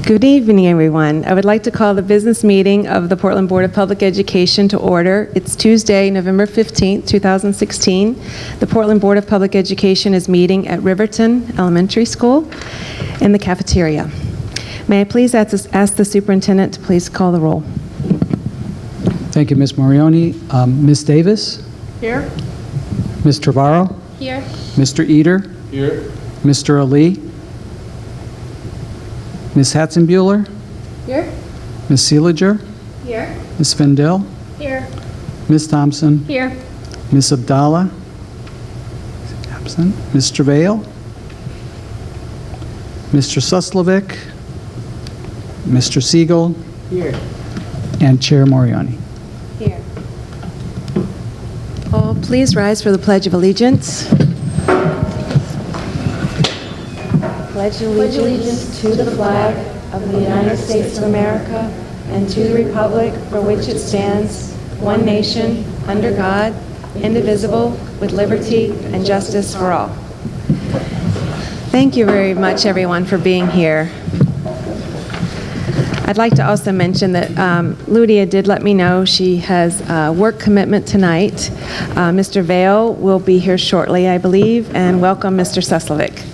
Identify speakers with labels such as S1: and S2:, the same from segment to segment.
S1: Good evening, everyone. I would like to call the business meeting of the Portland Board of Public Education to order. It's Tuesday, November 15th, 2016. The Portland Board of Public Education is meeting at Riverton Elementary School in the cafeteria. May I please ask the superintendent to please call the roll?
S2: Thank you, Ms. Morioni. Ms. Davis?
S3: Here.
S2: Ms. Trevorrow?
S3: Here.
S2: Mr. Eater?
S4: Here.
S2: Mr. Ali? Ms. Hatzenbuehler?
S3: Here.
S2: Ms. Seeliger?
S3: Here.
S2: Ms. Fendel?
S3: Here.
S2: Ms. Thompson?
S3: Here.
S2: Ms. Abdallah? Absent. Ms. Travail? Mr. Suslovic? Mr. Siegel?
S4: Here.
S2: And Chair Morioni.
S3: Here.
S1: All please rise for the Pledge of Allegiance. Pledge allegiance to the flag of the United States of America and to the republic for which it stands, one nation, under God, indivisible, with liberty and justice for all. Thank you very much, everyone, for being here. I'd like to also mention that Ludia did let me know she has a work commitment tonight. Mr. Vale will be here shortly, I believe, and welcome Mr. Suslovic.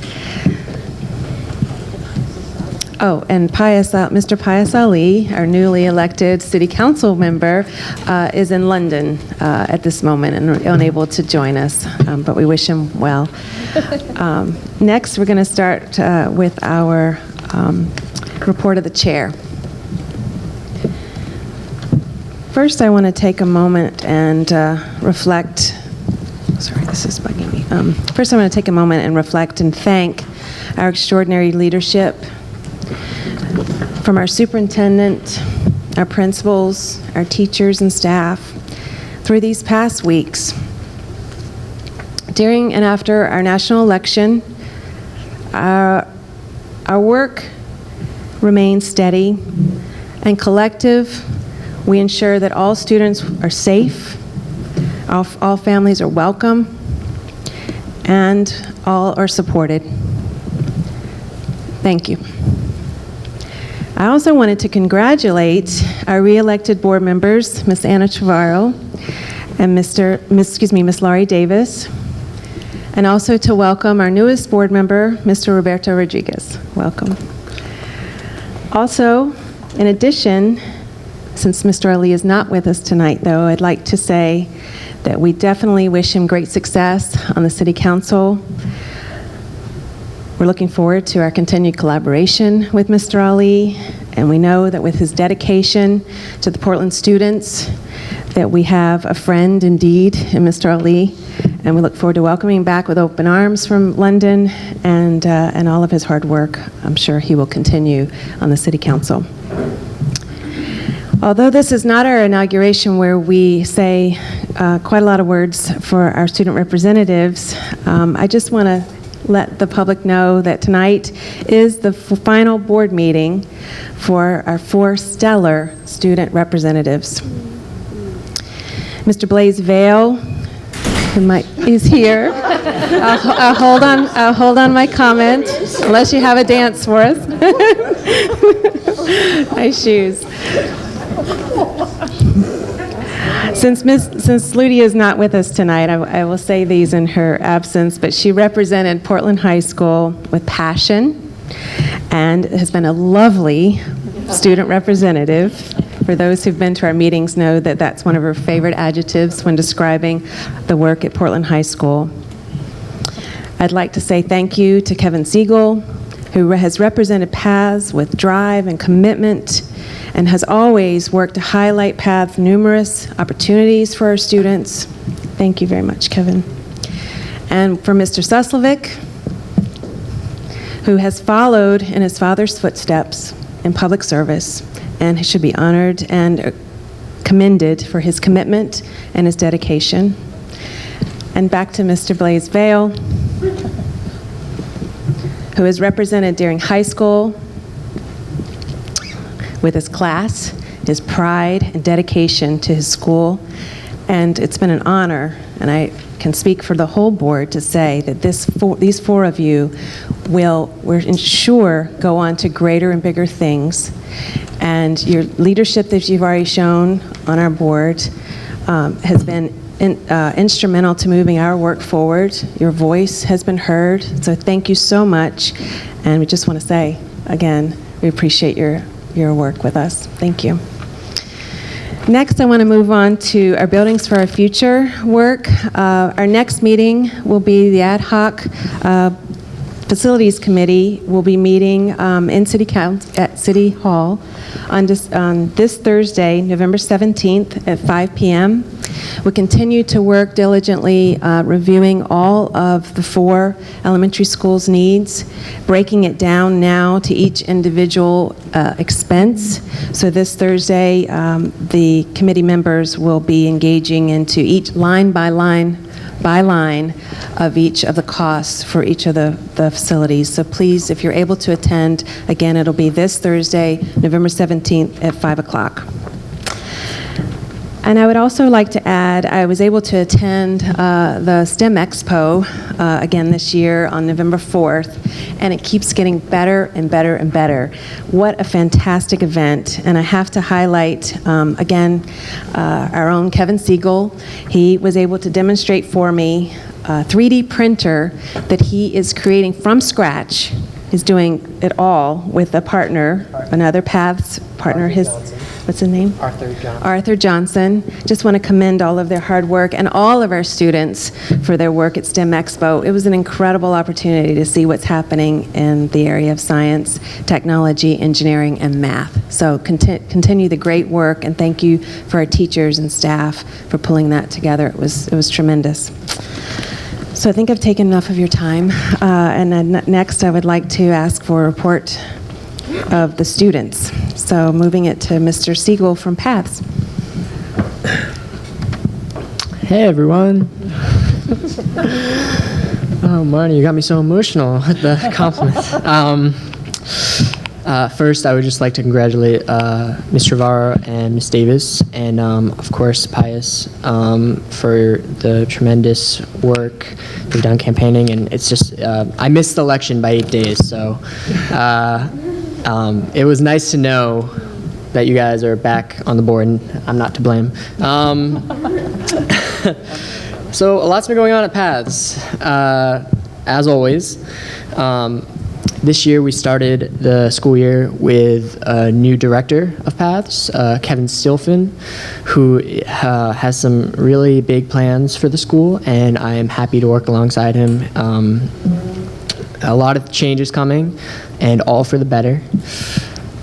S1: Oh, and Mr. Pius Ali, our newly elected city council member, is in London at this moment and unable to join us, but we wish him well. Next, we're going to start with our report of the chair. First, I want to take a moment and reflect. Sorry, this is bugging me. First, I want to take a moment and reflect and thank our extraordinary leadership, from our superintendent, our principals, our teachers and staff, through these past weeks. During and after our national election, our work remains steady and collective. We ensure that all students are safe, all families are welcome, and all are supported. Thank you. I also wanted to congratulate our re-elected board members, Ms. Anna Trevorrow and Ms. Laurie Davis, and also to welcome our newest board member, Mr. Roberto Rodriguez. Welcome. Also, in addition, since Mr. Ali is not with us tonight, though, I'd like to say that we definitely wish him great success on the City Council. We're looking forward to our continued collaboration with Mr. Ali, and we know that with his dedication to the Portland students, that we have a friend indeed in Mr. Ali, and we look forward to welcoming him back with open arms from London, and all of his hard work. I'm sure he will continue on the City Council. Although this is not our inauguration where we say quite a lot of words for our student representatives, I just want to let the public know that tonight is the final board meeting for our 4 stellar student representatives. Mr. Blaze Vale, who is here. I'll hold on my comment unless you have a dance for us. Nice shoes. Since Ludia is not with us tonight, I will say these in her absence, but she represented Portland High School with passion and has been a lovely student representative. For those who've been to our meetings know that that's one of her favorite adjectives when describing the work at Portland High School. I'd like to say thank you to Kevin Siegel, who has represented paths with drive and commitment, and has always worked to highlight paths, numerous opportunities for our students. Thank you very much, Kevin. And for Mr. Suslovic, who has followed in his father's footsteps in public service, and he should be honored and commended for his commitment and his dedication. And back to Mr. Blaze Vale, who is represented during high school with his class, his pride and dedication to his school. And it's been an honor, and I can speak for the whole board to say that these 4 of you we're sure, go on to greater and bigger things. And your leadership that you've already shown on our board has been instrumental to moving our work forward. Your voice has been heard, so thank you so much. And we just want to say, again, we appreciate your work with us. Thank you. Next, I want to move on to our Buildings for Our Future work. Our next meeting will be the ad hoc Facilities Committee will be meeting in at City Hall on this Thursday, November 17th at 5 p.m. We continue to work diligently reviewing all of the 4 elementary schools' needs, breaking it down now to each individual expense. So this Thursday, the committee members will be engaging into each line by line of each of the costs for each of the facilities. So please, if you're able to attend, again, it'll be this Thursday, November 17th at 5 o'clock. And I would also like to add, I was able to attend the STEM Expo again this year on November 4th, and it keeps getting better and better and better. What a fantastic event. And I have to highlight, again, our own Kevin Siegel. He was able to demonstrate for me a 3D printer that he is creating from scratch. He's doing it all with a partner, another Paths partner, what's his name? Arthur Johnson. Just want to commend all of their hard work and all of our students for their work at STEM Expo. It was an incredible opportunity to see what's happening in the area of science, technology, engineering, and math. So continue the great work, and thank you for our teachers and staff for pulling that together. It was tremendous. So I think I've taken enough of your time. And then next I would like to ask for a report of the students. So moving it to Mr. Siegel from Paths.
S3: Hey everyone. Oh, Marnie, you got me so emotional with the compliments. First, I would just like to congratulate Ms. Trevaro and Ms. Davis, and of course Pius, for the tremendous work they've done campaigning. And it's just, I missed the election by 8 days, so it was nice to know that you guys are back on the board, and I'm not to blame. So a lot's been going on at Paths, as always. This year we started the school year with a new director of Paths, Kevin Stilfen, who has some really big plans for the school, and I am happy to work alongside him. A lot of changes coming, and all for the better.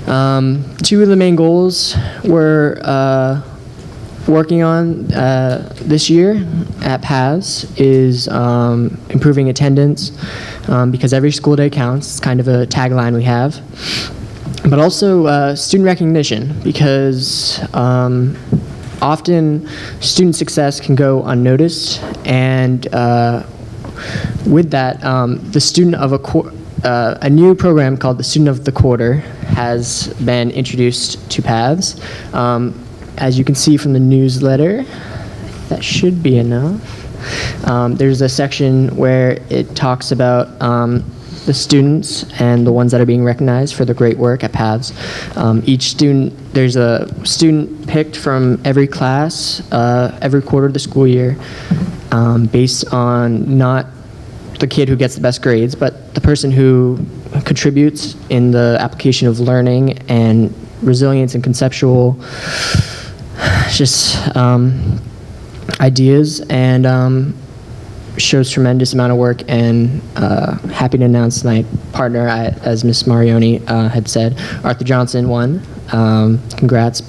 S3: 2 of the main goals we're working on this year at Paths is improving attendance, because every school day counts. It's kind of a tagline we have. But also student recognition, because often student success can go unnoticed, and with that, the student of a new program called the Student of the Quarter has been introduced to Paths. As you can see from the newsletter, that should be enough. There's a section where it talks about the students and the ones that are being recognized for their great work at Paths. Each student, there's a student picked from every class, every quarter of the school year, based on not the kid who gets the best grades, but the person who contributes in the application of learning and resilience and conceptual just ideas, and shows tremendous amount of work. And happy to announce my partner, as Ms. Marioni had said, Arthur Johnson won. Congrats.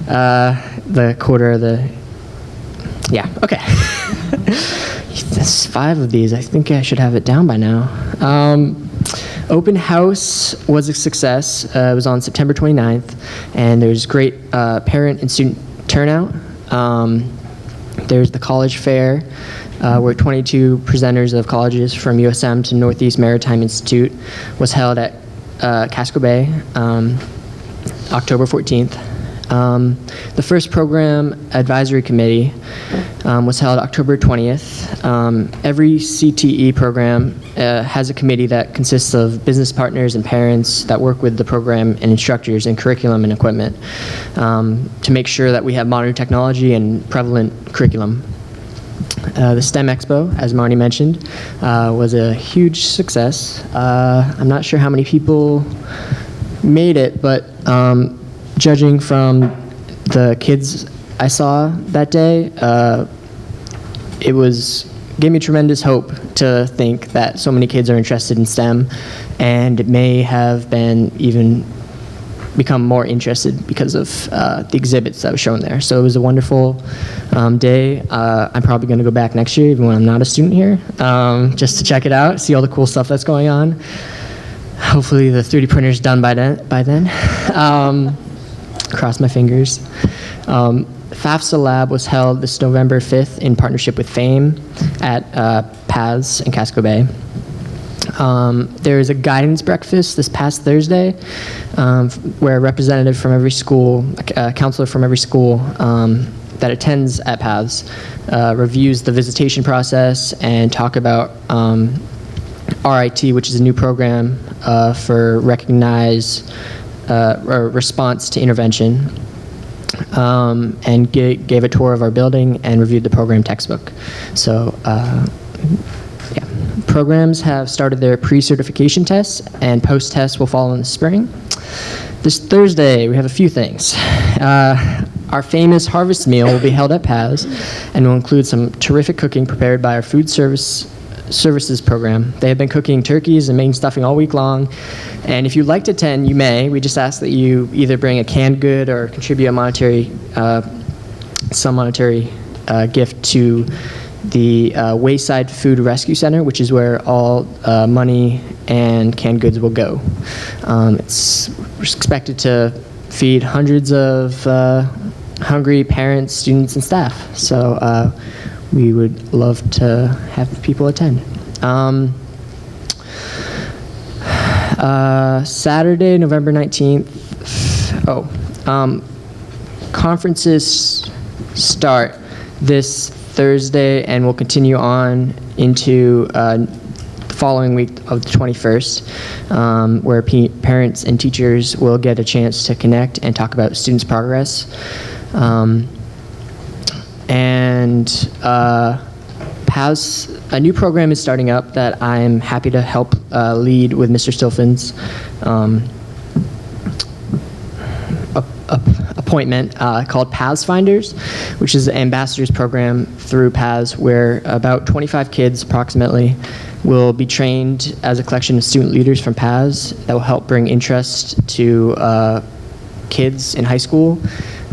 S3: The quarter of the, yeah, okay. There's 5 of these. I think I should have it down by now. Open house was a success. It was on September 29th, and there's great parent and student turnout. There's the college fair, where 22 presenters of colleges from USM to Northeast Maritime Institute was held at Casco Bay, October 14th. The first program advisory committee was held October 20th. Every CTE program has a committee that consists of business partners and parents that work with the program and instructors and curriculum and equipment to make sure that we have modern technology and prevalent curriculum. The STEM Expo, as Marnie mentioned, was a huge success. I'm not sure how many people made it, but judging from the kids I saw that day, it gave me tremendous hope to think that so many kids are interested in STEM, and it may have been even become more interested because of the exhibits that were shown there. So it was a wonderful day. I'm probably going to go back next year, even when I'm not a student here, just to check it out, see all the cool stuff that's going on. Hopefully the 3D printer is done by then. Cross my fingers. FAFSA Lab was held this November 5th in partnership with FAME at Paths in Casco Bay. There is a guidance breakfast this past Thursday where a representative from every school, a counselor from every school that attends at Paths reviews the visitation process and talk about RIT, which is a new program for recognized response to intervention, and gave a tour of our building and reviewed the program textbook. So, programs have started their pre-certification tests, and post-tests will follow in the spring. This Thursday, we have a few things. Our famous harvest meal will be held at Paths and will include some terrific cooking prepared by our food services program. They have been cooking turkeys and making stuffing all week long, and if you'd like to attend, you may. We just ask that you either bring a canned good or contribute some monetary gift to the Wayside Food Rescue Center, which is where all money and canned goods will go. It's expected to feed hundreds of hungry parents, students, and staff. So we would love to have people attend. Saturday, November 19th. Conferences start this Thursday and will continue on into the following week of the 21st, where parents and teachers will get a chance to connect and talk about students' progress. Paths, a new program is starting up that I'm happy to help lead with Mr. Stilfin's appointment called Paths Finders, which is an ambassadors program through Paths where about 25 kids approximately will be trained as a collection of student leaders from Paths that will help bring interest to kids in high school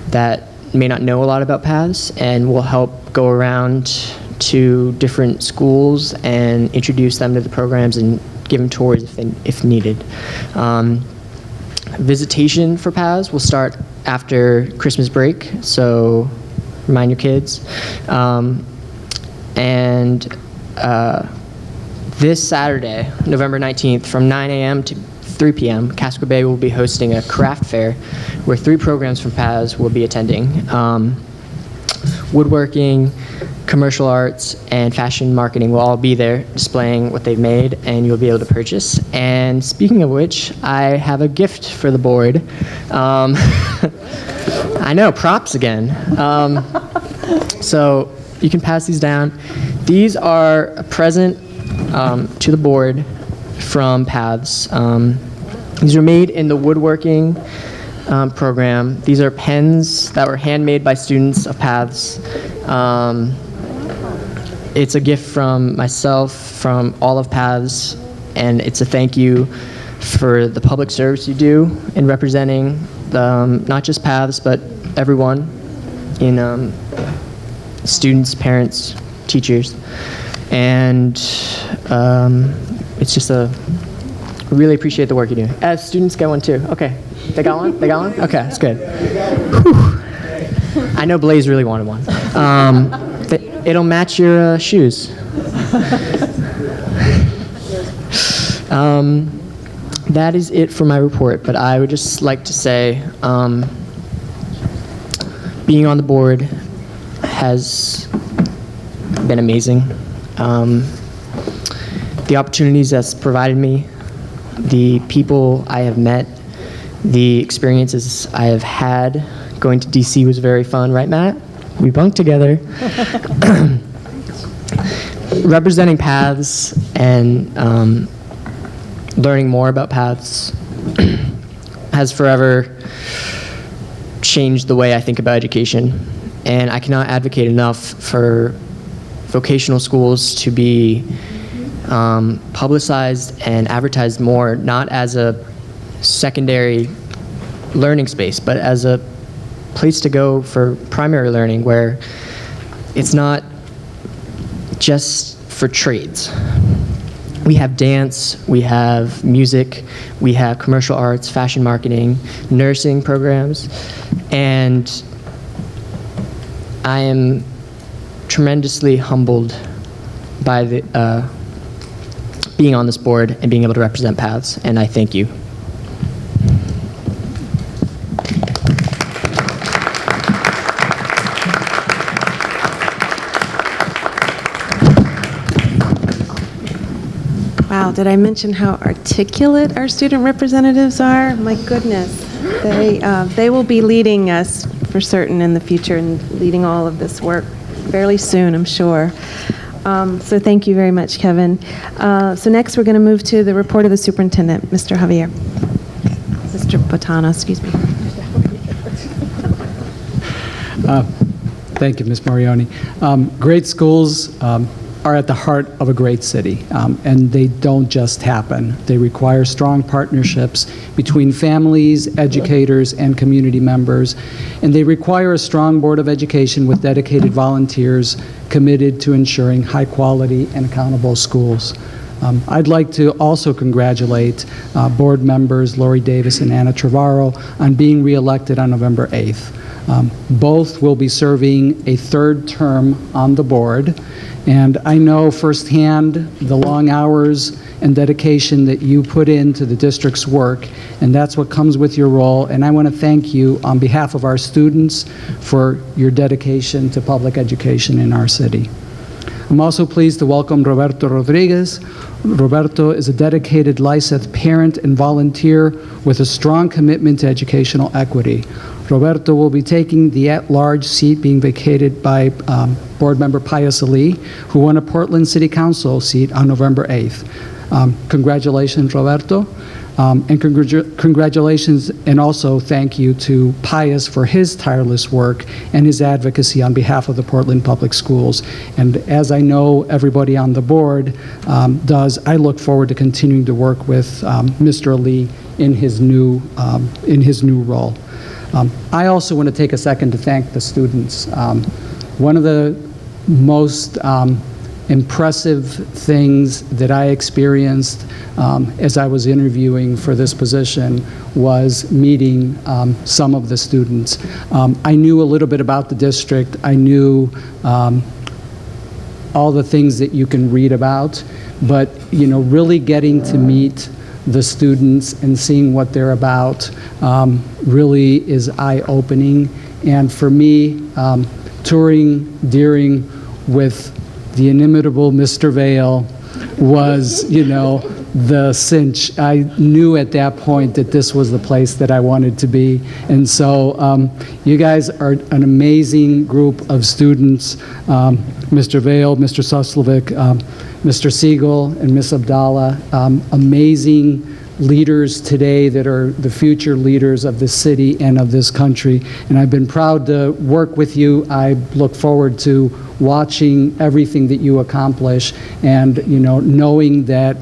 S3: that may not know a lot about Paths, and will help go around to different schools and introduce them to the programs and give them tours if needed. Visitation for Paths will start after Christmas break, so remind your kids. This Saturday, November 19th, from 9 a.m. to 3 p.m., Casco Bay will be hosting a craft fair where 3 programs from Paths will be attending. Woodworking, commercial arts, and fashion marketing will all be there displaying what they've made, and you'll be able to purchase. And speaking of which, I have a gift for the board. I know, props again. So you can pass these down. These are a present to the board from Paths. These are made in the woodworking program. These are pens that were handmade by students of Paths. It's a gift from myself, from all of Paths, and it's a thank you for the public service you do in representing not just Paths, but everyone in students, parents, teachers. And it's just really appreciate the work you do. As students get one too. Okay. They got one? They got one? Okay, that's good. Whew. I know Blaze really wanted one. It'll match your shoes. That is it for my report, but I would just like to say being on the board has been amazing. The opportunities that's provided me, the people I have met, the experiences I have had. Going to DC was very fun, right, Matt? We bunked together. Representing paths and learning more about paths has forever changed the way I think about education. And I cannot advocate enough for vocational schools to be publicized and advertised more, not as a secondary learning space, but as a place to go for primary learning, where it's not just for trades. We have dance, we have music, we have commercial arts, fashion marketing, nursing programs, and I am tremendously humbled by the being on this board and being able to represent paths, and I thank you.
S1: Wow, did I mention how articulate our student representatives are? My goodness. They will be leading us for certain in the future and leading all of this work fairly soon, I'm sure. So thank you very much, Kevin. So next we're going to move to the report of the superintendent, Mr. Javier. Mr. Botana, excuse me.
S2: Thank you, Ms. Morioni. Great schools are at the heart of a great city, and they don't just happen. They require strong partnerships between families, educators, and community members, and they require a strong Board of Education with dedicated volunteers committed to ensuring high-quality and accountable schools. I'd like to also congratulate board members Lori Davis and Anna Trevorrow on being reelected on November 8th. Both will be serving a third term on the board, and I know firsthand the long hours and dedication that you put into the district's work, and that's what comes with your role, and I want to thank you on behalf of our students for your dedication to public education in our city. I'm also pleased to welcome Roberto Rodriguez. Roberto is a dedicated Lyseth parent and volunteer with a strong commitment to educational equity. Roberto will be taking the at-large seat being vacated by board member Pius Ali, who won a Portland City Council seat on November 8th. Congratulations, Roberto. And congratulations and also thank you to Pius for his tireless work and his advocacy on behalf of the Portland Public Schools. And as I know everybody on the board does, I look forward to continuing to work with Mr. Ali in his new role. I also want to take a second to thank the students. One of the most impressive things that I experienced as I was interviewing for this position was meeting some of the students. I knew a little bit about the district. I knew all the things that you can read about, but really getting to meet the students and seeing what they're about really is eye-opening. And for me, touring Deering with the inimitable Mr. Vale was, the cinch. I knew at that point that this was the place that I wanted to be. And so you guys are an amazing group of students. Mr. Vale, Mr. Suslovic, Mr. Siegel, and Ms. Abdallah, amazing leaders today that are the future leaders of this city and of this country. And I've been proud to work with you. I look forward to watching everything that you accomplish and, knowing that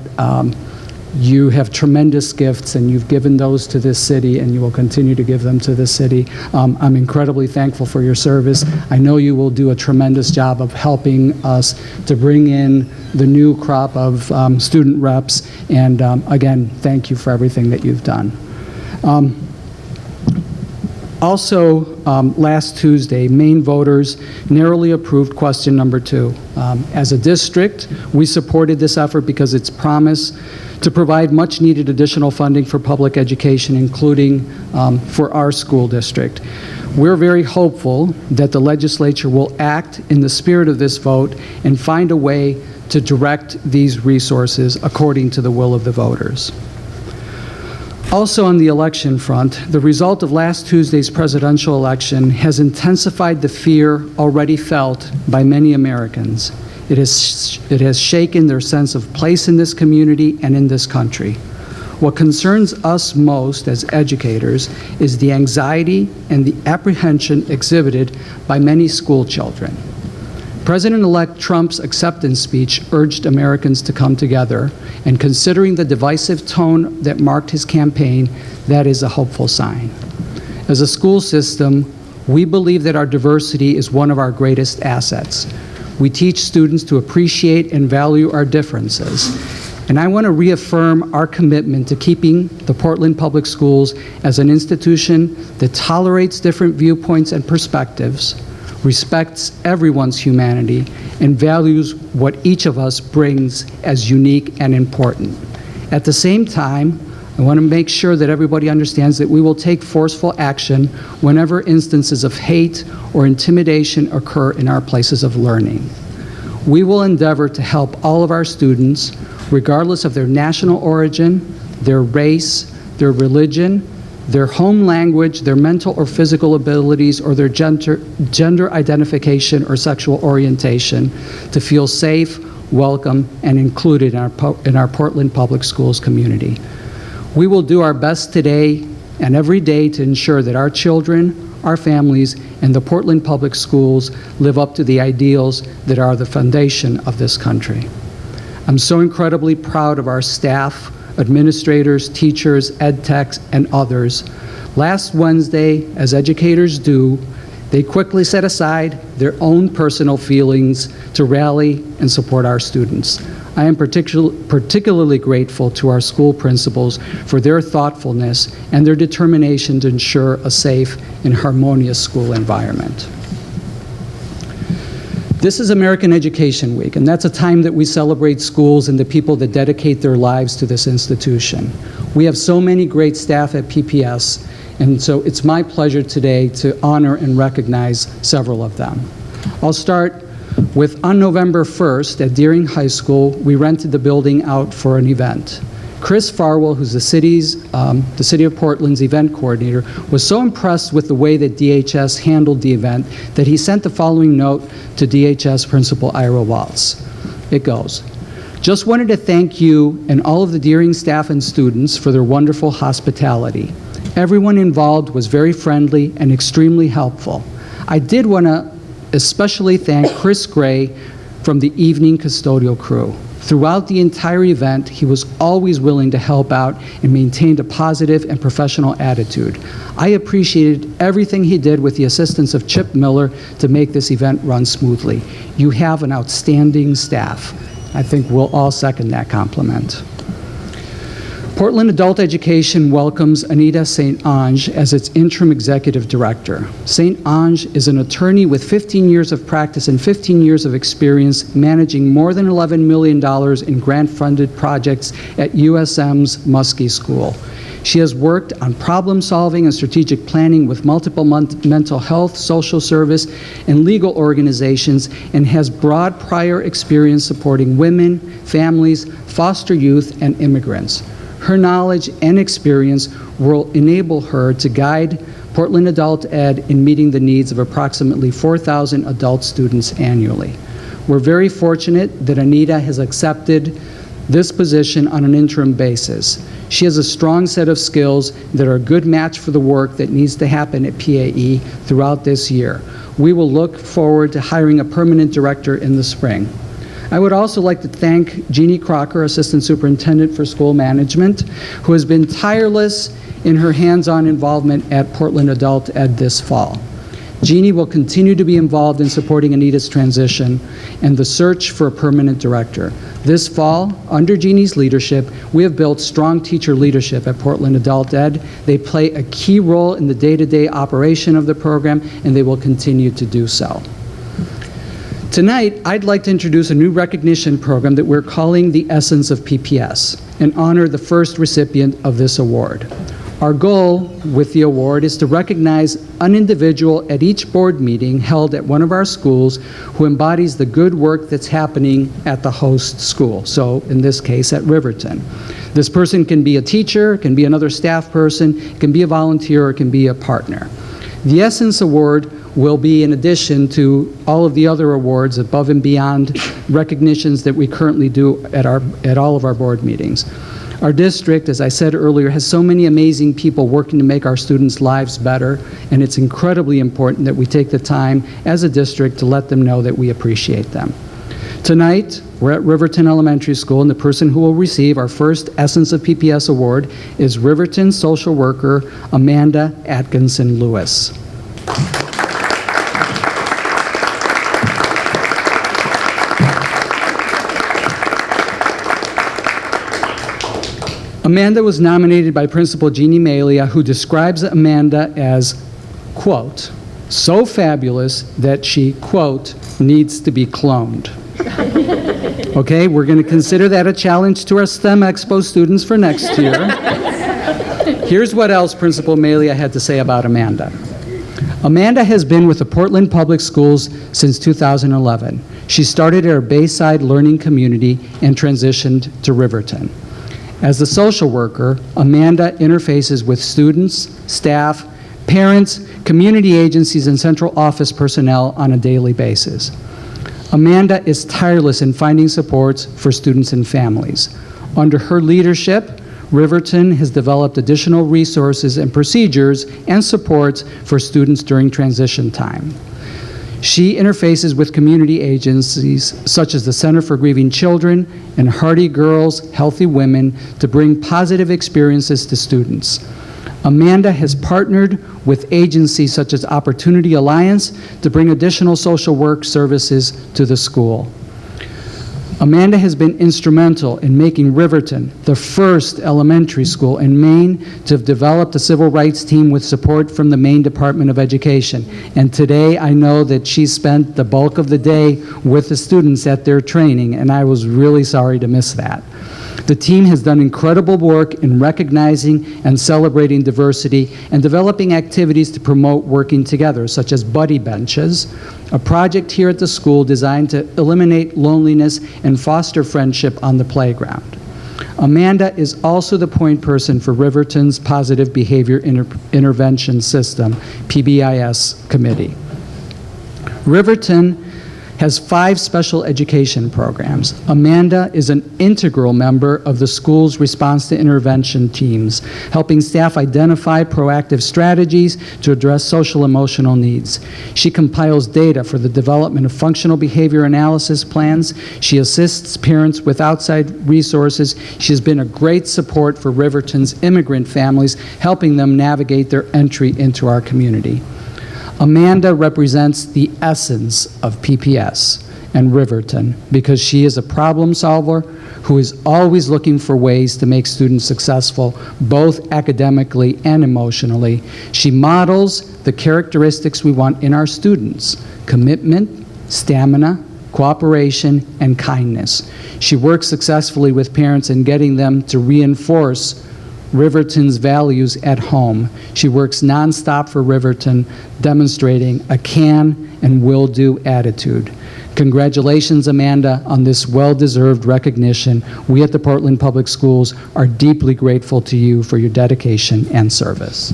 S2: you have tremendous gifts and you've given those to this city and you will continue to give them to this city. I'm incredibly thankful for your service. I know you will do a tremendous job of helping us to bring in the new crop of student reps. And again, thank you for everything that you've done. Also, last Tuesday, Maine voters narrowly approved question number 2. As a district, we supported this effort because its promise to provide much-needed additional funding for public education, including for our school district. We're very hopeful that the legislature will act in the spirit of this vote and find a way to direct these resources according to the will of the voters. Also on the election front, the result of last Tuesday's presidential election has intensified the fear already felt by many Americans. It has shaken their sense of place in this community and in this country. What concerns us most as educators is the anxiety and the apprehension exhibited by many school children. President-elect Trump's acceptance speech urged Americans to come together, and considering the divisive tone that marked his campaign, that is a hopeful sign. As a school system, we believe that our diversity is one of our greatest assets. We teach students to appreciate and value our differences. And I want to reaffirm our commitment to keeping the Portland Public Schools as an institution that tolerates different viewpoints and perspectives, respects everyone's humanity, and values what each of us brings as unique and important. At the same time, I want to make sure that everybody understands that we will take forceful action whenever instances of hate or intimidation occur in our places of learning. We will endeavor to help all of our students, regardless of their national origin, their race, their religion, their home language, their mental or physical abilities, or their gender identification or sexual orientation, to feel safe, welcome, and included in our Portland Public Schools community. We will do our best today and every day to ensure that our children, our families, and the Portland Public Schools live up to the ideals that are the foundation of this country. I'm so incredibly proud of our staff, administrators, teachers, ed techs, and others. Last Wednesday, as educators do, they quickly set aside their own personal feelings to rally and support our students. I am particularly grateful to our school principals for their thoughtfulness and their determination to ensure a safe and harmonious school environment. This is American Education Week, and that's a time that we celebrate schools and the people that dedicate their lives to this institution. We have so many great staff at PPS, and so it's my pleasure today to honor and recognize several of them. I'll start with, on November 1st at Deering High School, we rented the building out for an event. Chris Farwell, who's the City of Portland's event coordinator, was so impressed with the way that DHS handled the event that he sent the following note to DHS Principal Ira Waltz. It goes, "Just wanted to thank you and all of the Deering staff and students for their wonderful hospitality. Everyone involved was very friendly and extremely helpful. I did want to especially thank Chris Gray from the evening custodial crew. Throughout the entire event, he was always willing to help out and maintained a positive and professional attitude. I appreciated everything he did with the assistance of Chip Miller to make this event run smoothly. You have an outstanding staff." I think we'll all second that compliment. Portland Adult Education welcomes Anita St. Ange as its interim executive director. St. Ange is an attorney with 15 years of practice and 15 years of experience managing more than $11 million in grant-funded projects at USM's Muskie School. She has worked on problem solving and strategic planning with multiple mental health, social service, and legal organizations, and has broad prior experience supporting women, families, foster youth, and immigrants. Her knowledge and experience will enable her to guide Portland Adult Ed in meeting the needs of approximately 4,000 adult students annually. We're very fortunate that Anita has accepted this position on an interim basis. She has a strong set of skills that are a good match for the work that needs to happen at PAE throughout this year. We will look forward to hiring a permanent director in the spring. I would also like to thank Jeannie Crocker, Assistant Superintendent for School Management, who has been tireless in her hands-on involvement at Portland Adult Ed this fall. Jeannie will continue to be involved in supporting Anita's transition and the search for a permanent director. This fall, under Jeannie's leadership, we have built strong teacher leadership at Portland Adult Ed. They play a key role in the day-to-day operation of the program, and they will continue to do so. Tonight, I'd like to introduce a new recognition program that we're calling the Essence of PPS and honor the first recipient of this award. Our goal with the award is to recognize an individual at each board meeting held at one of our schools who embodies the good work that's happening at the host school, so in this case at Riverton. This person can be a teacher, can be another staff person, can be a volunteer, or can be a partner. The Essence Award will be in addition to all of the other awards above and beyond recognitions that we currently do at all of our board meetings. Our district, as I said earlier, has so many amazing people working to make our students' lives better, and it's incredibly important that we take the time as a district to let them know that we appreciate them. Tonight, we're at Riverton Elementary School, and the person who will receive our first Essence of PPS Award is Riverton social worker Amanda Atkinson-Lewis. Amanda was nominated by Principal Jeannie Malia, who describes Amanda as, quote, so fabulous that she, quote, needs to be cloned. Okay, we're going to consider that a challenge to our STEM Expo students for next year. Here's what else Principal Malia had to say about Amanda. Amanda has been with the Portland Public Schools since 2011. She started at her Bayside Learning Community and transitioned to Riverton. As a social worker, Amanda interfaces with students, staff, parents, community agencies, and central office personnel on a daily basis. Amanda is tireless in finding supports for students and families. Under her leadership, Riverton has developed additional resources and procedures and supports for students during transition time. She interfaces with community agencies such as the Center for Grieving Children and Hardy Girls, Healthy Women to bring positive experiences to students. Amanda has partnered with agencies such as Opportunity Alliance to bring additional social work services to the school. Amanda has been instrumental in making Riverton the first elementary school in Maine to have developed a civil rights team with support from the Maine Department of Education. And today I know that she spent the bulk of the day with the students at their training, and I was really sorry to miss that. The team has done incredible work in recognizing and celebrating diversity and developing activities to promote working together, such as buddy benches, a project here at the school designed to eliminate loneliness and foster friendship on the playground. Amanda is also the point person for Riverton's Positive Behavior Intervention System, PBIS committee. Riverton has 5 special education programs. Amanda is an integral member of the school's response to intervention teams, helping staff identify proactive strategies to address social emotional needs. She compiles data for the development of functional behavior analysis plans. She assists parents with outside resources. She has been a great support for Riverton's immigrant families, helping them navigate their entry into our community. Amanda represents the essence of PPS and Riverton because she is a problem solver who is always looking for ways to make students successful, both academically and emotionally. She models the characteristics we want in our students: commitment, stamina, cooperation, and kindness. She works successfully with parents in getting them to reinforce Riverton's values at home. She works nonstop for Riverton, demonstrating a can and will do attitude. Congratulations, Amanda, on this well-deserved recognition. We at the Portland Public Schools are deeply grateful to you for your dedication and service.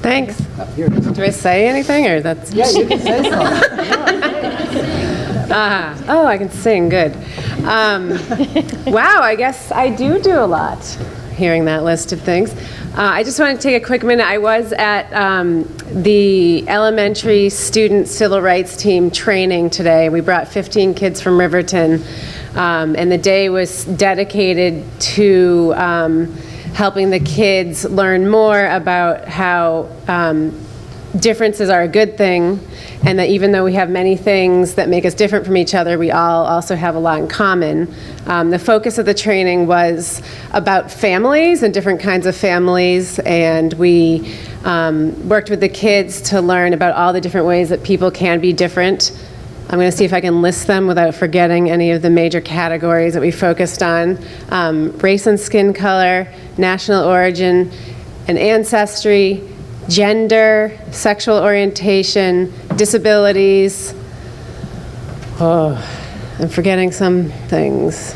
S4: Thanks. Do I say anything, or that's?
S2: Yeah, you can say something.
S4: Oh, I can sing. Good. Wow, I guess I do a lot. Hearing that list of things, I just wanted to take a quick minute. I was at the elementary student civil rights team training today. We brought 15 kids from Riverton, and the day was dedicated to helping the kids learn more about how differences are a good thing, and that even though we have many things that make us different from each other, we all also have a lot in common. The focus of the training was about families and different kinds of families, and we worked with the kids to learn about all the different ways that people can be different. I'm going to see if I can list them without forgetting any of the major categories that we focused on. Race and skin color, national origin and ancestry, gender, sexual orientation, disabilities. Oh, I'm forgetting some things.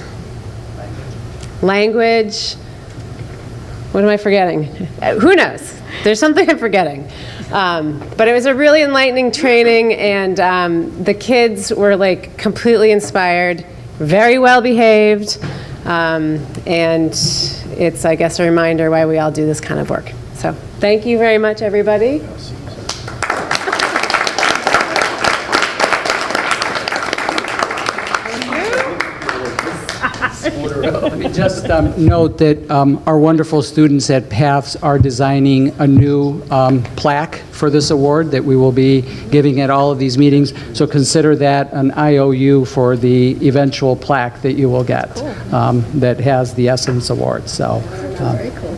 S4: Language. What am I forgetting? Who knows? There's something I'm forgetting. But it was a really enlightening training, and the kids were like completely inspired, very well behaved, and it's, I guess, a reminder why we all do this kind of work. So thank you very much, everybody.
S2: Let me just note that our wonderful students at PATHS are designing a new plaque for this award that we will be giving at all of these meetings. So consider that an IOU for the eventual plaque that you will get that has the Essence Award. So, very cool.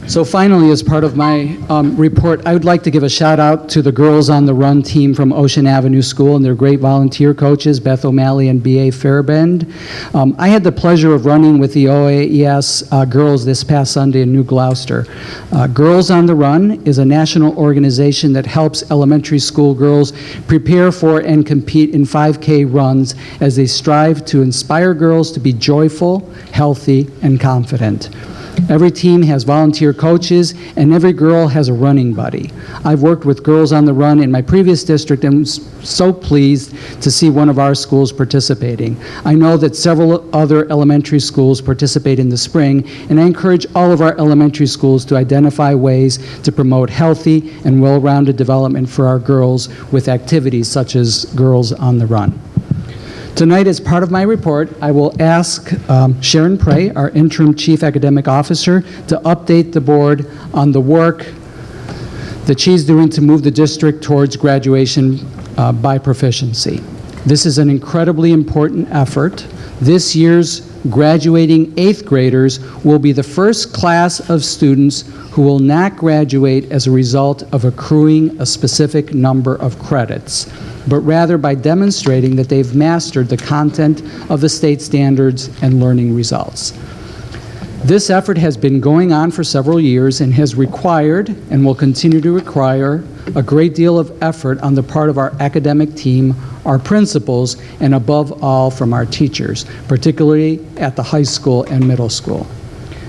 S2: So finally, as part of my report, I would like to give a shout out to the Girls on the Run team from Ocean Avenue School and their great volunteer coaches, Beth O'Malley and B.A. Fairбend. I had the pleasure of running with the OAES girls this past Sunday in New Gloucester. Girls on the Run is a national organization that helps elementary school girls prepare for and compete in 5K runs as they strive to inspire girls to be joyful, healthy, and confident. Every team has volunteer coaches, and every girl has a running buddy. I've worked with Girls on the Run in my previous district and was so pleased to see one of our schools participating. I know that several other elementary schools participate in the spring, and I encourage all of our elementary schools to identify ways to promote healthy and well-rounded development for our girls with activities such as Girls on the Run. Tonight, as part of my report, I will ask Sharon Prey, our interim chief academic officer, to update the board on the work that she's doing to move the district towards graduation by proficiency. This is an incredibly important effort. This year's graduating 8th graders will be the first class of students who will not graduate as a result of accruing a specific number of credits, but rather by demonstrating that they've mastered the content of the state standards and learning results. This effort has been going on for several years and has required, and will continue to require, a great deal of effort on the part of our academic team, our principals, and above all from our teachers, particularly at the high school and middle school.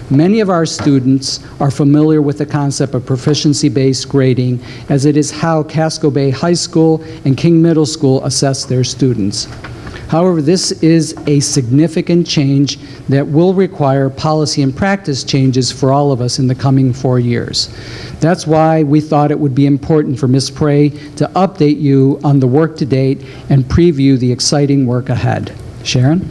S2: Many of our students are familiar with the concept of proficiency-based grading, as it is how Casco Bay High School and King Middle School assess their students. However, this is a significant change that will require policy and practice changes for all of us in the coming 4 years. That's why we thought it would be important for Ms. Prey to update you on the work to date and preview the exciting work ahead. Sharon?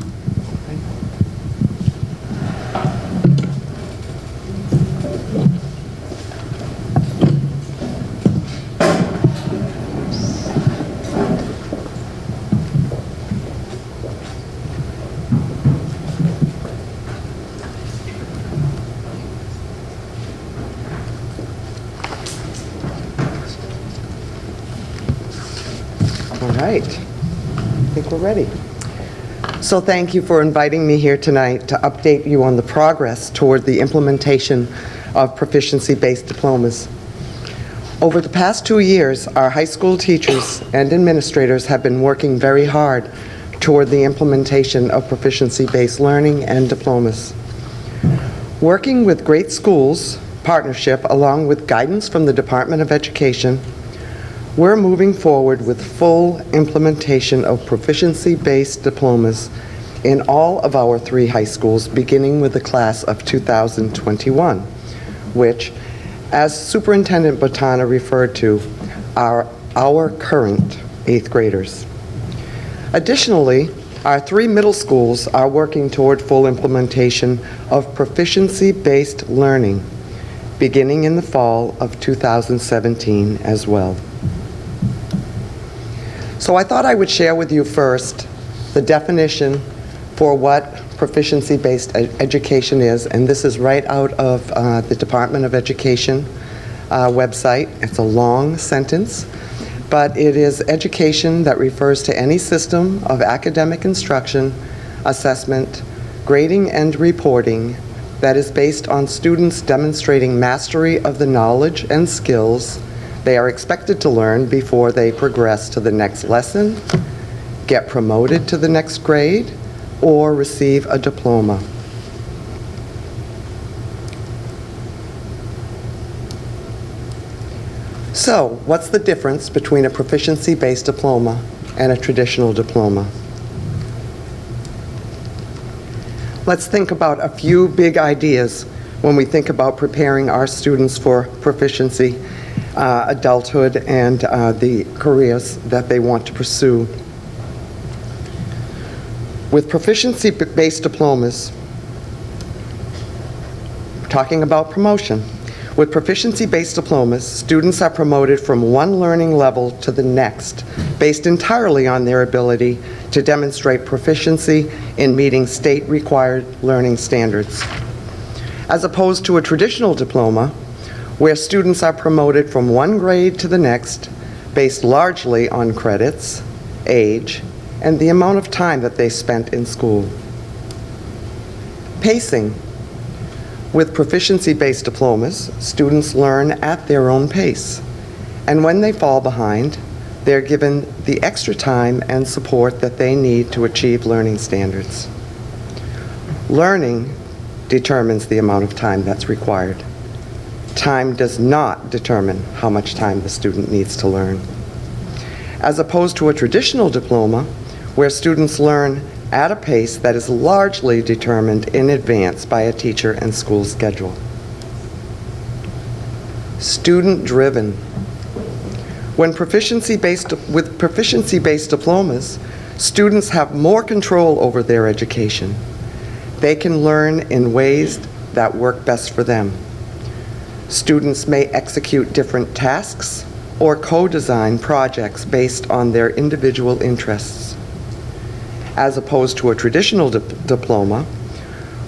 S5: All right, I think we're ready. So thank you for inviting me here tonight to update you on the progress toward the implementation of proficiency-based diplomas. Over the past 2 years, our high school teachers and administrators have been working very hard toward the implementation of proficiency-based learning and diplomas. Working with Great Schools Partnership, along with guidance from the Department of Education, we're moving forward with full implementation of proficiency-based diplomas in all of our 3 high schools, beginning with the class of 2021, which, as Superintendent Botana referred to, are our current 8th graders. Additionally, our 3 middle schools are working toward full implementation of proficiency-based learning, beginning in the fall of 2017 as well. So I thought I would share with you first the definition for what proficiency-based education is, and this is right out of the Department of Education website. It's a long sentence, but it is education that refers to any system of academic instruction, assessment, grading, and reporting that is based on students demonstrating mastery of the knowledge and skills they are expected to learn before they progress to the next lesson, get promoted to the next grade, or receive a diploma. So, what's the difference between a proficiency-based diploma and a traditional diploma? Let's think about a few big ideas when we think about preparing our students for proficiency, adulthood, and the careers that they want to pursue. With proficiency-based diplomas, talking about promotion, with proficiency-based diplomas, students are promoted from one learning level to the next, based entirely on their ability to demonstrate proficiency in meeting state-required learning standards. As opposed to a traditional diploma, where students are promoted from one grade to the next, based largely on credits, age, and the amount of time that they spent in school. Pacing. With proficiency-based diplomas, students learn at their own pace, and when they fall behind, they're given the extra time and support that they need to achieve learning standards. Learning determines the amount of time that's required. Time does not determine how much time the student needs to learn. As opposed to a traditional diploma, where students learn at a pace that is largely determined in advance by a teacher and school schedule. Student-driven. With proficiency-based diplomas, students have more control over their education. They can learn in ways that work best for them. Students may execute different tasks or co-design projects based on their individual interests, as opposed to a traditional diploma,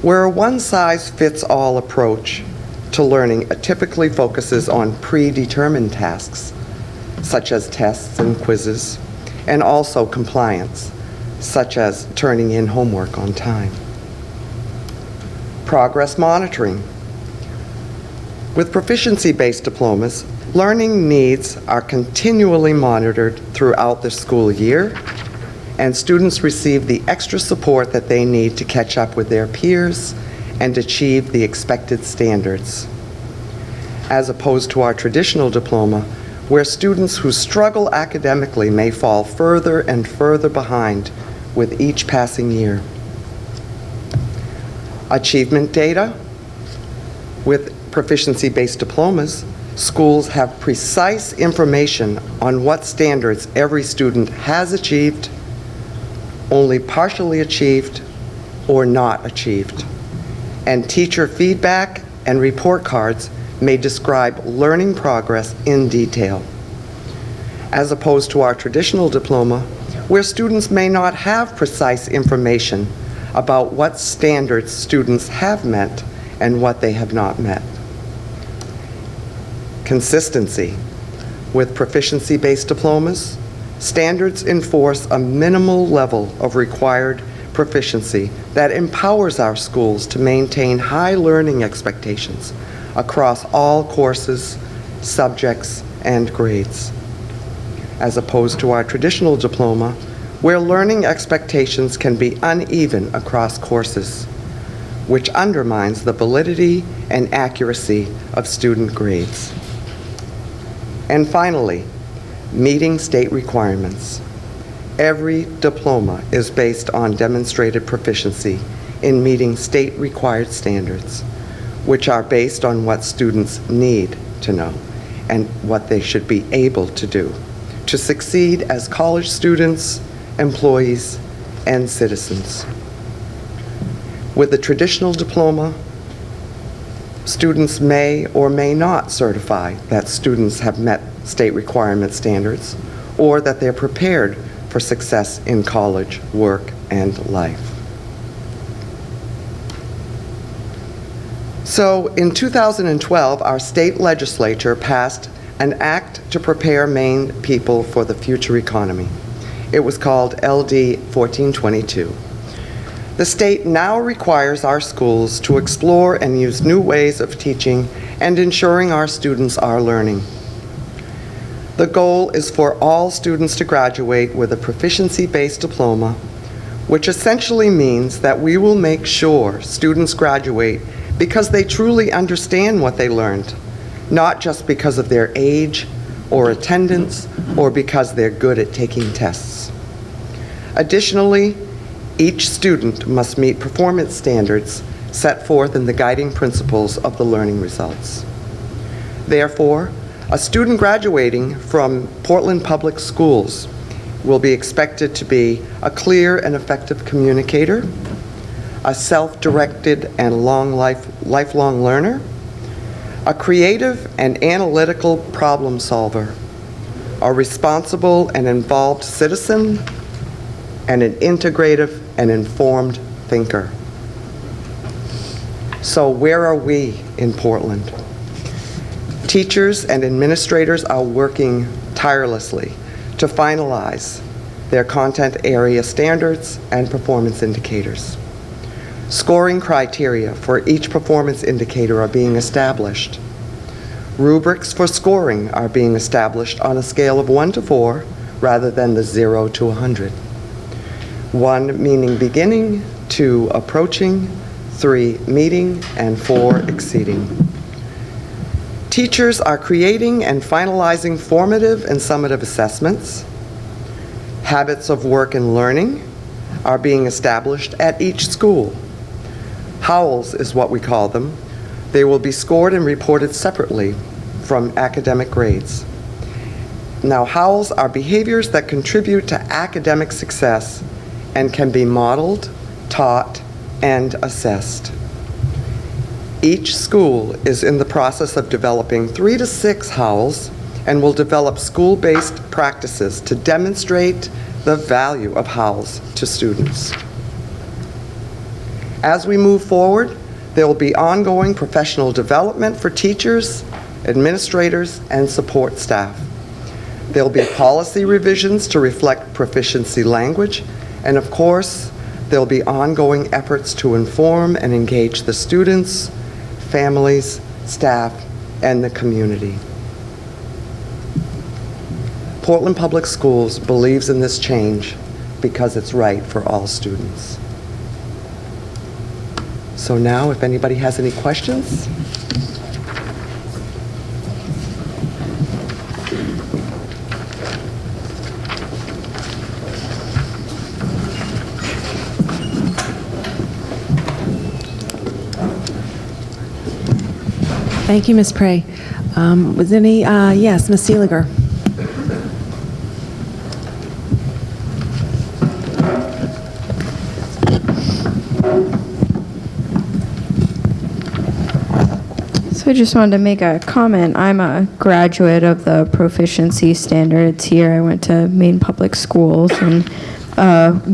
S5: where a one-size-fits-all approach to learning typically focuses on predetermined tasks, such as tests and quizzes, and also compliance, such as turning in homework on time. Progress monitoring. With proficiency-based diplomas, learning needs are continually monitored throughout the school year, and students receive the extra support that they need to catch up with their peers and achieve the expected standards. As opposed to our traditional diploma, where students who struggle academically may fall further and further behind with each passing year. Achievement data. With proficiency-based diplomas, schools have precise information on what standards every student has achieved, only partially achieved, or not achieved. And teacher feedback and report cards may describe learning progress in detail. As opposed to our traditional diploma, where students may not have precise information about what standards students have met and what they have not met. Consistency. With proficiency-based diplomas, standards enforce a minimal level of required proficiency that empowers our schools to maintain high learning expectations across all courses, subjects, and grades. As opposed to our traditional diploma, where learning expectations can be uneven across courses, which undermines the validity and accuracy of student grades. And finally, meeting state requirements. Every diploma is based on demonstrated proficiency in meeting state-required standards, which are based on what students need to know and what they should be able to do to succeed as college students, employees, and citizens. With a traditional diploma, students may or may not certify that students have met state requirement standards or that they're prepared for success in college, work, and life. So in 2012, our state legislature passed an act to prepare Maine people for the future economy. It was called LD 1422. The state now requires our schools to explore and use new ways of teaching and ensuring our students are learning. The goal is for all students to graduate with a proficiency-based diploma, which essentially means that we will make sure students graduate because they truly understand what they learned, not just because of their age or attendance or because they're good at taking tests. Additionally, each student must meet performance standards set forth in the guiding principles of the learning results. Therefore, a student graduating from Portland Public Schools will be expected to be a clear and effective communicator, a self-directed and lifelong learner, a creative and analytical problem solver, a responsible and involved citizen, and an integrative and informed thinker. So where are we in Portland? Teachers and administrators are working tirelessly to finalize their content area standards and performance indicators. Scoring criteria for each performance indicator are being established. Rubrics for scoring are being established on a scale of 1 to 4 rather than the 0 to 100. 1 meaning beginning, 2 approaching, 3 meeting, and 4 exceeding. Teachers are creating and finalizing formative and summative assessments. Habits of work and learning are being established at each school. Howls is what we call them. They will be scored and reported separately from academic grades. Now, howls are behaviors that contribute to academic success and can be modeled, taught, and assessed. Each school is in the process of developing 3 to 6 howls and will develop school-based practices to demonstrate the value of howls to students. As we move forward, there will be ongoing professional development for teachers, administrators, and support staff. There will be policy revisions to reflect proficiency language, and of course, there will be ongoing efforts to inform and engage the students, families, staff, and the community. Portland Public Schools believes in this change because it's right for all students. So now, if anybody has any questions?
S1: Thank you, Ms. Prey. Was any, yes, Ms. Seeliger.
S6: So I just wanted to make a comment. I'm a graduate of the proficiency standards here. I went to Maine Public Schools, and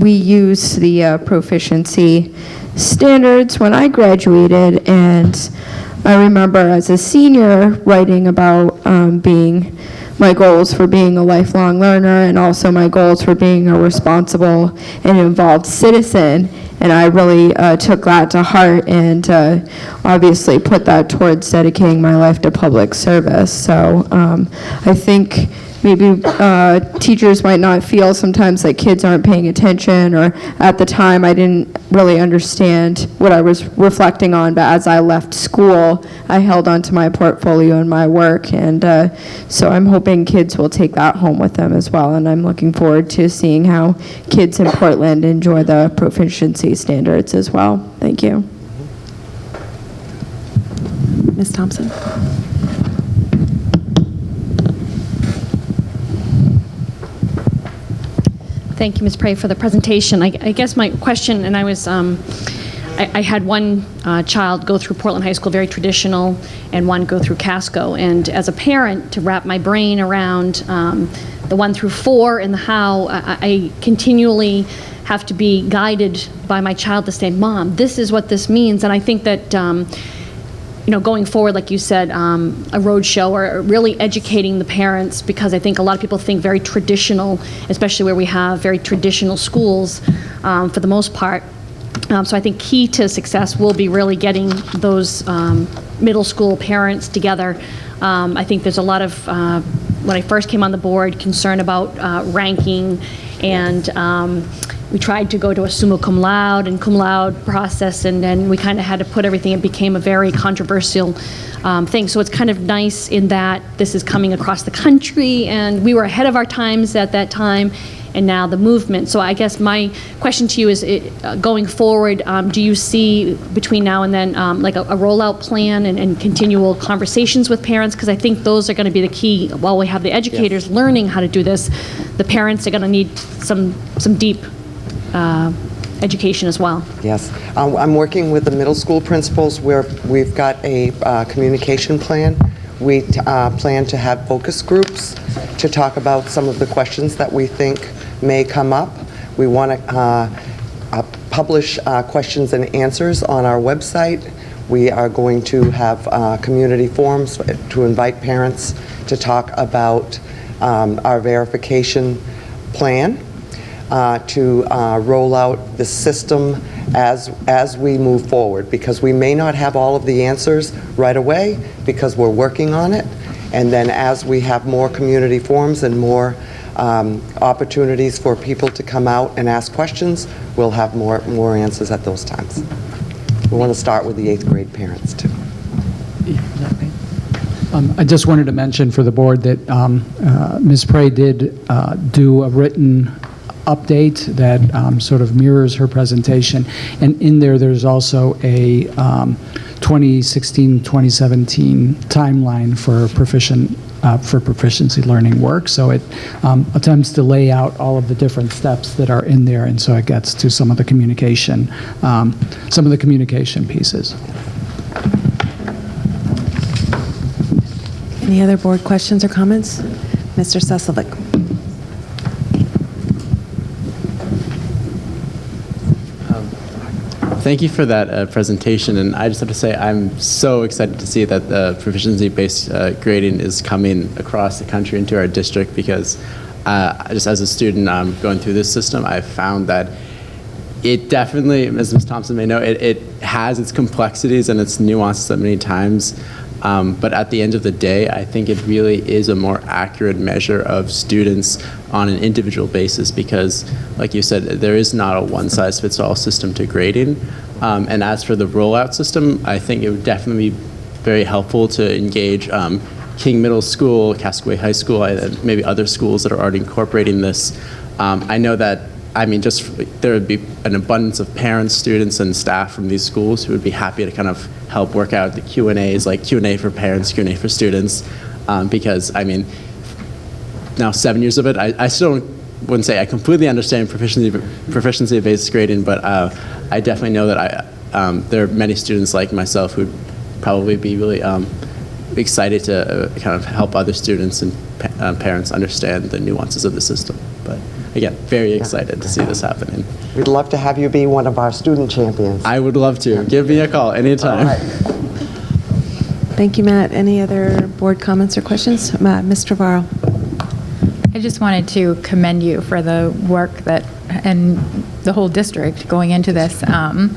S6: we used the proficiency standards when I graduated, and I remember as a senior writing about my goals for being a lifelong learner and also my goals for being a responsible and involved citizen. And I really took that to heart and obviously put that towards dedicating my life to public service. So I think maybe teachers might not feel sometimes that kids aren't paying attention, or at the time I didn't really understand what I was reflecting on, but as I left school, I held on to my portfolio and my work, and so I'm hoping kids will take that home with them as well, and I'm looking forward to seeing how kids in Portland enjoy the proficiency standards as well. Thank you.
S1: Ms. Thompson?
S7: Thank you, Ms. Prey, for the presentation. I guess my question, and I was, I had one child go through Portland High School, very traditional, and one go through Casco. And as a parent, to wrap my brain around the 1 through 4 and the how, I continually have to be guided by my child to say, Mom, this is what this means. And I think that, going forward, like you said, a road show or really educating the parents, because I think a lot of people think very traditional, especially where we have very traditional schools for the most part. So I think key to success will be really getting those middle school parents together. I think there's a lot of, when I first came on the board, concern about ranking, and we tried to go to a summa cum laude and cum laude process, and then we kind of had to put everything, it became a very controversial thing. So it's kind of nice in that this is coming across the country, and we were ahead of our times at that time, and now the movement. So I guess my question to you is, going forward, do you see between now and then like a rollout plan and continual conversations with parents? Because I think those are going to be the key. While we have the educators learning how to do this, the parents are going to need some deep education as well.
S5: Yes. I'm working with the middle school principals where we've got a communication plan. We plan to have focus groups to talk about some of the questions that we think may come up. We want to publish questions and answers on our website. We are going to have community forums to invite parents to talk about our verification plan, to roll out the system as we move forward, because we may not have all of the answers right away because we're working on it. And then as we have more community forums and more opportunities for people to come out and ask questions, we'll have more answers at those times. We want to start with the 8th grade parents too.
S2: I just wanted to mention for the board that Ms. Prey did do a written update that sort of mirrors her presentation, and in there's also a 2016-2017 timeline for proficiency learning work. So it attempts to lay out all of the different steps that are in there, and so it gets to some of the communication pieces.
S1: Any other board questions or comments? Mr. Sesselvic.
S8: Thank you for that presentation, and I just have to say I'm so excited to see that the proficiency-based grading is coming across the country into our district, because just as a student going through this system, I've found that it definitely, as Ms. Thompson may know, it has its complexities and its nuances at many times, but at the end of the day, I think it really is a more accurate measure of students on an individual basis, because, like you said, there is not a one-size-fits-all system to grading. And as for the rollout system, I think it would definitely be very helpful to engage King Middle School, Cascaway High School, and maybe other schools that are already incorporating this. I know that, there would be an abundance of parents, students, and staff from these schools who would be happy to kind of help work out the Q&As, like Q&A for parents, Q&A for students, because, now 7 years of it, I still wouldn't say I completely understand proficiency-based grading, but I definitely know that there are many students like myself who'd probably be really excited to kind of help other students and parents understand the nuances of the system. But again, very excited to see this happening.
S5: We'd love to have you be one of our student champions.
S8: I would love to. Give me a call anytime.
S5: All right.
S1: Thank you, Matt. Any other board comments or questions? Ms. Trevorrow.
S9: I just wanted to commend you for the work and the whole district going into this. I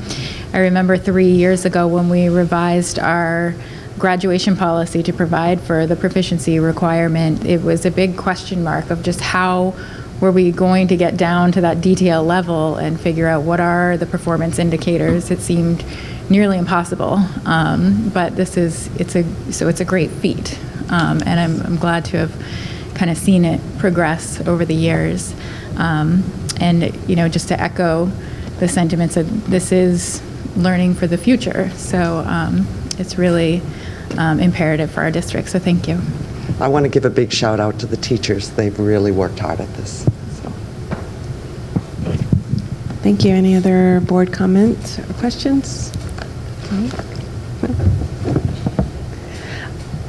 S9: remember 3 years ago when we revised our graduation policy to provide for the proficiency requirement, it was a big question mark of just how were we going to get down to that detail level and figure out what are the performance indicators. It seemed nearly impossible, but it's a great feat, and I'm glad to have kind of seen it progress over the years. And just to echo the sentiments of this is learning for the future. So it's really imperative for our district. So thank you.
S5: I want to give a big shout out to the teachers. They've really worked hard at this. So.
S1: Thank you. Any other board comments or questions? No?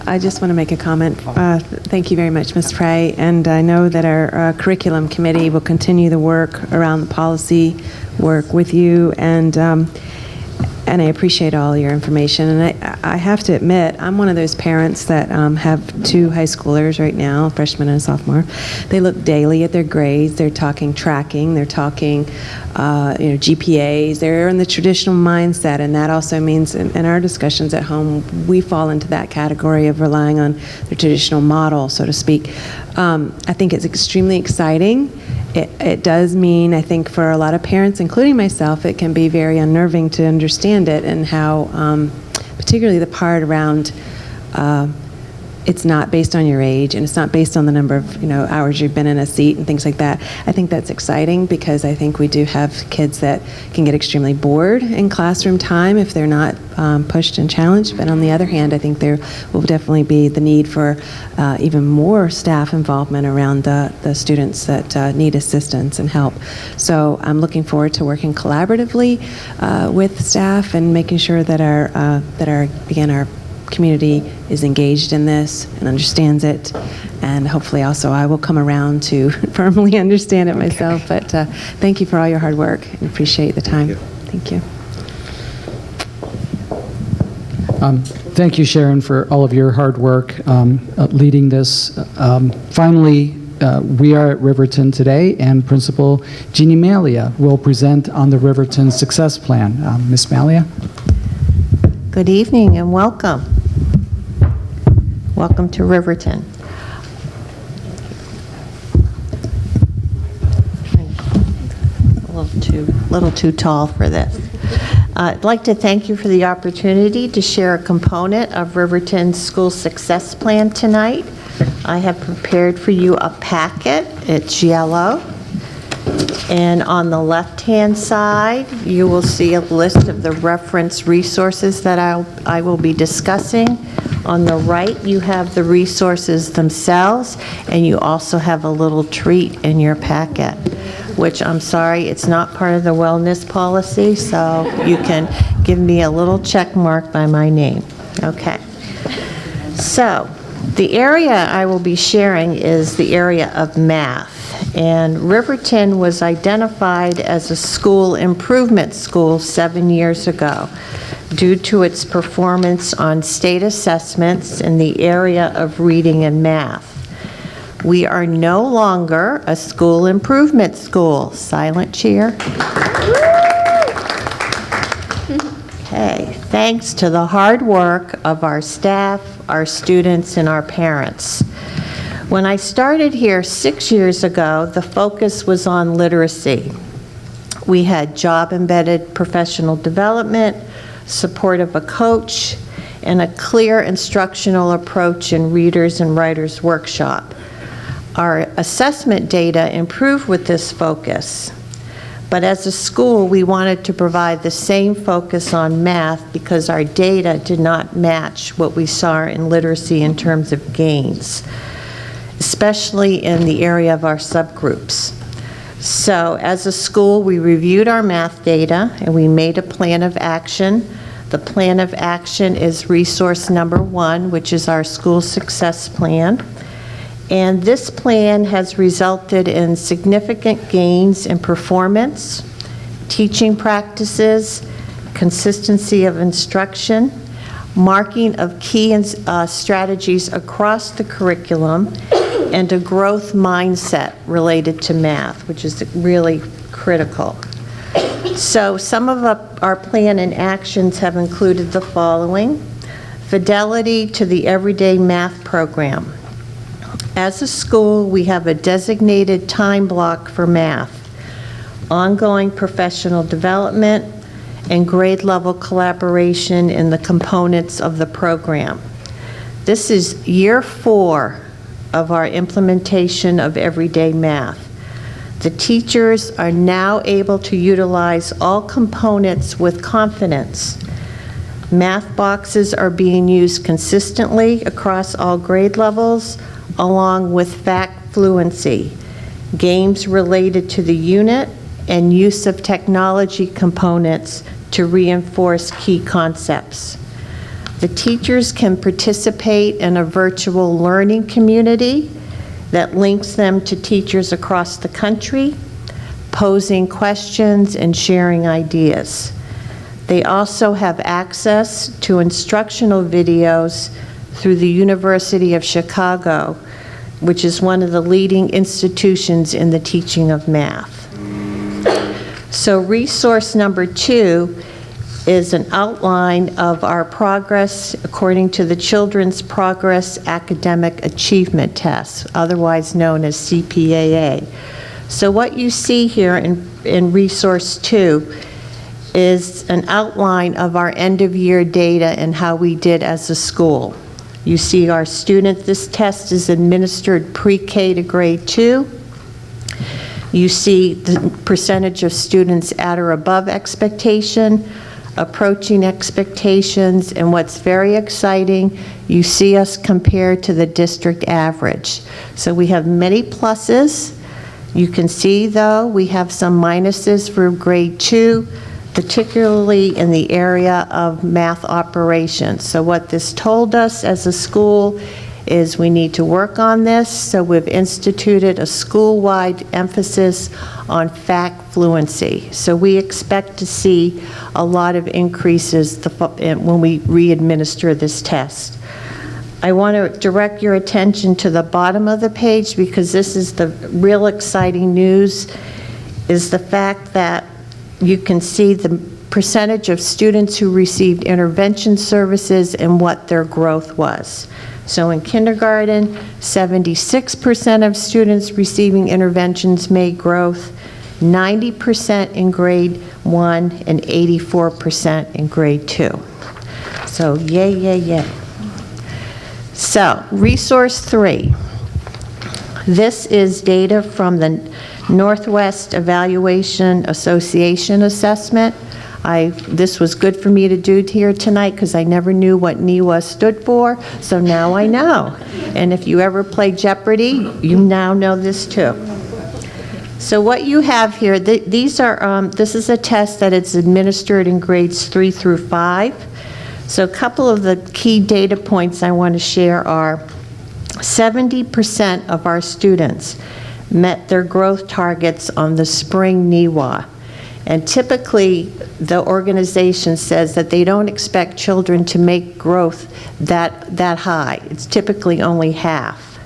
S1: I just want to make a comment. Thank you very much, Ms. Frey. And I know that our curriculum committee will continue the work around the policy work with you, and I appreciate all your information. And I have to admit, I'm one of those parents that have two high schoolers right now, a freshman and a sophomore. They look daily at their grades. They're talking tracking. They're talking, GPAs. They're in the traditional mindset, and that also means in our discussions at home, we fall into that category of relying on the traditional model, so to speak. I think it's extremely exciting. It does mean, I think, for a lot of parents, including myself, it can be very unnerving to understand it, and how, particularly the part around it's not based on your age, and it's not based on the number of hours you've been in a seat and things like that. I think that's exciting, because I think we do have kids that can get extremely bored in classroom time if they're not pushed and challenged. But on the other hand, I think there will definitely be the need for even more staff involvement around the students that need assistance and help. So I'm looking forward to working collaboratively with staff and making sure that our community is engaged in this and understands it, and hopefully also I will come around to firmly understand it myself. But thank you for all your hard work, and appreciate the time. Thank you.
S2: Thank you, Sharon, for all of your hard work leading this. Finally, we are at Riverton today, and Principal Jeannie Malia will present on the Riverton Success Plan. Ms. Malia?
S10: Good evening and welcome. Welcome to Riverton. A little too tall for this. I'd like to thank you for the opportunity to share a component of Riverton's School Success Plan tonight. I have prepared for you a packet. It's yellow. And on the left-hand side, you will see a list of the reference resources that I will be discussing. On the right, you have the resources themselves, and you also have a little treat in your packet, which I'm sorry, it's not part of the wellness policy, so you can give me a little check mark by my name. Okay. So, the area I will be sharing is the area of math. And Riverton was identified as a school improvement school 7 years ago due to its performance on state assessments in the area of reading and math. We are no longer a school improvement school. Silent cheer. Okay, thanks to the hard work of our staff, our students, and our parents. When I started here 6 years ago, the focus was on literacy. We had job-embedded professional development, support of a coach, and a clear instructional approach in Readers and Writers Workshop. Our assessment data improved with this focus. But as a school, we wanted to provide the same focus on math because our data did not match what we saw in literacy in terms of gains, especially in the area of our subgroups. So as a school, we reviewed our math data and we made a plan of action. The plan of action is resource number 1, which is our school success plan. And this plan has resulted in significant gains in performance, teaching practices, consistency of instruction, marking of key strategies across the curriculum, and a growth mindset related to math, which is really critical. So some of our plan and actions have included the following: fidelity to the everyday math program. As a school, we have a designated time block for math, ongoing professional development, and grade level collaboration in the components of the program. This is year 4 of our implementation of everyday math. The teachers are now able to utilize all components with confidence. Math boxes are being used consistently across all grade levels, along with fact fluency, games related to the unit, and use of technology components to reinforce key concepts. The teachers can participate in a virtual learning community that links them to teachers across the country, posing questions and sharing ideas. They also have access to instructional videos through the University of Chicago, which is one of the leading institutions in the teaching of math. So resource number 2 is an outline of our progress according to the Children's Progress Academic Achievement Test, otherwise known as CPAA. So what you see here in resource 2 is an outline of our end-of-year data and how we did as a school. You see our student, this test is administered pre-K to grade 2. You see the percentage of students at or above expectation, approaching expectations, and what's very exciting, you see us compared to the district average. So we have many pluses. You can see, though, we have some minuses for grade 2, particularly in the area of math operations. So what this told us as a school is we need to work on this, so we've instituted a school-wide emphasis on fact fluency. So we expect to see a lot of increases when we re-administer this test. I want to direct your attention to the bottom of the page because this is the real exciting news, is the fact that you can see the percentage of students who received intervention services and what their growth was. So in kindergarten, 76% of students receiving interventions made growth, 90% in grade 1, and 84% in grade 2. So yay, yay, yay. So resource 3. This is data from the Northwest Evaluation Association assessment. This was good for me to do here tonight because I never knew what NEWA stood for, so now I know. And if you ever play Jeopardy, you now know this too. So what you have here, this is a test that is administered in grades 3 through 5. So a couple of the key data points I want to share are 70% of our students met their growth targets on the spring NEWA. And typically, the organization says that they don't expect children to make growth that high. It's typically only half.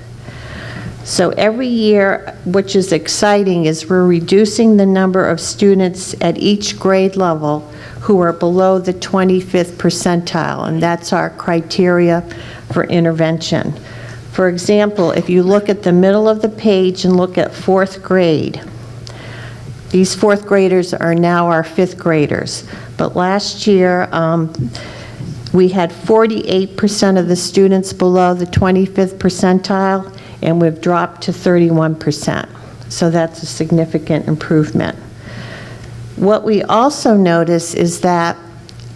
S10: So every year, which is exciting, is we're reducing the number of students at each grade level who are below the 25th percentile, and that's our criteria for intervention. For example, if you look at the middle of the page and look at 4th grade, these 4th graders are now our 5th graders. But last year, we had 48% of the students below the 25th percentile, and we've dropped to 31%. So that's a significant improvement. What we also notice is that,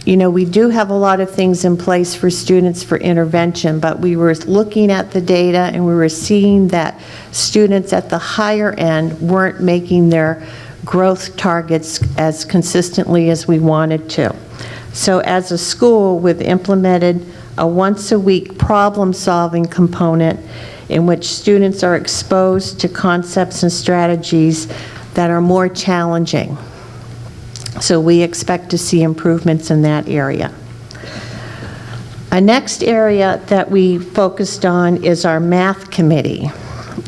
S10: we do have a lot of things in place for students for intervention, but we were looking at the data and we were seeing that students at the higher end weren't making their growth targets as consistently as we wanted to. So as a school, we've implemented a once-a-week problem-solving component in which students are exposed to concepts and strategies that are more challenging. So we expect to see improvements in that area. A next area that we focused on is our math committee.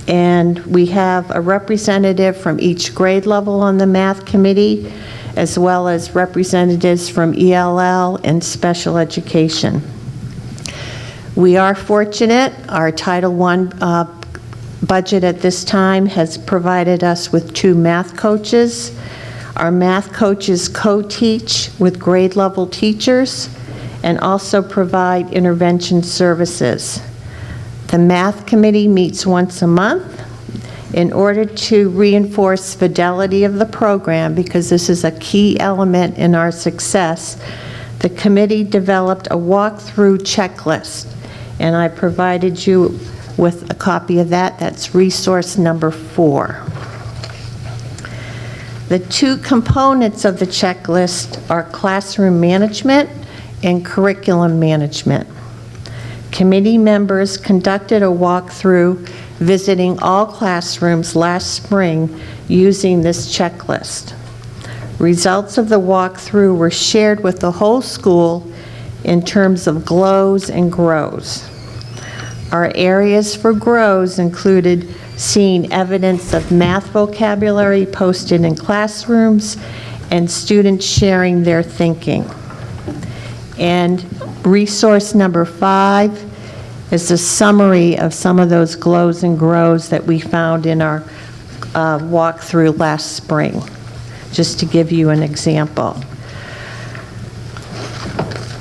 S10: And we have a representative from each grade level on the math committee, as well as representatives from ELL and special education. We are fortunate. Our Title I budget at this time has provided us with 2 math coaches. Our math coaches co-teach with grade level teachers and also provide intervention services. The math committee meets once a month in order to reinforce fidelity of the program, because this is a key element in our success. The committee developed a walkthrough checklist, and I provided you with a copy of that. That's resource number 4. The 2 components of the checklist are classroom management and curriculum management. Committee members conducted a walkthrough visiting all classrooms last spring using this checklist. Results of the walkthrough were shared with the whole school in terms of glows and grows. Our areas for grows included seeing evidence of math vocabulary posted in classrooms and students sharing their thinking. And resource number 5 is a summary of some of those glows and grows that we found in our walkthrough last spring, just to give you an example.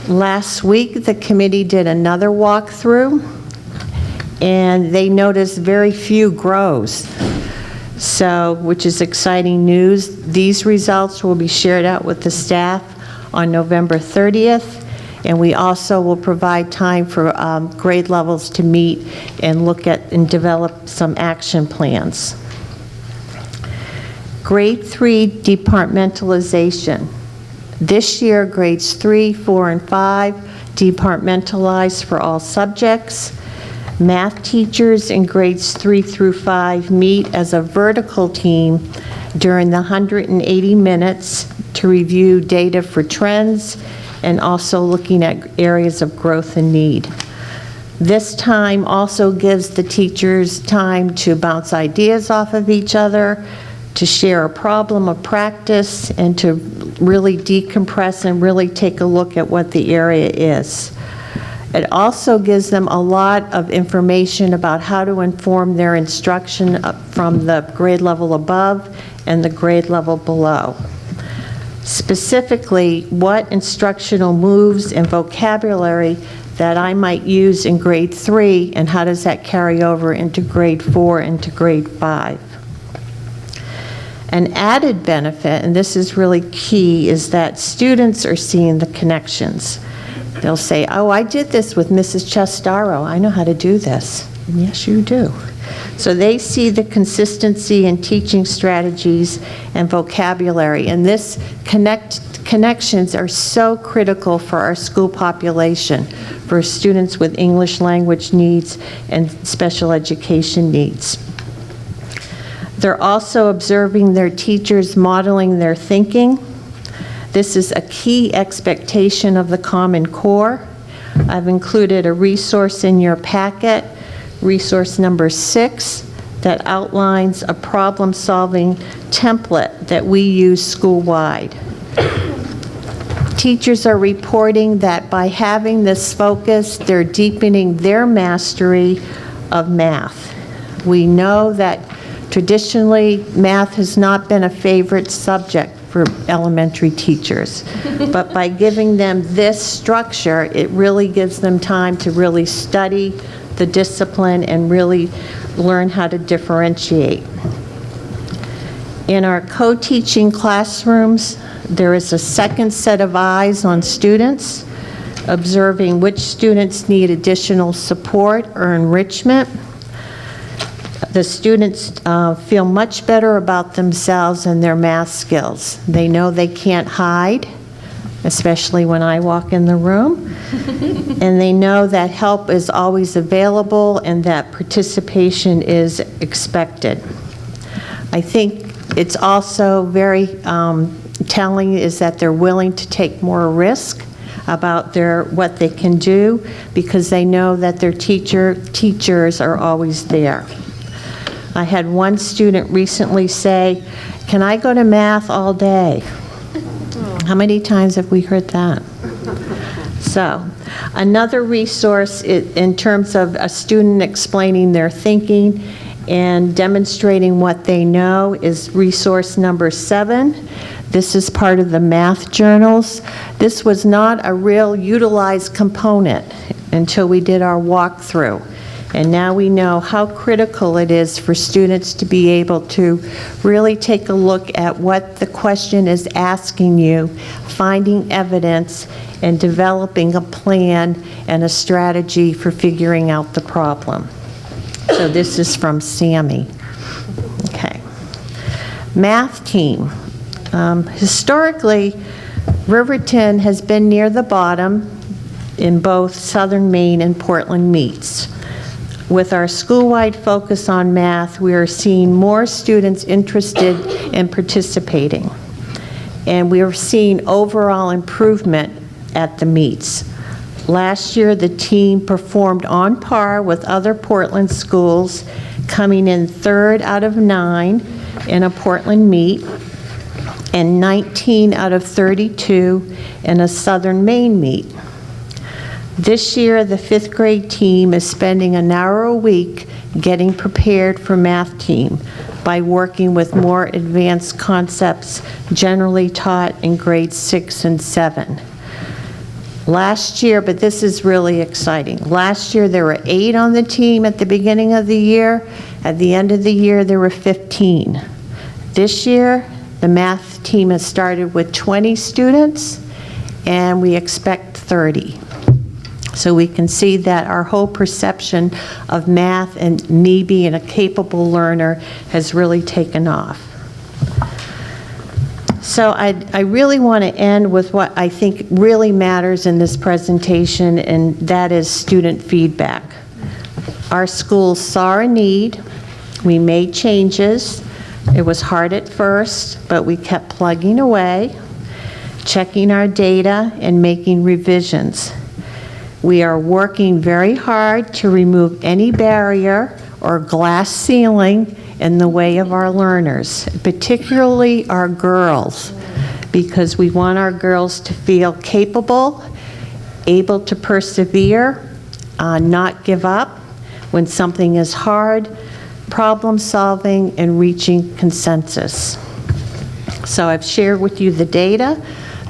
S10: Last week, the committee did another walkthrough, and they noticed very few grows, so, which is exciting news. These results will be shared out with the staff on November 30th, and we also will provide time for grade levels to meet and look at and develop some action plans. Grade 3 departmentalization. This year, grades 3, 4, and 5 departmentalized for all subjects. Math teachers in grades 3 through 5 meet as a vertical team during the 180 minutes to review data for trends and also looking at areas of growth and need. This time also gives the teachers time to bounce ideas off of each other, to share a problem of practice, and to really decompress and really take a look at what the area is. It also gives them a lot of information about how to inform their instruction from the grade level above and the grade level below. Specifically, what instructional moves and vocabulary that I might use in grade 3, and how does that carry over into grade 4 and to grade 5. An added benefit, and this is really key, is that students are seeing the connections. They'll say, oh, I did this with Mrs. Chestaro. I know how to do this. And yes, you do. So they see the consistency in teaching strategies and vocabulary, and this connections are so critical for our school population, for students with English language needs and special education needs. They're also observing their teachers modeling their thinking. This is a key expectation of the Common Core. I've included a resource in your packet, resource number 6, that outlines a problem-solving template that we use school-wide. Teachers are reporting that by having this focus, they're deepening their mastery of math. We know that traditionally, math has not been a favorite subject for elementary teachers, but by giving them this structure, it really gives them time to really study the discipline and really learn how to differentiate. In our co-teaching classrooms, there is a second set of eyes on students, observing which students need additional support or enrichment. The students feel much better about themselves and their math skills. They know they can't hide, especially when I walk in the room. And they know that help is always available and that participation is expected. I think it's also very telling is that they're willing to take more risk about what they can do, because they know that their teachers are always there. I had one student recently say, "Can I go to math all day?" How many times have we heard that? So, another resource in terms of a student explaining their thinking and demonstrating what they know is resource number 7. This is part of the math journals. This was not a real utilized component until we did our walkthrough. And now we know how critical it is for students to be able to really take a look at what the question is asking you, finding evidence, and developing a plan and a strategy for figuring out the problem. So this is from Sammy. Okay. Math team. Historically, Riverton has been near the bottom in both Southern Maine and Portland meets. With our school-wide focus on math, we are seeing more students interested in participating. And we are seeing overall improvement at the meets. Last year, the team performed on par with other Portland schools, coming in 3rd out of 9 in a Portland meet, and 19 out of 32 in a Southern Maine meet. This year, the 5th grade team is spending an hour a week getting prepared for math team by working with more advanced concepts generally taught in grades 6 and 7. Last year, but this is really exciting, last year there were 8 on the team at the beginning of the year. At the end of the year, there were 15. This year, the math team has started with 20 students, and we expect 30. So we can see that our whole perception of math and me being a capable learner has really taken off. So I really want to end with what I think really matters in this presentation, and that is student feedback. Our schools saw a need. We made changes. It was hard at first, but we kept plugging away, checking our data, and making revisions. We are working very hard to remove any barrier or glass ceiling in the way of our learners, particularly our girls, because we want our girls to feel capable, able to persevere, not give up when something is hard, problem solving, and reaching consensus. So I've shared with you the data,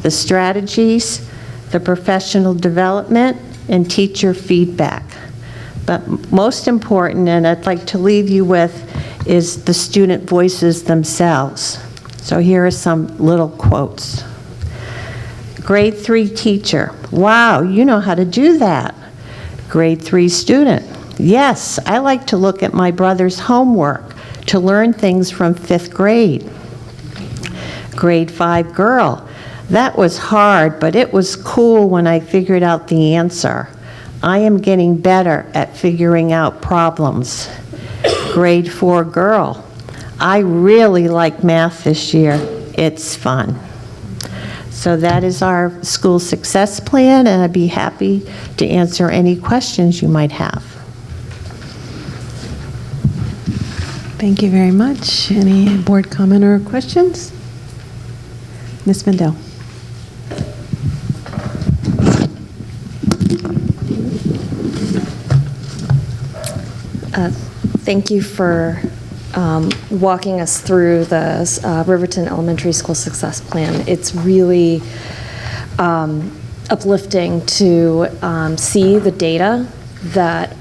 S10: the strategies, the professional development, and teacher feedback. But most important, and I'd like to leave you with, is the student voices themselves. So here are some little quotes. Grade 3 teacher, wow, you know how to do that. Grade 3 student, yes, I like to look at my brother's homework to learn things from 5th grade. Grade 5 girl, that was hard, but it was cool when I figured out the answer. I am getting better at figuring out problems. Grade 4 girl, I really like math this year. It's fun. So that is our school success plan, and I'd be happy to answer any questions you might have.
S1: Thank you very much. Any board comment or questions? Ms. Mendel.
S11: Thank you for walking us through the Riverton Elementary School Success Plan. It's really uplifting to see the data that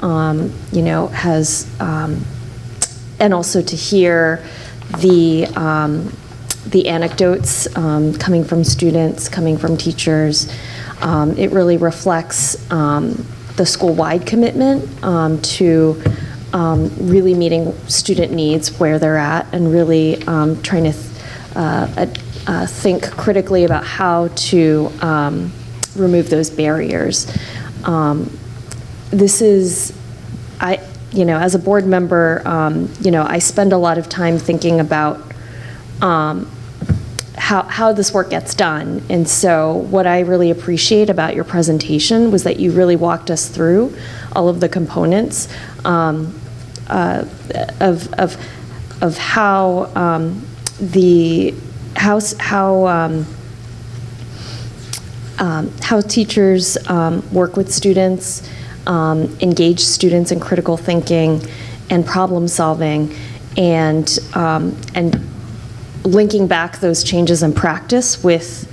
S11: has, and also to hear the anecdotes coming from students, coming from teachers. It really reflects the school-wide commitment to really meeting student needs where they're at, and really trying to think critically about how to remove those barriers. This is, as a board member, I spend a lot of time thinking about how this work gets done. And so what I really appreciate about your presentation was that you really walked us through all of the components of how how teachers work with students, engage students in critical thinking and problem solving, and linking back those changes in practice with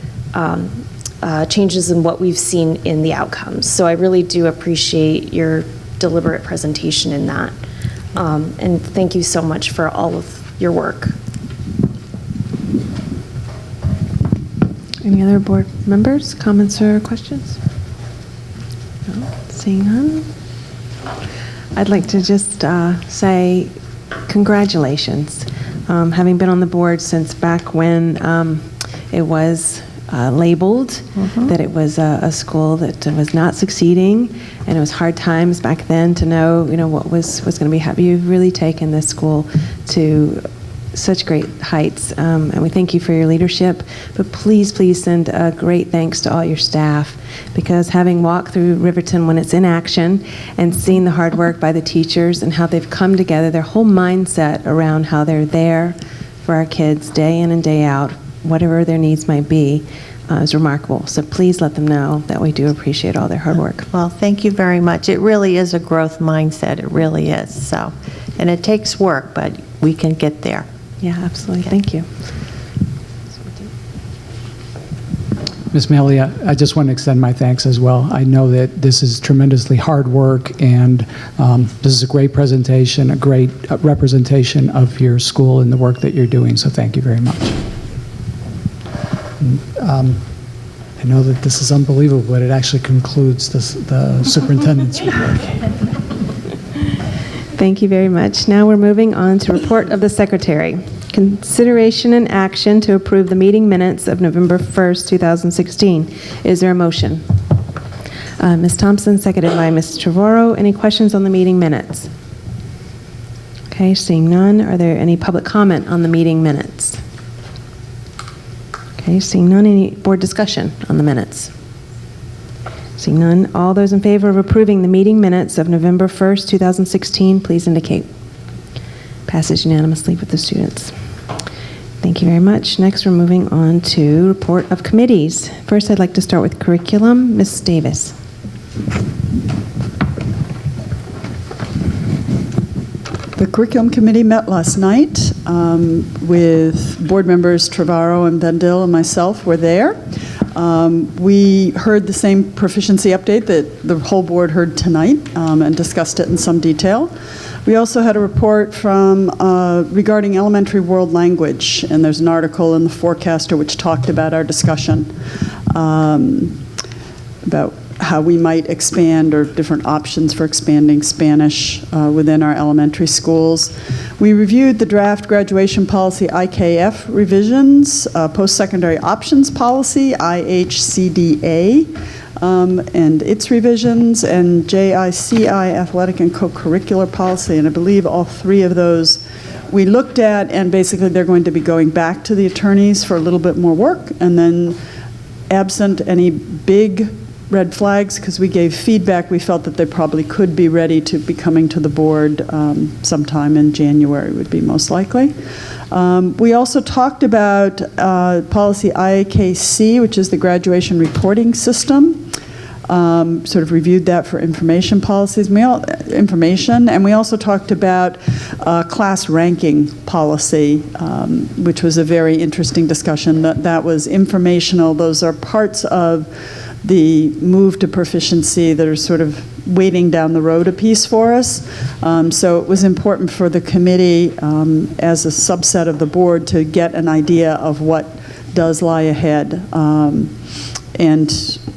S11: changes in what we've seen in the outcomes. So I really do appreciate your deliberate presentation in that. And thank you so much for all of your work.
S1: Any other board members, comments or questions? No? Seeing none? I'd like to just say congratulations. Having been on the board since back when it was labeled, that it was a school that was not succeeding, and it was hard times back then to know, what was going to be happening. You've really taken this school to such great heights, and we thank you for your leadership. But please, please send a great thanks to all your staff, because having walked through Riverton when it's in action and seen the hard work by the teachers and how they've come together, their whole mindset around how they're there for our kids day in and day out, whatever their needs might be, is remarkable. So please let them know that we do appreciate all their hard work.
S10: Well, thank you very much. It really is a growth mindset. It really is. So, and it takes work, but we can get there.
S1: Yeah, absolutely. Thank you.
S2: Ms. Melia, I just want to extend my thanks as well. I know that this is tremendously hard work, and this is a great presentation, a great representation of your school and the work that you're doing, so thank you very much. I know that this is unbelievable, but it actually concludes the superintendent's report.
S1: Thank you very much. Now we're moving on to report of the secretary. Consideration and action to approve the meeting minutes of November 1st, 2016. Is there a motion? Ms. Thompson, seconded by Ms. Trevorrow. Any questions on the meeting minutes? Okay, seeing none. Are there any public comment on the meeting minutes? Okay, seeing none. Any board discussion on the minutes? Seeing none. All those in favor of approving the meeting minutes of November 1st, 2016, please indicate. Passes unanimously with the students. Thank you very much. Next, we're moving on to report of committees. First, I'd like to start with curriculum. Ms. Davis.
S12: The Curriculum Committee met last night with board members Trevorrow and Vendil and myself were there. We heard the same proficiency update that the whole board heard tonight and discussed it in some detail. We also had a report from regarding elementary world language, and there's an article in the Forecaster which talked about our discussion about how we might expand or different options for expanding Spanish within our elementary schools. We reviewed the draft graduation policy IKF revisions, post-secondary options policy IHCDA, and its revisions, and JICI athletic and co-curricular policy, and I believe all three of those we looked at, and basically they're going to be going back to the attorneys for a little bit more work, and then absent any big red flags, because we gave feedback, we felt that they probably could be ready to be coming to the board sometime in January would be most likely. We also talked about policy IAKC, which is the graduation reporting system. Sort of reviewed that for information policies, and we also talked about class ranking policy, which was a very interesting discussion. That was informational. Those are parts of the move to proficiency that are sort of waiting down the road a piece for us. So it was important for the committee as a subset of the board to get an idea of what does lie ahead. And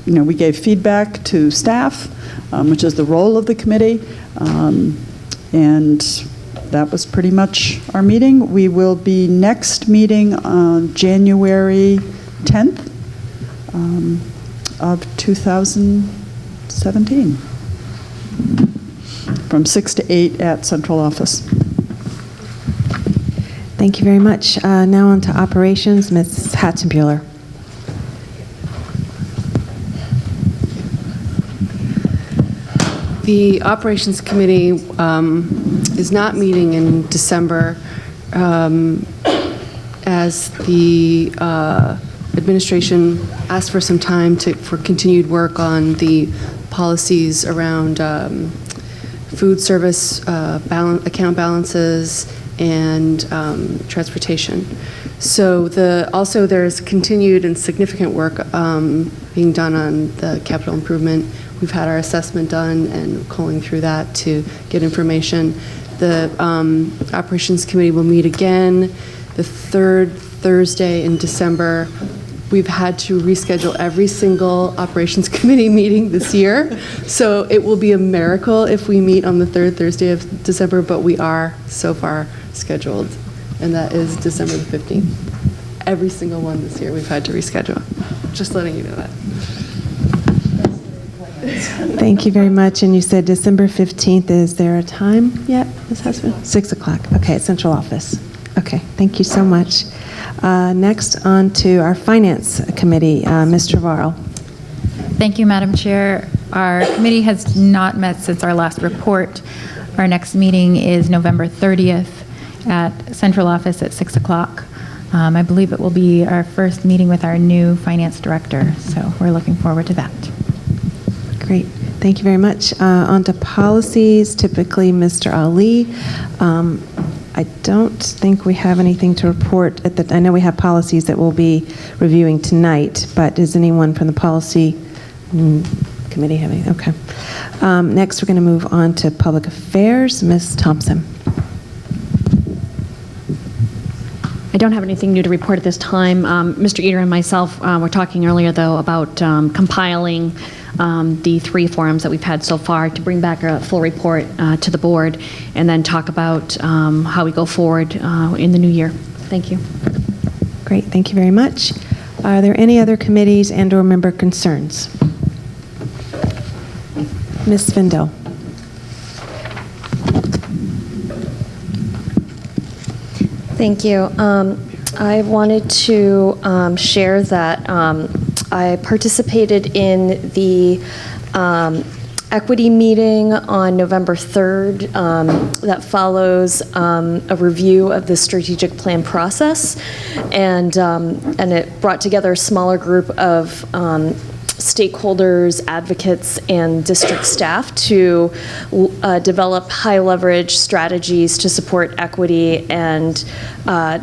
S12: we gave feedback to staff, which is the role of the committee. And that was pretty much our meeting. We will be next meeting on January 10th. Of 2017, from 6 to 8 at central office.
S1: Thank you very much. Now on to operations. Ms. Hatzenbuehler.
S13: The Operations Committee is not meeting in December as the administration asked for some time for continued work on the policies around food service account balances and transportation. So also there's continued and significant work being done on the capital improvement. We've had our assessment done and calling through that to get information. The Operations Committee will meet again the third Thursday in December. We've had to reschedule every single Operations Committee meeting this year, so it will be a miracle if we meet on the third Thursday of December, but we are so far scheduled, and that is December the 15th. Every single one this year we've had to reschedule. just letting you know that.
S1: Thank you very much. And you said December 15th. Is there a time yet, Ms. Husband? 6 o'clock. Okay, at Central Office. Okay, thank you so much. Next, on to our Finance Committee, Mr. Varl.
S9: Thank you, Madam Chair. Our committee has not met since our last report. Our next meeting is November 30th at Central Office at 6 o'clock. I believe it will be our first meeting with our new finance director, so we're looking forward to that.
S1: Great. Thank you very much. On to policies, typically Mr. Ali. I don't think we have anything to report. I know we have policies that we'll be reviewing tonight, but does anyone from the policy committee have anything? Okay. Next, we're going to move on to public affairs. Ms. Thompson.
S7: I don't have anything new to report at this time. Mr. Eater and myself were talking earlier, though, about compiling the 3 forums that we've had so far to bring back a full report to the board, and then talk about how we go forward in the new year. Thank you.
S1: Great. Thank you very much. Are there any other committees and/or member concerns? Ms. Svindal.
S11: Thank you. I wanted to share that I participated in the equity meeting on November 3rd that follows a review of the strategic plan process, and it brought together a smaller group of stakeholders, advocates, and district staff to develop high leverage strategies to support equity and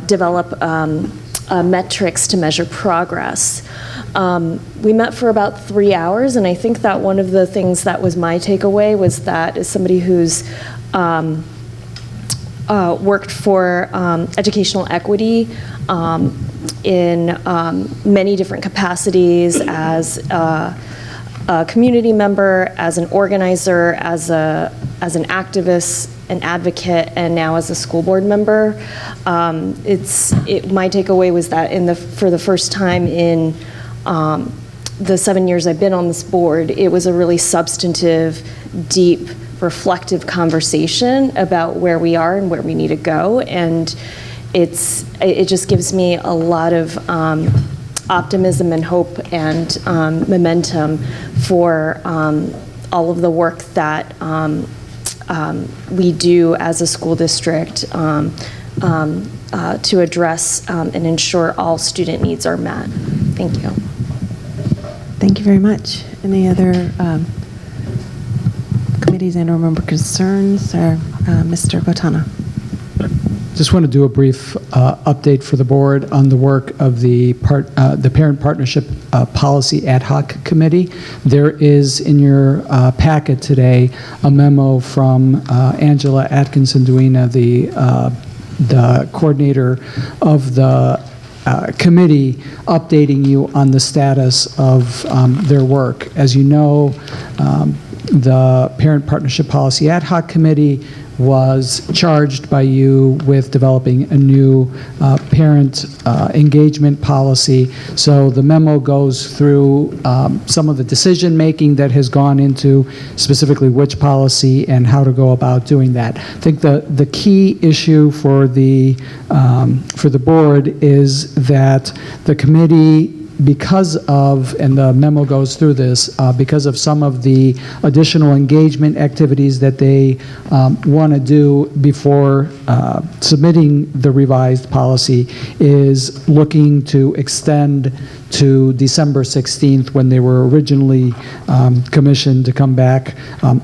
S11: develop metrics to measure progress. We met for about 3 hours, and I think that one of the things that was my takeaway was that as somebody who's worked for educational equity in many different capacities, as a community member, as an organizer, as an activist, an advocate, and now as a school board member. My takeaway was that for the first time in the 7 years I've been on this board, it was a really substantive, deep, reflective conversation about where we are and where we need to go, and it just gives me a lot of optimism and hope and momentum for all of the work that we do as a school district to address and ensure all student needs are met. Thank you.
S1: Thank you very much. Any other committees and/or member concerns? Or Mr. Botana?
S2: Just want to do a brief update for the board on the work of the Parent Partnership Policy Ad Hoc Committee. There is in your packet today a memo from Angela Atkinson-Duena, the coordinator of the committee, updating you on the status of their work. As you know, the Parent Partnership Policy Ad Hoc Committee was charged by you with developing a new parent engagement policy. So the memo goes through some of the decision-making that has gone into specifically which policy and how to go about doing that. I think the key issue for the board is that the committee, because of, and the memo goes through this, because of some of the additional engagement activities that they want to do before submitting the revised policy, is looking to extend to December 16th, when they were originally commissioned to come back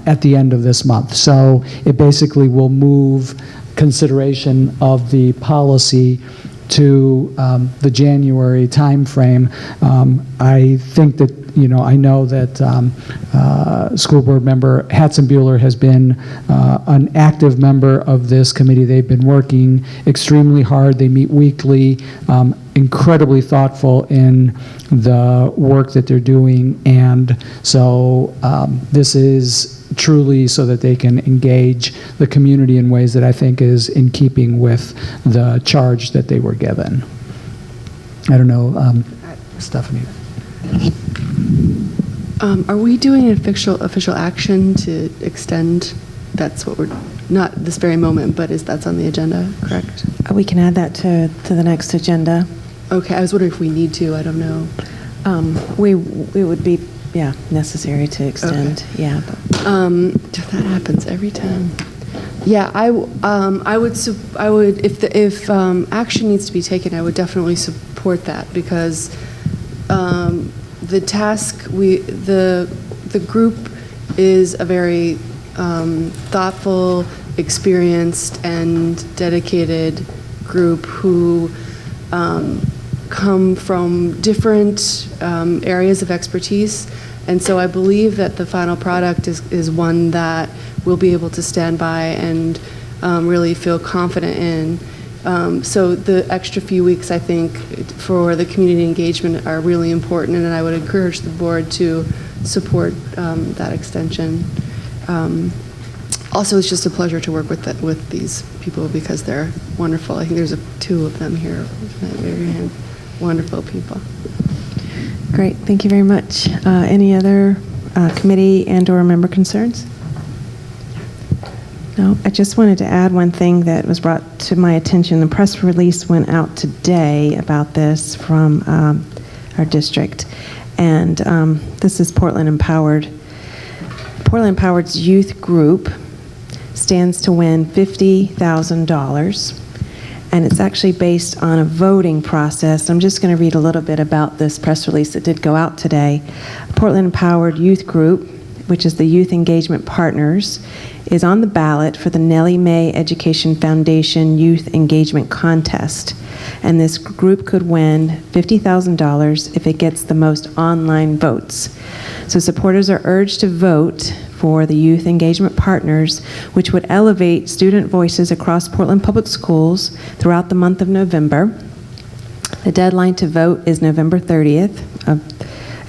S2: at the end of this month. So it basically will move consideration of the policy to the January timeframe. I think that, I know that school board member Hatzenbuehler has been an active member of this committee. They've been working extremely hard. They meet weekly, incredibly thoughtful in the work that they're doing. And so this is truly so that they can engage the community in ways that I think is in keeping with the charge that they were given. I don't know, Stephanie.
S13: Are we doing an official action to extend? That's what we're, not this very moment, but that's on the agenda, correct?
S1: We can add that to the next agenda.
S13: Okay, I was wondering if we need to, I don't know.
S1: We would be, necessary to extend,
S13: Okay. That happens every time. Yeah, I would, if action needs to be taken, I would definitely support that, because the task, the group is a very thoughtful, experienced, and dedicated group who come from different areas of expertise, and so I believe that the final product is one that we'll be able to stand by and really feel confident in. So the extra few weeks, I think, for the community engagement are really important, and I would encourage the board to support that extension. Also, it's just a pleasure to work with these people because they're wonderful. I think there's two of them here. Wonderful people.
S1: Great, thank you very much. Any other committee and/or member concerns? No, I just wanted to add one thing that was brought to my attention. The press release went out today about this from our district, and this is Portland Empowered. Portland Empowered's youth group stands to win $50,000, and it's actually based on a voting process. I'm just going to read a little bit about this press release that did go out today. Portland Empowered Youth Group, which is the Youth Engagement Partners, is on the ballot for the Nellie Mae Education Foundation Youth Engagement Contest. And this group could win $50,000 if it gets the most online votes. So supporters are urged to vote for the Youth Engagement Partners, which would elevate student voices across Portland Public Schools throughout the month of November. The deadline to vote is November 30th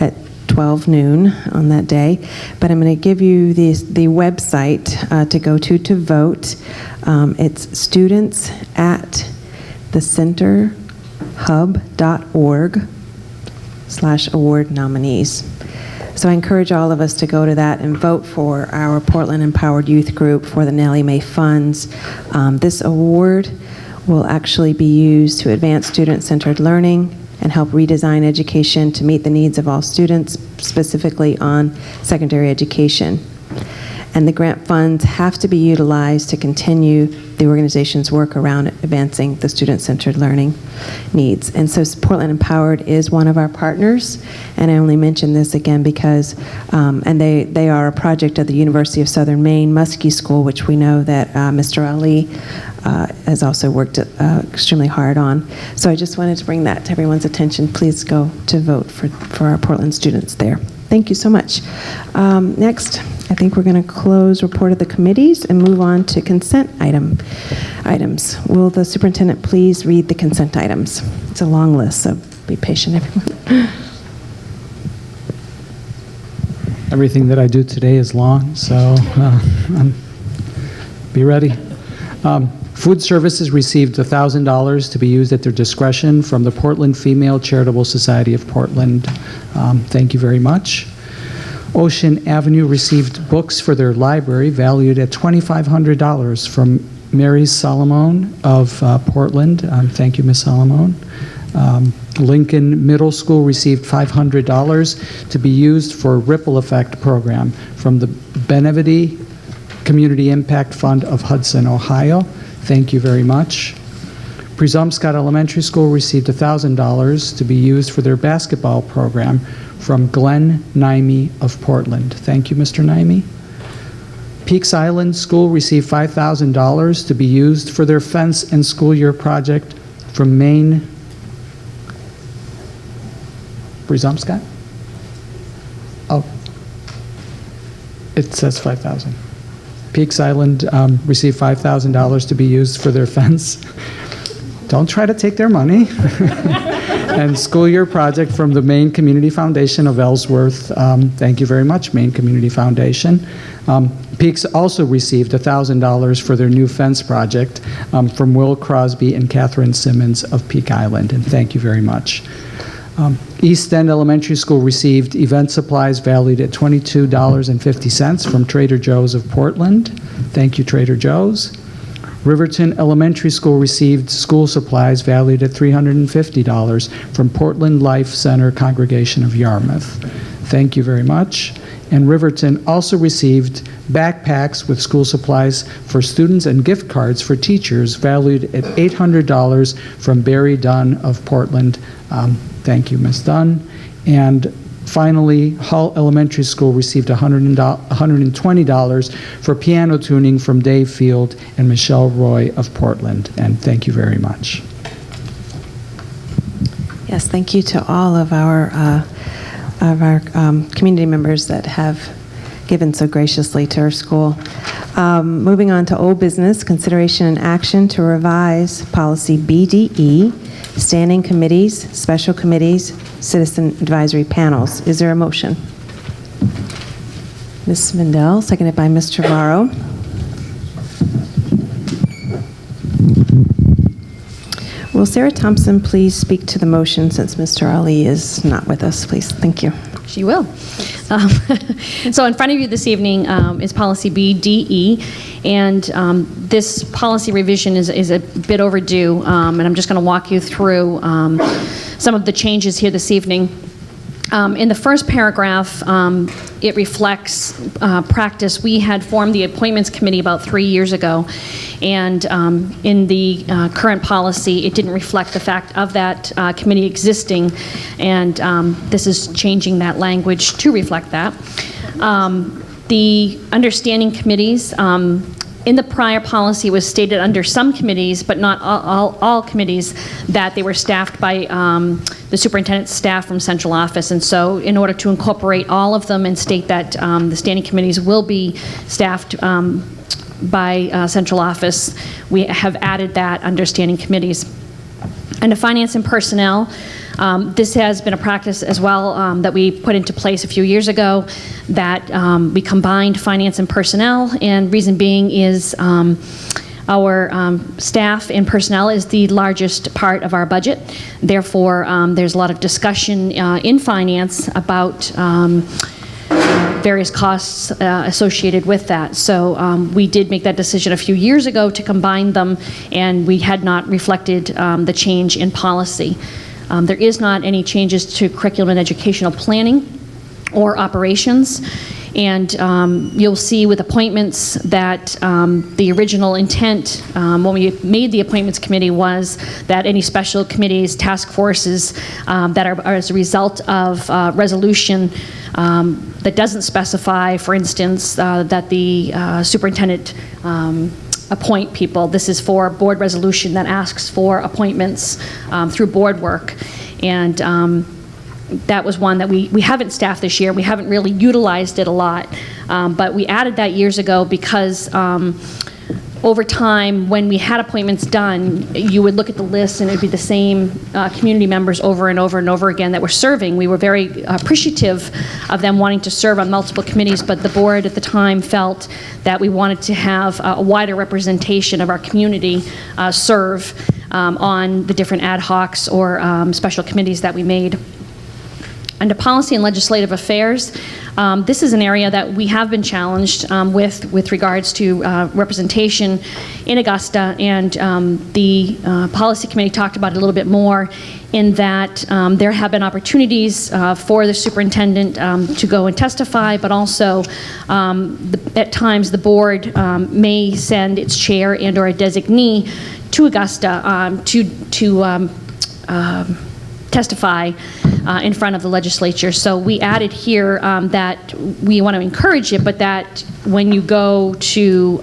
S1: at 12 noon on that day, but I'm going to give you the website to go to vote. It's students@thecenterhub.org/award nominees. So I encourage all of us to go to that and vote for our Portland Empowered Youth Group for the Nellie Mae funds. This award will actually be used to advance student-centered learning and help redesign education to meet the needs of all students, specifically on secondary education. And the grant funds have to be utilized to continue the organization's work around advancing the student-centered learning needs. And so Portland Empowered is one of our partners, and I only mention this again because, and they are a project of the University of Southern Maine Muskie School, which we know that Mr. Ali has also worked extremely hard on. So I just wanted to bring that to everyone's attention. Please go to vote for our Portland students there. Thank you so much. Next, I think we're going to close report of the committees and move on to consent items. Will the superintendent please read the consent items? It's a long list, so be patient, everyone.
S2: Everything that I do today is long, so be ready. Food Services received $1,000 to be used at their discretion from the Portland Female Charitable Society of Portland. Thank you very much. Ocean Avenue received books for their library valued at $2,500 from Mary Solomon of Portland. Thank you, Ms. Solomon. Lincoln Middle School received $500 to be used for a Ripple Effect program from the Benevity Community Impact Fund of Hudson, Ohio. Thank you very much. Presumpscott Elementary School received $1,000 to be used for their basketball program from Glenn Nimey of Portland. Thank you, Mr. Nimey. Peaks Island School received $5,000 to be used for their fence and school year project from Maine. Presumpscott? Oh, it says 5,000. Peaks Island received $5,000 to be used for their fence. Don't try to take their money. And school year project from the Maine Community Foundation of Ellsworth. Thank you very much, Maine Community Foundation. Peaks also received $1,000 for their new fence project from Will Crosby and Catherine Simmons of Peak Island, and thank you very much. East End Elementary School received event supplies valued at $22.50 from Trader Joe's of Portland. Thank you, Trader Joe's. Riverton Elementary School received school supplies valued at $350 from Portland Life Center Congregation of Yarmouth. Thank you very much. And Riverton also received backpacks with school supplies for students and gift cards for teachers valued at $800 from Barry Dunn of Portland. Thank you, Ms. Dunn. And finally, Hull Elementary School received $120 for piano tuning from Dave Field and Michelle Roy of Portland. And thank you very much.
S1: Yes, thank you to all of our community members that have given so graciously to our school. Moving on to old business, consideration and action to revise policy BDE, standing committees, special committees, citizen advisory panels. Is there a motion? Ms. Mendel, seconded by Ms. Trevorrow. Will Sarah Thompson please speak to the motion since Mr. Ali is not with us, please? Thank you.
S7: She will. So in front of you this evening is policy BDE, and this policy revision is a bit overdue, and I'm just going to walk you through some of the changes here this evening. In the first paragraph, it reflects practice. We had formed the appointments committee about 3 years ago, and in the current policy, it didn't reflect the fact of that committee existing, and this is changing that language to reflect that. The understanding committees, in the prior policy was stated under some committees, but not all committees, that they were staffed by the superintendent's staff from central office. And so in order to incorporate all of them and state that the standing committees will be staffed by central office, we have added that under standing committees. Under finance and personnel, this has been a practice as well that we put into place a few years ago, that we combined finance and personnel, and reason being is our staff and personnel is the largest part of our budget. Therefore, there's a lot of discussion in finance about various costs associated with that. So we did make that decision a few years ago to combine them, and we had not reflected the change in policy. There is not any changes to curriculum and educational planning or operations. And you'll see with appointments that the original intent when we made the appointments committee was that any special committees, task forces that are as a result of resolution that doesn't specify, for instance, that the superintendent appoint people. This is for a board resolution that asks for appointments through board work. And that was one that we haven't staffed this year. We haven't really utilized it a lot. But we added that years ago because over time, when we had appointments done, you would look at the list and it would be the same community members over and over and over again that were serving. We were very appreciative of them wanting to serve on multiple committees, but the board at the time felt that we wanted to have a wider representation of our community serve on the different ad hocs or special committees that we made. Under policy and legislative affairs, this is an area that we have been challenged with regards to representation in Augusta, and the policy committee talked about it a little bit more in that there have been opportunities for the superintendent to go and testify, but also at times the board may send its chair and or a designee to Augusta to testify in front of the legislature. So we added here that we want to encourage it, but that when you go to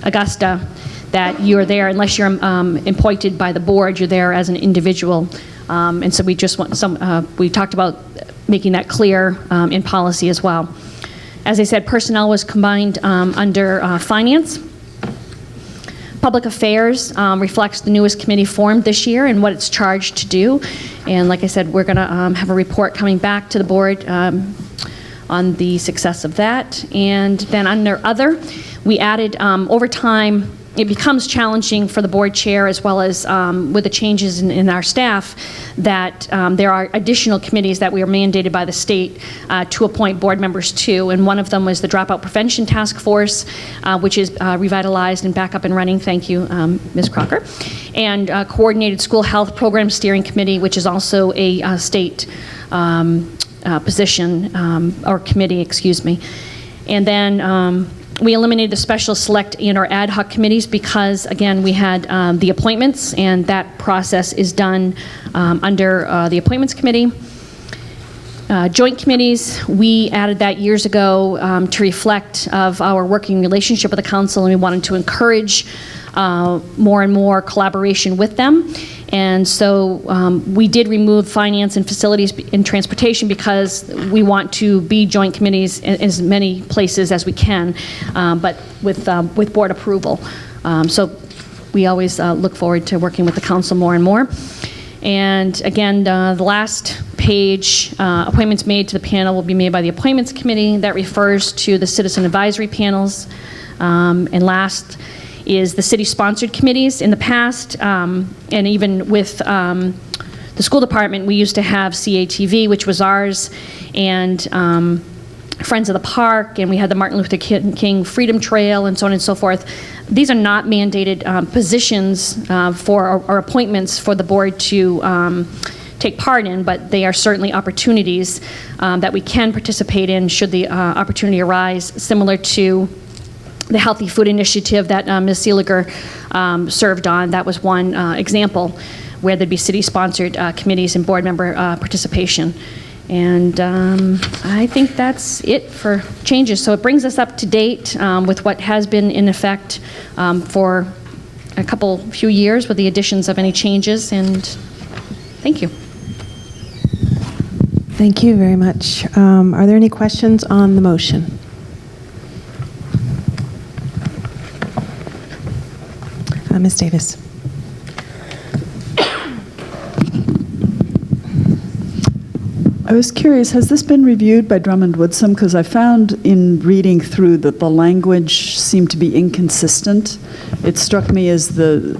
S7: Augusta, that you're there, unless you're appointed by the board, you're there as an individual. And so we just want we talked about making that clear in policy as well. As I said, personnel was combined under finance. Public Affairs reflects the newest committee formed this year and what it's charged to do. And like I said, we're going to have a report coming back to the board on the success of that. And then under Other, we added over time, it becomes challenging for the board chair, as well as with the changes in our staff, that there are additional committees that we are mandated by the state to appoint board members to, and one of them was the Dropout Prevention Task Force, which is revitalized and back up and running. Thank you, Ms. Crocker. And Coordinated School Health Program Steering Committee, which is also a state position, or committee, excuse me. And then we eliminated the special select and or ad hoc committees because, again, we had the appointments, and that process is done under the appointments committee. Joint committees, we added that years ago to reflect of our working relationship with the council, and we wanted to encourage more and more collaboration with them. And so we did remove finance and facilities and transportation because we want to be joint committees in as many places as we can, but with board approval. So we always look forward to working with the council more and more. And again, the last page, appointments made to the panel will be made by the appointments committee. That refers to the citizen advisory panels. And last is the city-sponsored committees. In the past, and even with the school department, we used to have CATV, which was ours, and Friends of the Park, and we had the Martin Luther King Freedom Trail, and so on and so forth. These are not mandated positions for or appointments for the board to take part in, but they are certainly opportunities that we can participate in should the opportunity arise, similar to the Healthy Food Initiative that Ms. Seeliger served on. That was one example where there'd be city-sponsored committees and board member participation. And I think that's it for changes. So it brings us up to date with what has been in effect for a few years with the additions of any changes, and thank you.
S1: Thank you very much. Are there any questions on the motion? Ms. Davis.
S12: I was curious, has this been reviewed by Drummond Woodsum? Because I found in reading through that the language seemed to be inconsistent. It struck me as the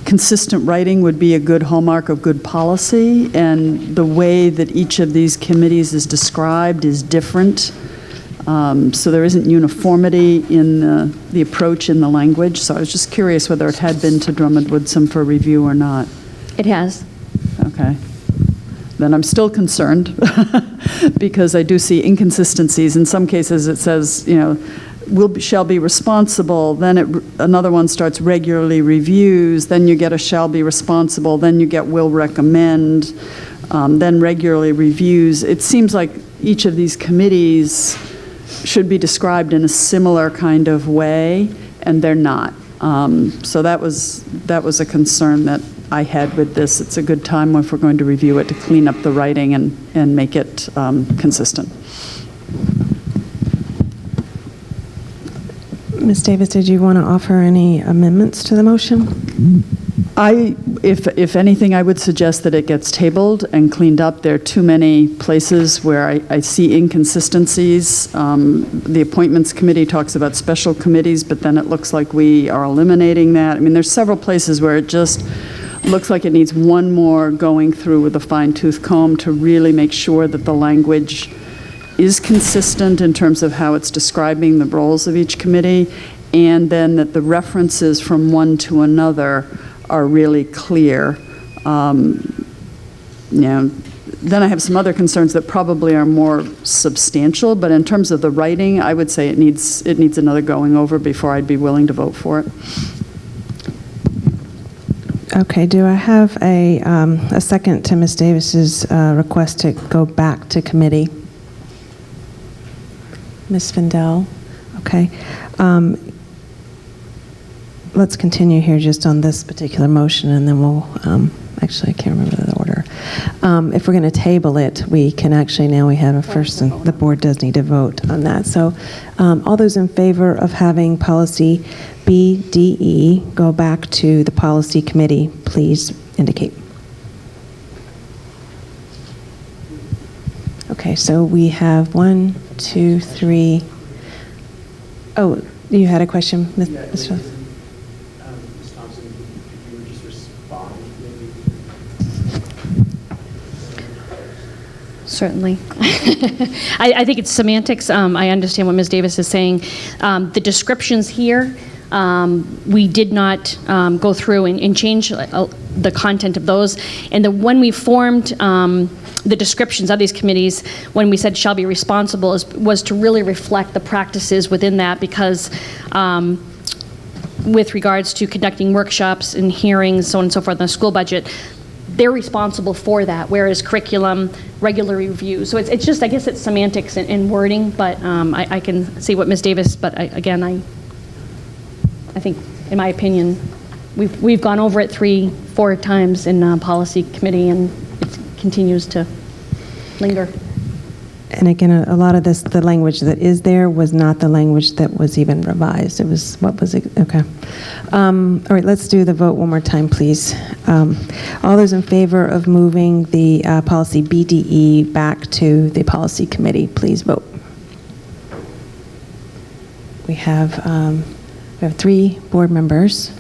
S12: consistent writing would be a good hallmark of good policy, and the way that each of these committees is described is different. So there isn't uniformity in the approach in the language. So I was just curious whether it had been to Drummond Woodsum for review or not.
S7: It has.
S12: Okay. Then I'm still concerned because I do see inconsistencies. In some cases it says, shall be responsible, then another one starts regularly reviews, then you get a shall be responsible, then you get will recommend, then regularly reviews. It seems like each of these committees should be described in a similar kind of way, and they're not. So that was a concern that I had with this. It's a good time if we're going to review it to clean up the writing and make it consistent.
S1: Ms. Davis, did you want to offer any amendments to the motion?
S12: If anything, I would suggest that it gets tabled and cleaned up. There are too many places where I see inconsistencies. The appointments committee talks about special committees, but then it looks like we are eliminating that. I mean, there's several places where it just looks like it needs one more going through with a fine-tooth comb to really make sure that the language is consistent in terms of how it's describing the roles of each committee, and then that the references from one to another are really clear. Then I have some other concerns that probably are more substantial, but in terms of the writing, I would say it needs another going over before I'd be willing to vote for it.
S1: Okay, do I have a second to Ms. Davis's request to go back to committee? Ms. Findell? Okay. Let's continue here just on this particular motion, and then we'll, actually, I can't remember the order. If we're going to table it, we can actually, now we have a first, and the board does need to vote on that. So all those in favor of having policy BDE go back to the policy committee, please indicate. Okay, so we have 1, 2, 3. Oh, You had a question, Ms. Phillips?
S8: Ms. Thompson, if you would just respond, maybe.
S7: Certainly. I think it's semantics. I understand what Ms. Davis is saying. The descriptions here, we did not go through and change the content of those. And when we formed the descriptions of these committees, when we said shall be responsible, was to really reflect the practices within that, because with regards to conducting workshops and hearings, so on and so forth, on the school budget, they're responsible for that, whereas curriculum, regular review. So it's just, I guess it's semantics and wording, but I can see what Ms. Davis, but I think, in my opinion, we've gone over it 3-4 times in policy committee, and it continues to linger.
S1: And again, a lot of this, the language that is there was not the language that was even revised. It was what was, okay. All right, let's do the vote one more time, please. All those in favor of moving the policy BDE back to the policy committee, please vote. We have 3 board members.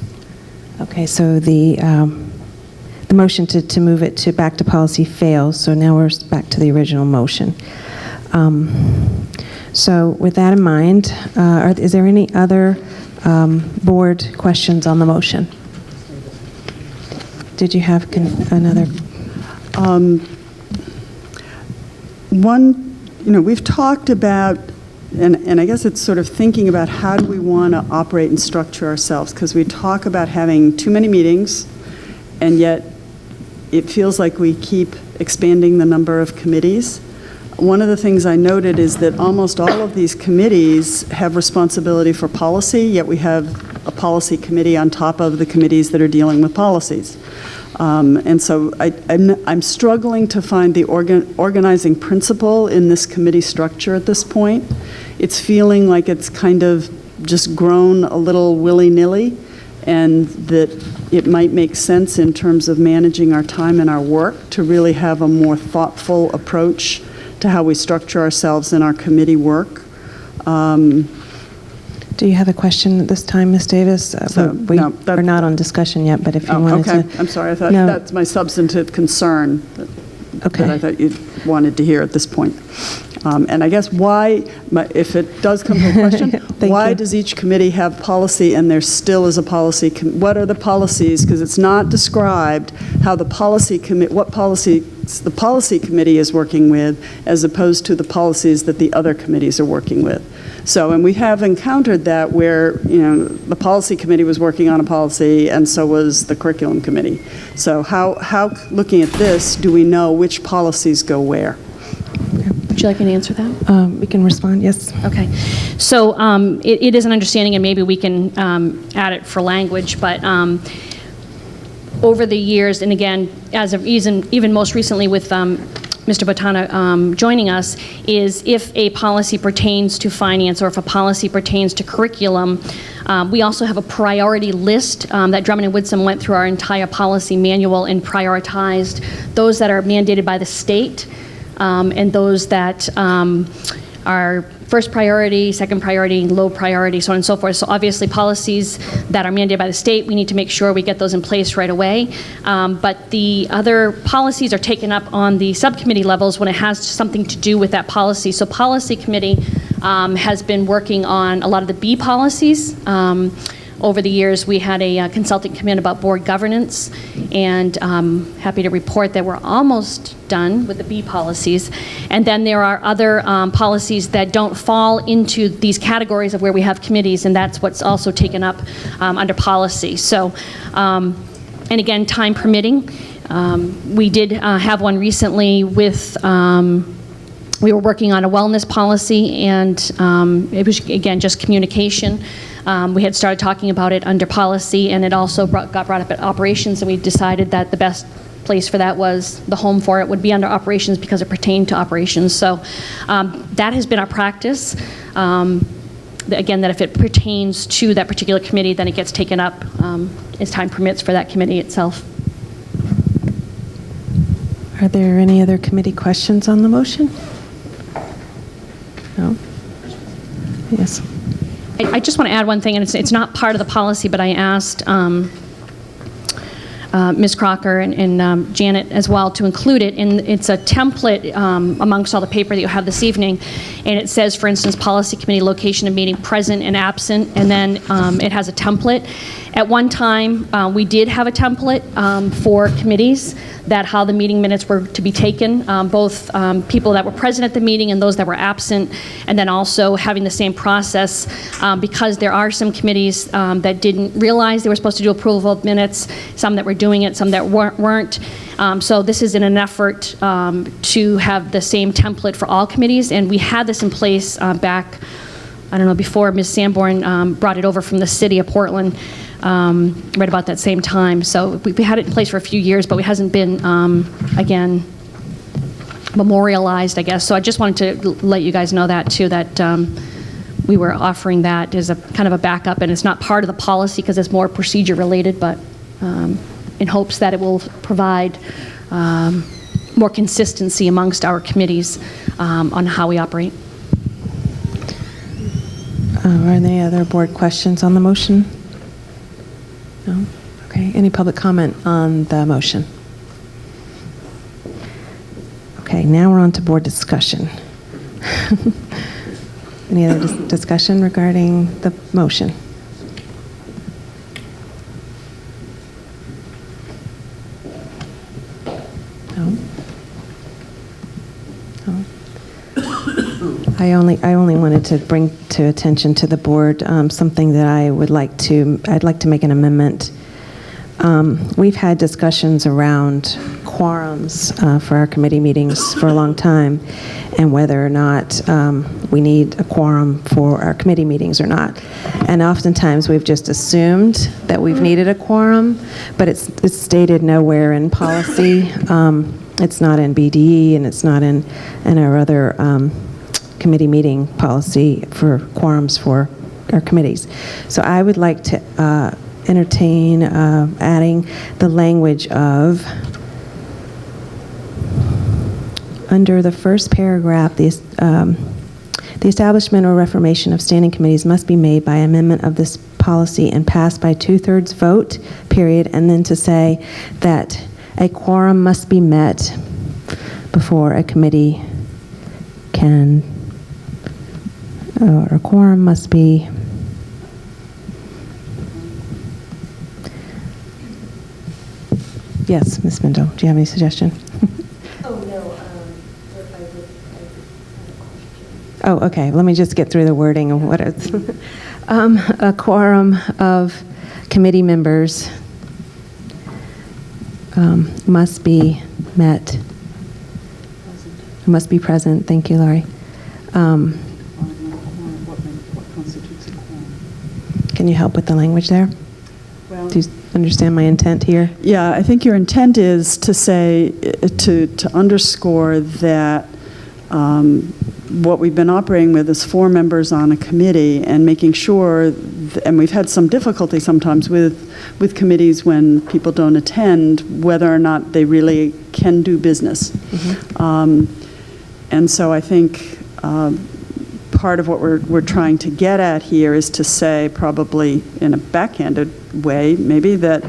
S1: Okay, so the motion to move it back to policy fails, so now we're back to the original motion. So with that in mind, is there any other board questions on the motion? Did you have another?
S12: We've talked about, and I guess it's sort of thinking about how do we want to operate and structure ourselves, because we talk about having too many meetings, and yet it feels like we keep expanding the number of committees. One of the things I noted is that almost all of these committees have responsibility for policy, yet we have a policy committee on top of the committees that are dealing with policies. And so I'm struggling to find the organizing principle in this committee structure at this point. It's feeling like it's kind of just grown a little willy-nilly, and that it might make sense in terms of managing our time and our work to really have a more thoughtful approach to how we structure ourselves in our committee work.
S1: Do you have a question at this time, Ms. Davis? We're not on discussion yet, but if you wanted to.
S12: Okay, I'm sorry. I thought that's my substantive concern that I thought you wanted to hear at this point. And I guess why, if it does come to a question, why does each committee have policy and there still is a policy? What are the policies? Because it's not described how the policy what policies the policy committee is working with, as opposed to the policies that the other committees are working with. So, and we have encountered that where, the policy committee was working on a policy and so was the curriculum committee. So how looking at this, do we know which policies go where?
S7: Would you like me to answer that?
S1: We can respond, yes.
S7: Okay. So it is an understanding, and maybe we can add it for language, but over the years, and again, as of even most recently with Mr. Botana joining us, is if a policy pertains to finance or if a policy pertains to curriculum, we also have a priority list that Drummond and Woodson went through our entire policy manual and prioritized those that are mandated by the state, and those that are first priority, second priority, low priority, so on and so forth. So obviously policies that are mandated by the state, we need to make sure we get those in place right away. But the other policies are taken up on the subcommittee levels when it has something to do with that policy. So policy committee has been working on a lot of the B policies. Over the years, we had a consultant come in about board governance, and happy to report that we're almost done with the B policies. And then there are other policies that don't fall into these categories of where we have committees, and that's what's also taken up under policy. So, and again, time permitting, we did have one recently with we were working on a wellness policy, and it was, again, just communication. We had started talking about it under policy, and it also got brought up at operations, and we decided that the best place for that was, the home for it would be under operations because it pertained to operations. So that has been our practice. Again, that if it pertains to that particular committee, then it gets taken up as time permits for that committee itself.
S1: Are there any other committee questions on the motion? No? Yes.
S7: I just want to add one thing, and it's not part of the policy, but I asked Ms. Crocker and Janet as well to include it, and it's a template amongst all the paper that you have this evening, and it says, for instance, policy committee location of meeting, present and absent, and then it has a template. At one time, we did have a template for committees, that how the meeting minutes were to be taken, both people that were present at the meeting and those that were absent, and then also having the same process, because there are some committees that didn't realize they were supposed to do approval of minutes, some that were doing it, some that weren't. So this is in an effort to have the same template for all committees, and we had this in place back, I don't know, before Ms. Sanborn brought it over from the city of Portland, right about that same time. So we had it in place for a few years, but it hasn't been, again, memorialized, I guess. So I just wanted to let you guys know that, too, that we were offering that as a kind of a backup, and it's not part of the policy because it's more procedure related, but in hopes that it will provide more consistency amongst our committees on how we operate.
S1: Are there any other board questions on the motion? No? Okay. Any public comment on the motion? Okay, now we're on to board discussion. Any other discussion regarding the motion? No? No? I only wanted to bring to attention to the board something that I'd like to make an amendment. We've had discussions around quorums for our committee meetings for a long time, and whether or not we need a quorum for our committee meetings or not. And oftentimes we've just assumed that we've needed a quorum, but it's stated nowhere in policy. It's not in BDE, and it's not in our other committee meeting policy for quorums for our committees. So I would like to entertain adding the language of, under the first paragraph, the establishment or reformation of standing committees must be made by amendment of this policy and passed by 2/3 vote, period, and then to say that a quorum must be met before a committee can, or a quorum must be, yes, Ms. Mendel, do you have any suggestion? Oh, okay. Let me just get through the wording of what it's. A quorum of committee members must be met. Must be present. Thank you, Laurie. Can you help with the language there?
S12: Well,
S1: do you understand my intent here?
S12: Yeah, I think your intent is to say, to underscore that what we've been operating with is 4 members on a committee, and making sure, and we've had some difficulty sometimes with committees when people don't attend, whether or not they really can do business. Mm-hmm. And so I think part of what we're trying to get at here is to say, probably in a backhanded way, maybe, that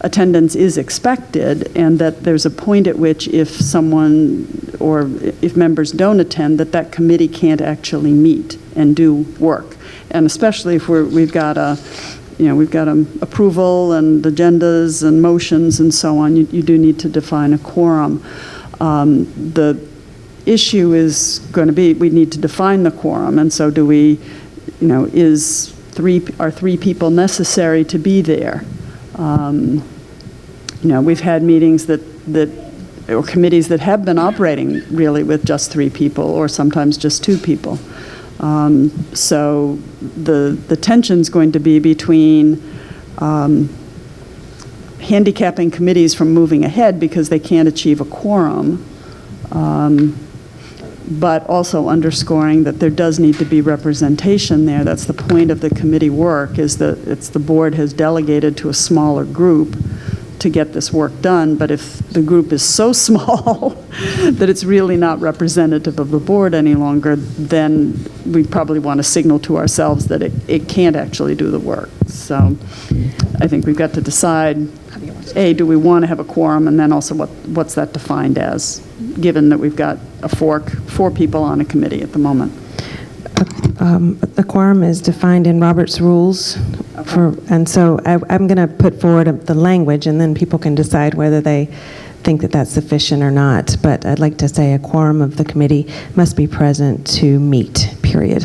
S12: attendance is expected, and that there's a point at which if someone, or if members don't attend, that committee can't actually meet and do work. And especially if we've got approval and agendas and motions and so on, you do need to define a quorum. The issue is going to be, we need to define the quorum, and so do we, are 3 people necessary to be there? We've had meetings or committees that have been operating really with just 3 people, or sometimes just 2 people. So the tension's going to be between handicapping committees from moving ahead because they can't achieve a quorum, but also underscoring that there does need to be representation there. That's the point of the committee work, is that the board has delegated to a smaller group to get this work done, but if the group is so small that it's really not representative of the board any longer, then we probably want to signal to ourselves that it can't actually do the work. So I think we've got to decide, A, do we want to have a quorum, and then also what's that defined as, given that we've got four people on a committee at the moment.
S1: The quorum is defined in Robert's rules, and so I'm going to put forward the language, and then people can decide whether they think that that's sufficient or not. But I'd like to say a quorum of the committee must be present to meet, period.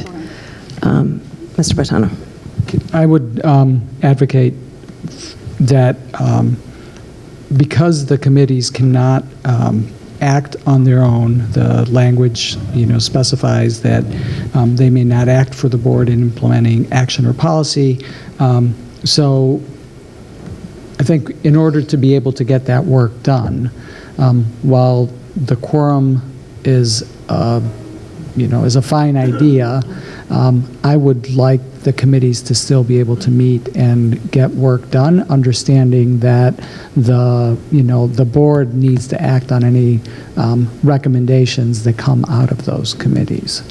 S1: Mr. Bertano.
S2: I would advocate that because the committees cannot act on their own, the language, specifies that they may not act for the board in implementing action or policy. So I think in order to be able to get that work done, while the quorum is, is a fine idea, I would like the committees to still be able to meet and get work done, understanding that the board needs to act on any recommendations that come out of those committees.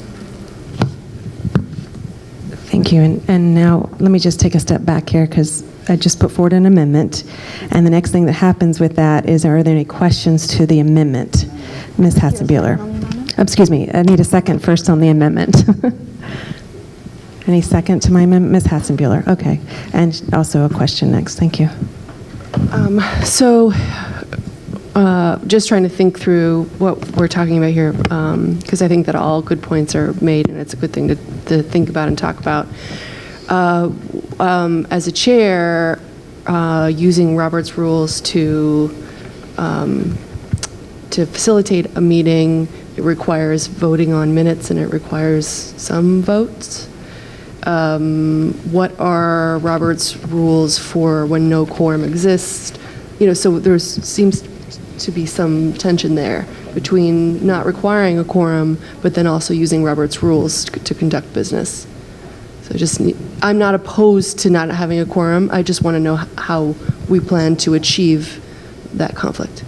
S1: Thank you. And now let me just take a step back here, because I just put forward an amendment, and the next thing that happens with that is, are there any questions to the amendment? Ms. Hatzenbuehler. Excuse me, I need a second first on the amendment. Any second to my amendment? Ms. Hatzenbuehler, okay. And also a question next, thank you.
S13: Just trying to think through what we're talking about here, because I think that all good points are made, and it's a good thing to think about and talk about. As a chair, using Robert's rules to facilitate a meeting, it requires voting on minutes, and it requires some votes. What are Robert's rules for when no quorum exists? So there seems to be some tension there between not requiring a quorum, but then also using Robert's rules to conduct business. So I'm not opposed to not having a quorum. I just want to know how we plan to achieve that conflict.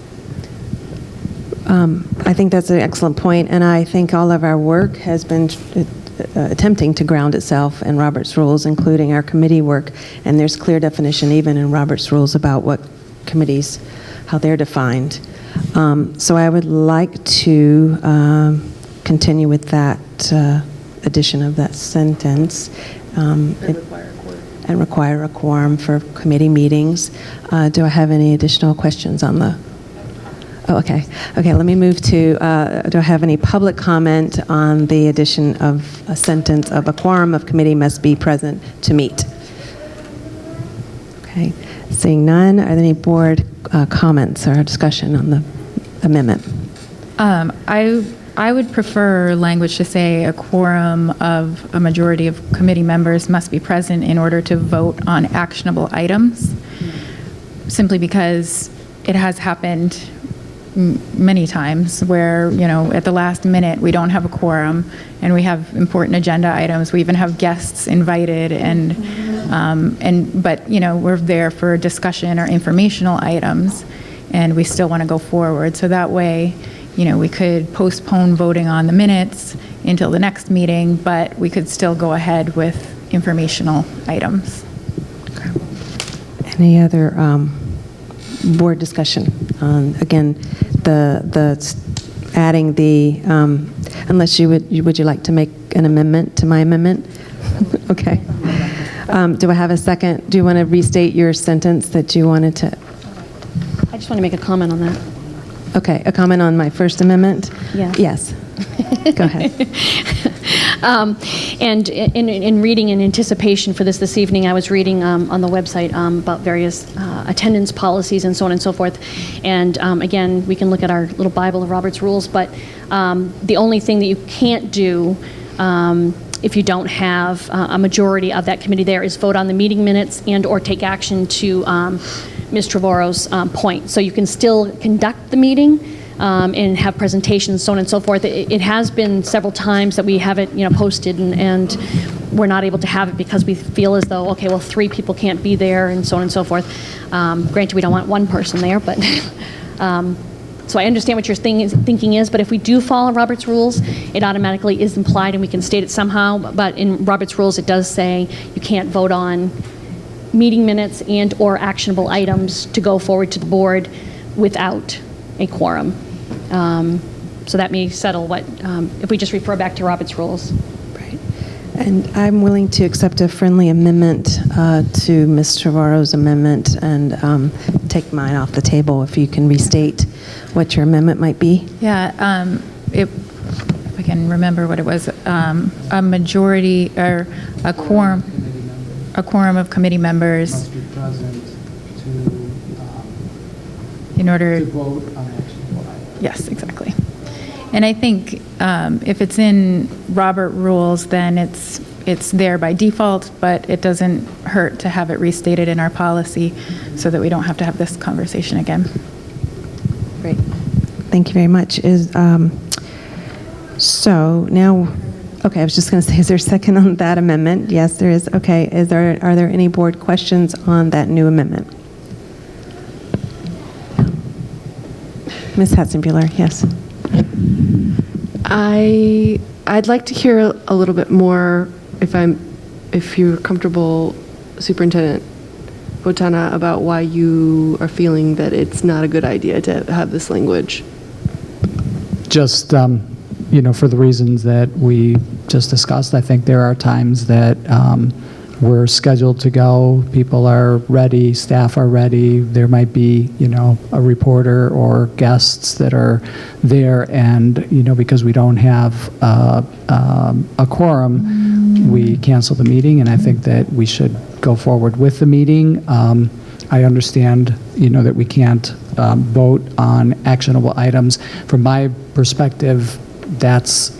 S1: I think that's an excellent point, and I think all of our work has been attempting to ground itself in Robert's rules, including our committee work, and there's clear definition even in Robert's rules about what committees, how they're defined. So I would like to continue with that addition of that sentence. And require a quorum for committee meetings. Do I have any additional questions on the? Oh, okay. Okay, let me move to, do I have any public comment on the addition of a sentence of a quorum of committee must be present to meet? Okay, seeing none, are there any board comments or discussion on the amendment?
S9: I would prefer language to say a quorum of a majority of committee members must be present in order to vote on actionable items, simply because it has happened many times where, at the last minute we don't have a quorum and we have important agenda items. We even have guests invited but we're there for discussion or informational items, and we still want to go forward. So that way, we could postpone voting on the minutes until the next meeting, but we could still go ahead with informational items.
S1: Okay. Any other board discussion? Again, the adding the, unless would you like to make an amendment to my amendment? Okay. Do I have a second? Do you want to restate your sentence that you wanted to?
S7: I just want to make a comment on that.
S1: Okay, a comment on my first amendment?
S7: Yeah.
S1: Yes. Go ahead.
S7: And in reading in anticipation for this evening, I was reading on the website about various attendance policies and so on and so forth. And again, we can look at our little Bible of Robert's Rules, but the only thing that you can't do if you don't have a majority of that committee there is vote on the meeting minutes and or take action to Ms. Trevorrow's point. So you can still conduct the meeting and have presentations, so on and so forth. It has been several times that we have it, posted, and we're not able to have it because we feel as though, okay, well, 3 people can't be there and so on and so forth. Granted, we don't want 1 person there, but so I understand what your thinking is, but if we do follow Robert's rules, it automatically is implied and we can state it somehow, but in Robert's rules, it does say you can't vote on meeting minutes and or actionable items to go forward to the board without a quorum. So that may settle what, if we just refer back to Robert's rules.
S1: Right. And I'm willing to accept a friendly amendment to Ms. Trevorrow's amendment and take mine off the table if you can restate what your amendment might be.
S9: Yeah, if I can remember what it was, a majority or a quorum of committee members
S2: Must be present
S9: in order
S2: to vote on actionable items.
S9: Yes, exactly. And I think if it's in Robert rules, then it's there by default, but it doesn't hurt to have it restated in our policy so that we don't have to have this conversation again.
S1: Great. Thank you very much. So now, okay, I was just going to say, is there a second on that amendment? Yes, there is. Okay. Are there any board questions on that new amendment? Ms. Hatzenbuehler, yes.
S13: I'd like to hear a little bit more, if you're comfortable, Superintendent Botana, about why you are feeling that it's not a good idea to have this language.
S2: Just, for the reasons that we just discussed, I think there are times that we're scheduled to go, people are ready, staff are ready, there might be, a reporter or guests that are there, and, because we don't have a quorum, we cancel the meeting, and I think that we should go forward with the meeting. I understand, that we can't vote on actionable items. From my perspective, that's,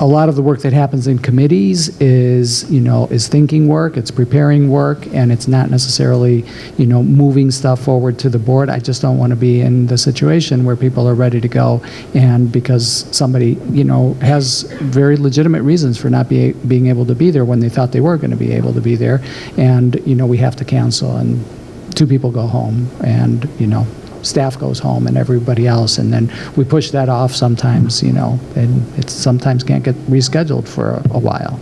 S2: a lot of the work that happens in committees is thinking work, it's preparing work, and it's not necessarily, moving stuff forward to the board. I just don't want to be in the situation where people are ready to go, and because somebody, has very legitimate reasons for not being able to be there when they thought they were going to be able to be there, and, we have to cancel, and 2 people go home, and, staff goes home and everybody else, and then we push that off sometimes, and it sometimes can't get rescheduled for a while.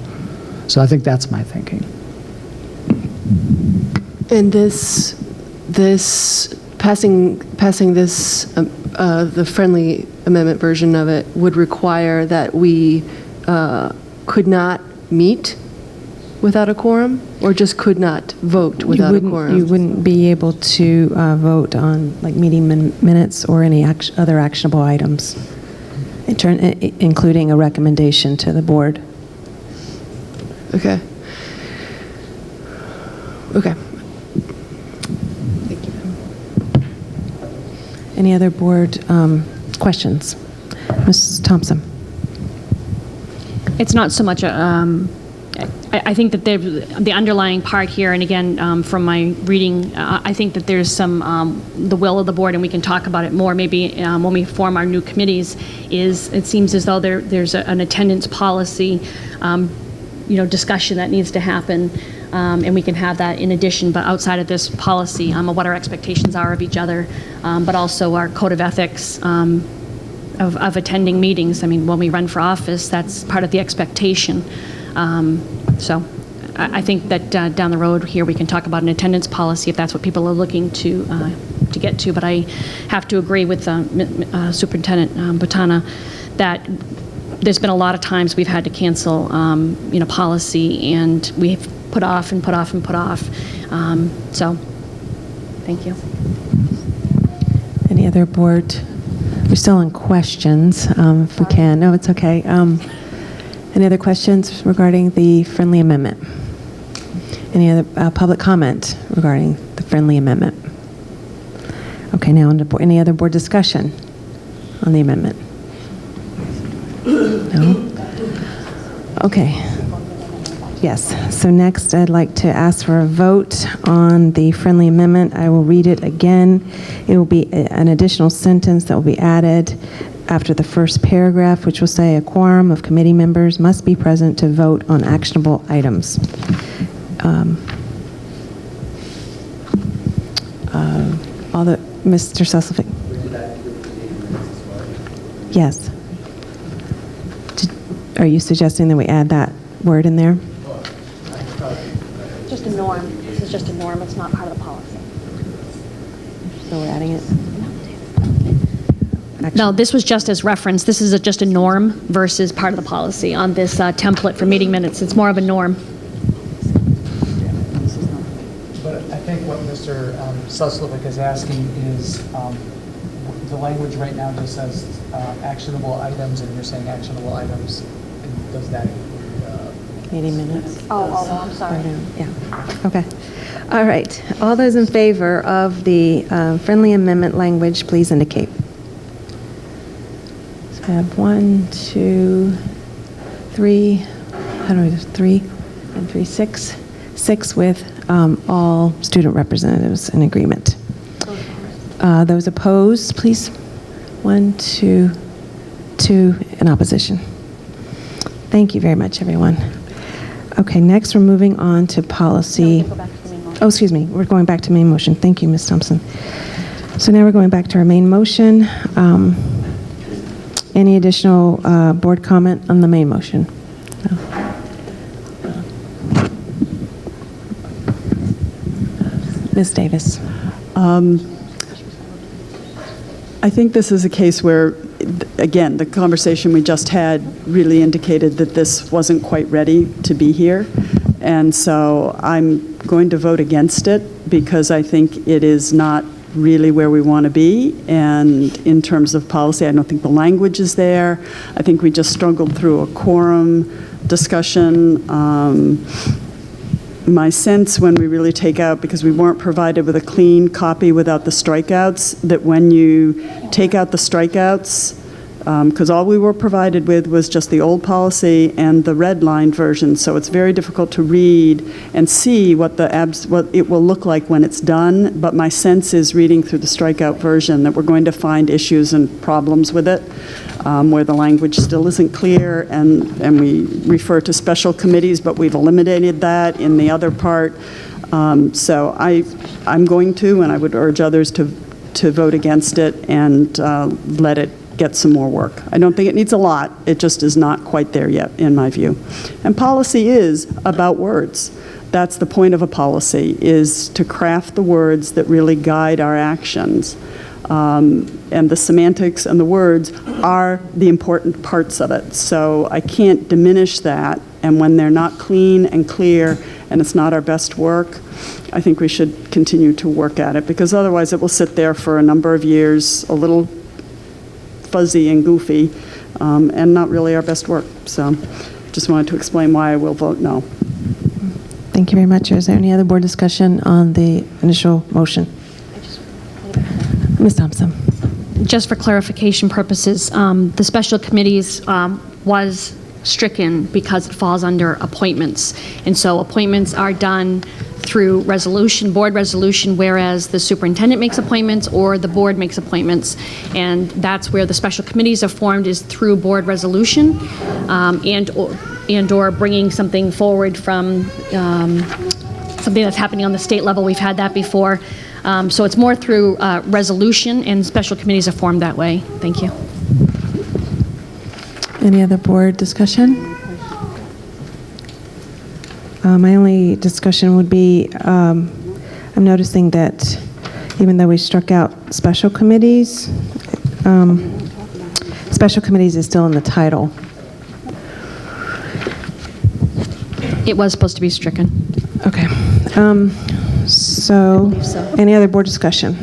S2: So I think that's my thinking.
S13: And this passing this, the friendly amendment version of it would require that we could not meet without a quorum, or just could not vote without a quorum?
S1: You wouldn't be able to vote on meeting minutes or any other actionable items, including a recommendation to the board.
S13: Okay. Okay.
S1: Any other board questions? Ms. Thompson.
S7: It's not so much I think that the underlying part here, and again, from my reading, I think that there's some, the will of the board, and we can talk about it more maybe when we form our new committees, is it seems as though there's an attendance policy, discussion that needs to happen, and we can have that in addition, but outside of this policy, what our expectations are of each other, but also our code of ethics of attending meetings. I mean, when we run for office, that's part of the expectation. So I think that down the road here we can talk about an attendance policy if that's what people are looking to get to. But I have to agree with Superintendent Botana that there's been a lot of times we've had to cancel policy, and we've put off and put off and put off. So thank you.
S1: Any other board? We're still on questions, if we can. No, it's okay. Any other questions regarding the friendly amendment? Any other public comment regarding the friendly amendment? Okay, now on to any other board discussion on the amendment? No? Okay. Yes. So next I'd like to ask for a vote on the friendly amendment. I will read it again. It will be an additional sentence that will be added. after the first paragraph, which will say a quorum of committee members must be present to vote on actionable items. Mr. Sussman? Yes. Are you suggesting that we add that word in there?
S7: Just a norm. This is just a norm. It's not part of the policy.
S1: So we're adding it?
S7: No, this was just as reference. This is just a norm versus part of the policy on this template for meeting minutes. It's more of a norm.
S2: But I think what Mr. Suslovic is asking is, the language right now just says actionable items, and you're saying actionable items. And does that include
S1: Meeting minutes?
S7: Oh, I'm sorry.
S1: Yeah, okay. All right, all those in favor of the friendly amendment language, please indicate. So I have 1, 2, 3, how do I do 3 and 3, 6? 6 with all student representatives in agreement. Those opposed, please. 1, 2, 2 in opposition. Thank you very much, everyone. Okay, next we're moving on to policy. Oh, excuse me, we're going back to main motion. Thank you, Ms. Thompson. So now we're going back to our main motion. Any additional board comment on the main motion? No. Ms. Davis.
S12: I think this is a case where, again, the conversation we just had really indicated that this wasn't quite ready to be here. And so I'm going to vote against it because I think it is not really where we want to be. And in terms of policy, I don't think the language is there. I think we just struggled through a quorum discussion. My sense when we really take out, because we weren't provided with a clean copy without the strikeouts, that when you take out the strikeouts, because all we were provided with was just the old policy and the red line version, so it's very difficult to read and see what it will look like when it's done. But my sense is, reading through the strikeout version, that we're going to find issues and problems with it, where the language still isn't clear, and we refer to special committees, but we've eliminated that in the other part. So I'm going to, and I would urge others to vote against it and let it get some more work. I don't think it needs a lot. It just is not quite there yet, in my view. And policy is about words. That's the point of a policy, is to craft the words that really guide our actions. And the semantics and the words are the important parts of it. So I can't diminish that. And when they're not clean and clear and it's not our best work, I think we should continue to work at it, because otherwise it will sit there for a number of years, a little fuzzy and goofy, and not really our best work. So just wanted to explain why I will vote no.
S1: Thank you very much. Is there any other board discussion on the initial motion? Ms. Thompson.
S7: Just for clarification purposes, the special committees was stricken because it falls under appointments. And so appointments are done through resolution, board resolution, whereas the superintendent makes appointments or the board makes appointments. And that's where the special committees are formed, is through board resolution, and or bringing something forward from something that's happening on the state level. We've had that before. So it's more through resolution, and special committees are formed that way. Thank you.
S1: Any other board discussion? My only discussion would be, I'm noticing that even though we struck out special committees is still in the title.
S7: It was supposed to be stricken.
S1: Okay. So, any other board discussion?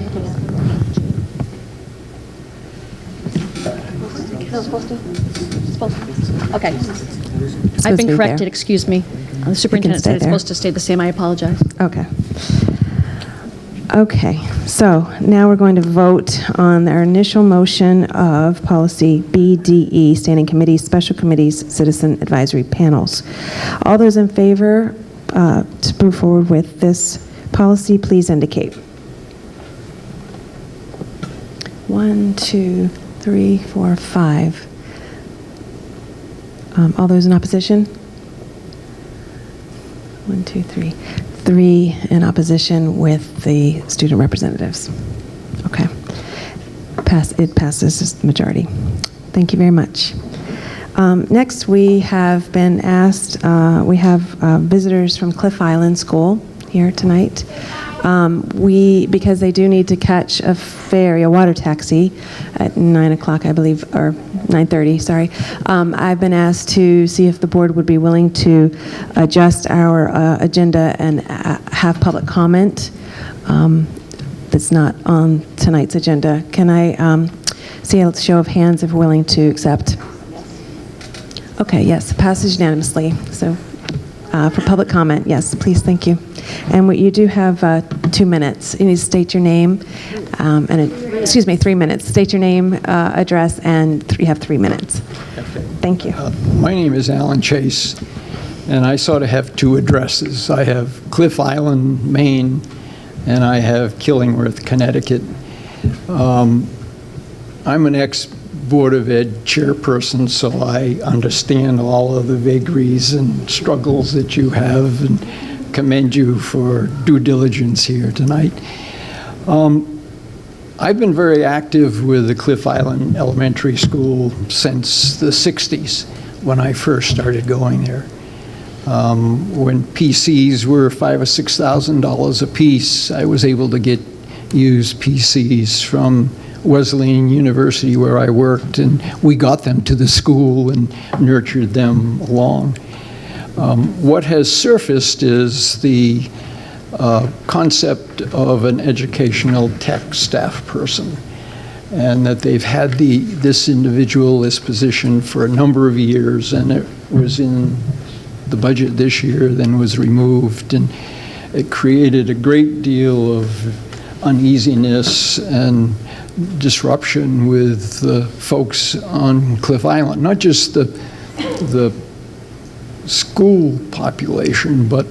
S7: Okay.
S1: It's
S7: I've
S1: supposed to
S7: been
S1: be
S7: corrected,
S1: there.
S7: excuse me. The superintendent
S1: stay
S7: said it's
S1: there.
S7: supposed to stay the same. I apologize.
S1: Okay. Okay, so now we're going to vote on our initial motion of policy BDE, standing committees, special committees, citizen advisory panels. All those in favor to move forward with this policy, please indicate. 1, 2, 3, 4, 5. All those in opposition? 1, 2, 3. 3 in opposition with the student representatives. Okay. It passes as majority. Thank you very much. Next, we have been asked, we have visitors from Cliff Island School here tonight. Because they do need to catch a ferry, a water taxi, at 9 o'clock, I believe, or 9:30, sorry. I've been asked to see if the board would be willing to adjust our agenda and have public comment that's not on tonight's agenda. Can I see a show of hands if we're willing to accept? Okay, yes, passes unanimously. So for public comment, yes, please, thank you. And you do have 2 minutes. You need to state your name, excuse me, 3 minutes. State your name, address, and you have 3 minutes. Thank you.
S14: My name is Alan Chase, and I sort of have 2 addresses. I have Cliff Island, Maine, and I have Killingworth, Connecticut. I'm an ex-Board of Ed chairperson, so I understand all of the vagaries and struggles that you have, and commend you for due diligence here tonight. I've been very active with the Cliff Island Elementary School since the 60s, when I first started going there. When PCs were $5,000 or $6,000 a piece, I was able to get used PCs from Wesleyan University, where I worked, and we got them to the school and nurtured them along. What has surfaced is the concept of an educational tech staff person, and that they've had this individual, this position, for a number of years, and it was in the budget this year, then was removed, and it created a great deal of uneasiness and disruption with the folks on Cliff Island, not just the school population, but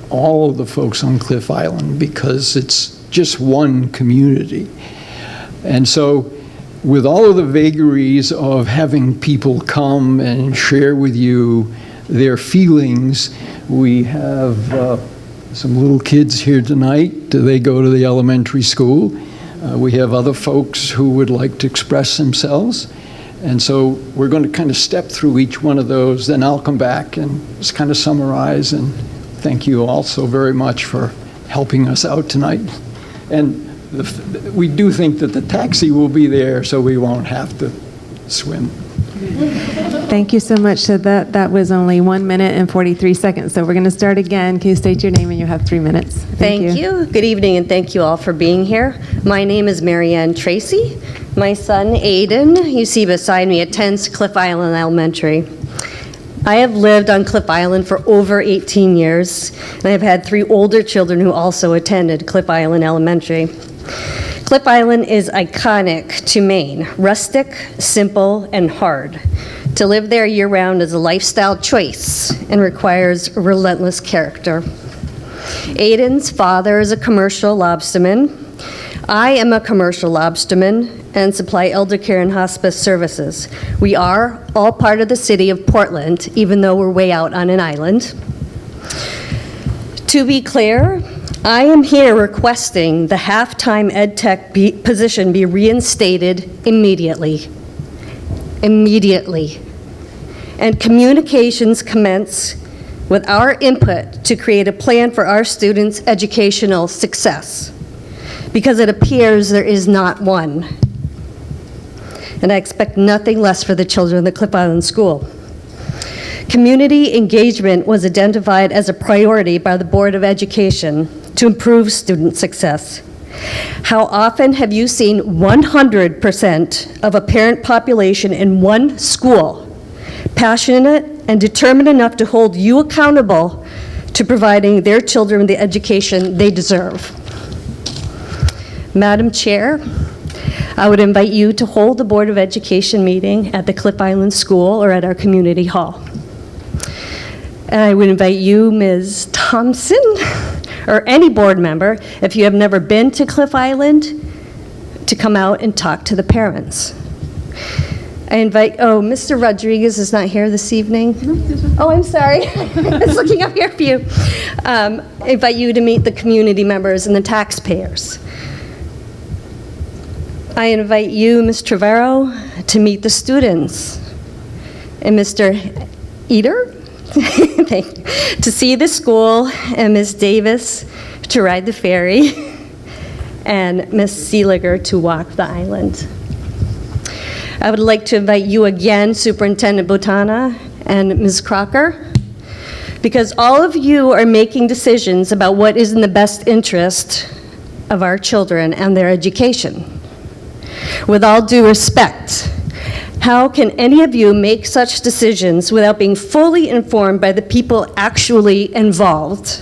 S14: all of the folks on Cliff Island, because it's just one community. And so with all of the vagaries of having people come and share with you their feelings, we have some little kids here tonight. They go to the elementary school. We have other folks who would like to express themselves. And so we're going to kind of step through each one of those, then I'll come back and just kind of summarize. And thank you all so very much for helping us out tonight. And we do think that the taxi will be there, so we won't have to swim.
S1: Thank you so much. So that was only 1 minute and 43 seconds. So we're going to start again. Can you state your name, and you have 3 minutes.
S15: Thank you. Good evening, and thank you all for being here. My name is Marianne Tracy. My son, Aiden, you see beside me, attends Cliff Island Elementary. I have lived on Cliff Island for over 18 years, and I have had 3 older children who also attended Cliff Island Elementary. Cliff Island is iconic to Maine, rustic, simple, and hard. To live there year-round is a lifestyle choice and requires relentless character. Aiden's father is a commercial lobsterman. I am a commercial lobsterman and supply elder care and hospice services. We are all part of the city of Portland, even though we're way out on an island. To be clear, I am here requesting the half-time ed tech position be reinstated immediately. Immediately. And communications commence with our input to create a plan for our students' educational success, because it appears there is not one. And I expect nothing less for the children of the Cliff Island School. Community engagement was identified as a priority by the Board of Education to improve student success. How often have you seen 100% of a parent population in one school passionate and determined enough to hold you accountable to providing their children the education they deserve? Madam Chair, I would invite you to hold the Board of Education meeting at the Cliff Island School or at our community hall. And I would invite you, Ms. Thompson, or any board member, if you have never been to Cliff Island, to come out and talk to the parents. I invite, Mr. Rodriguez is not here this evening. Oh, I'm sorry. I was looking up here for you. I invite you to meet the community members and the taxpayers. I invite you, Ms. Trevero, to meet the students. And Mr. Eder, to see the school, and Ms. Davis to ride the ferry, and Ms. Seeliger to walk the island. I would like to invite you again, Superintendent Botana and Ms. Crocker, because all of you are making decisions about what is in the best interest of our children and their education. With all due respect, how can any of you make such decisions without being fully informed by the people actually involved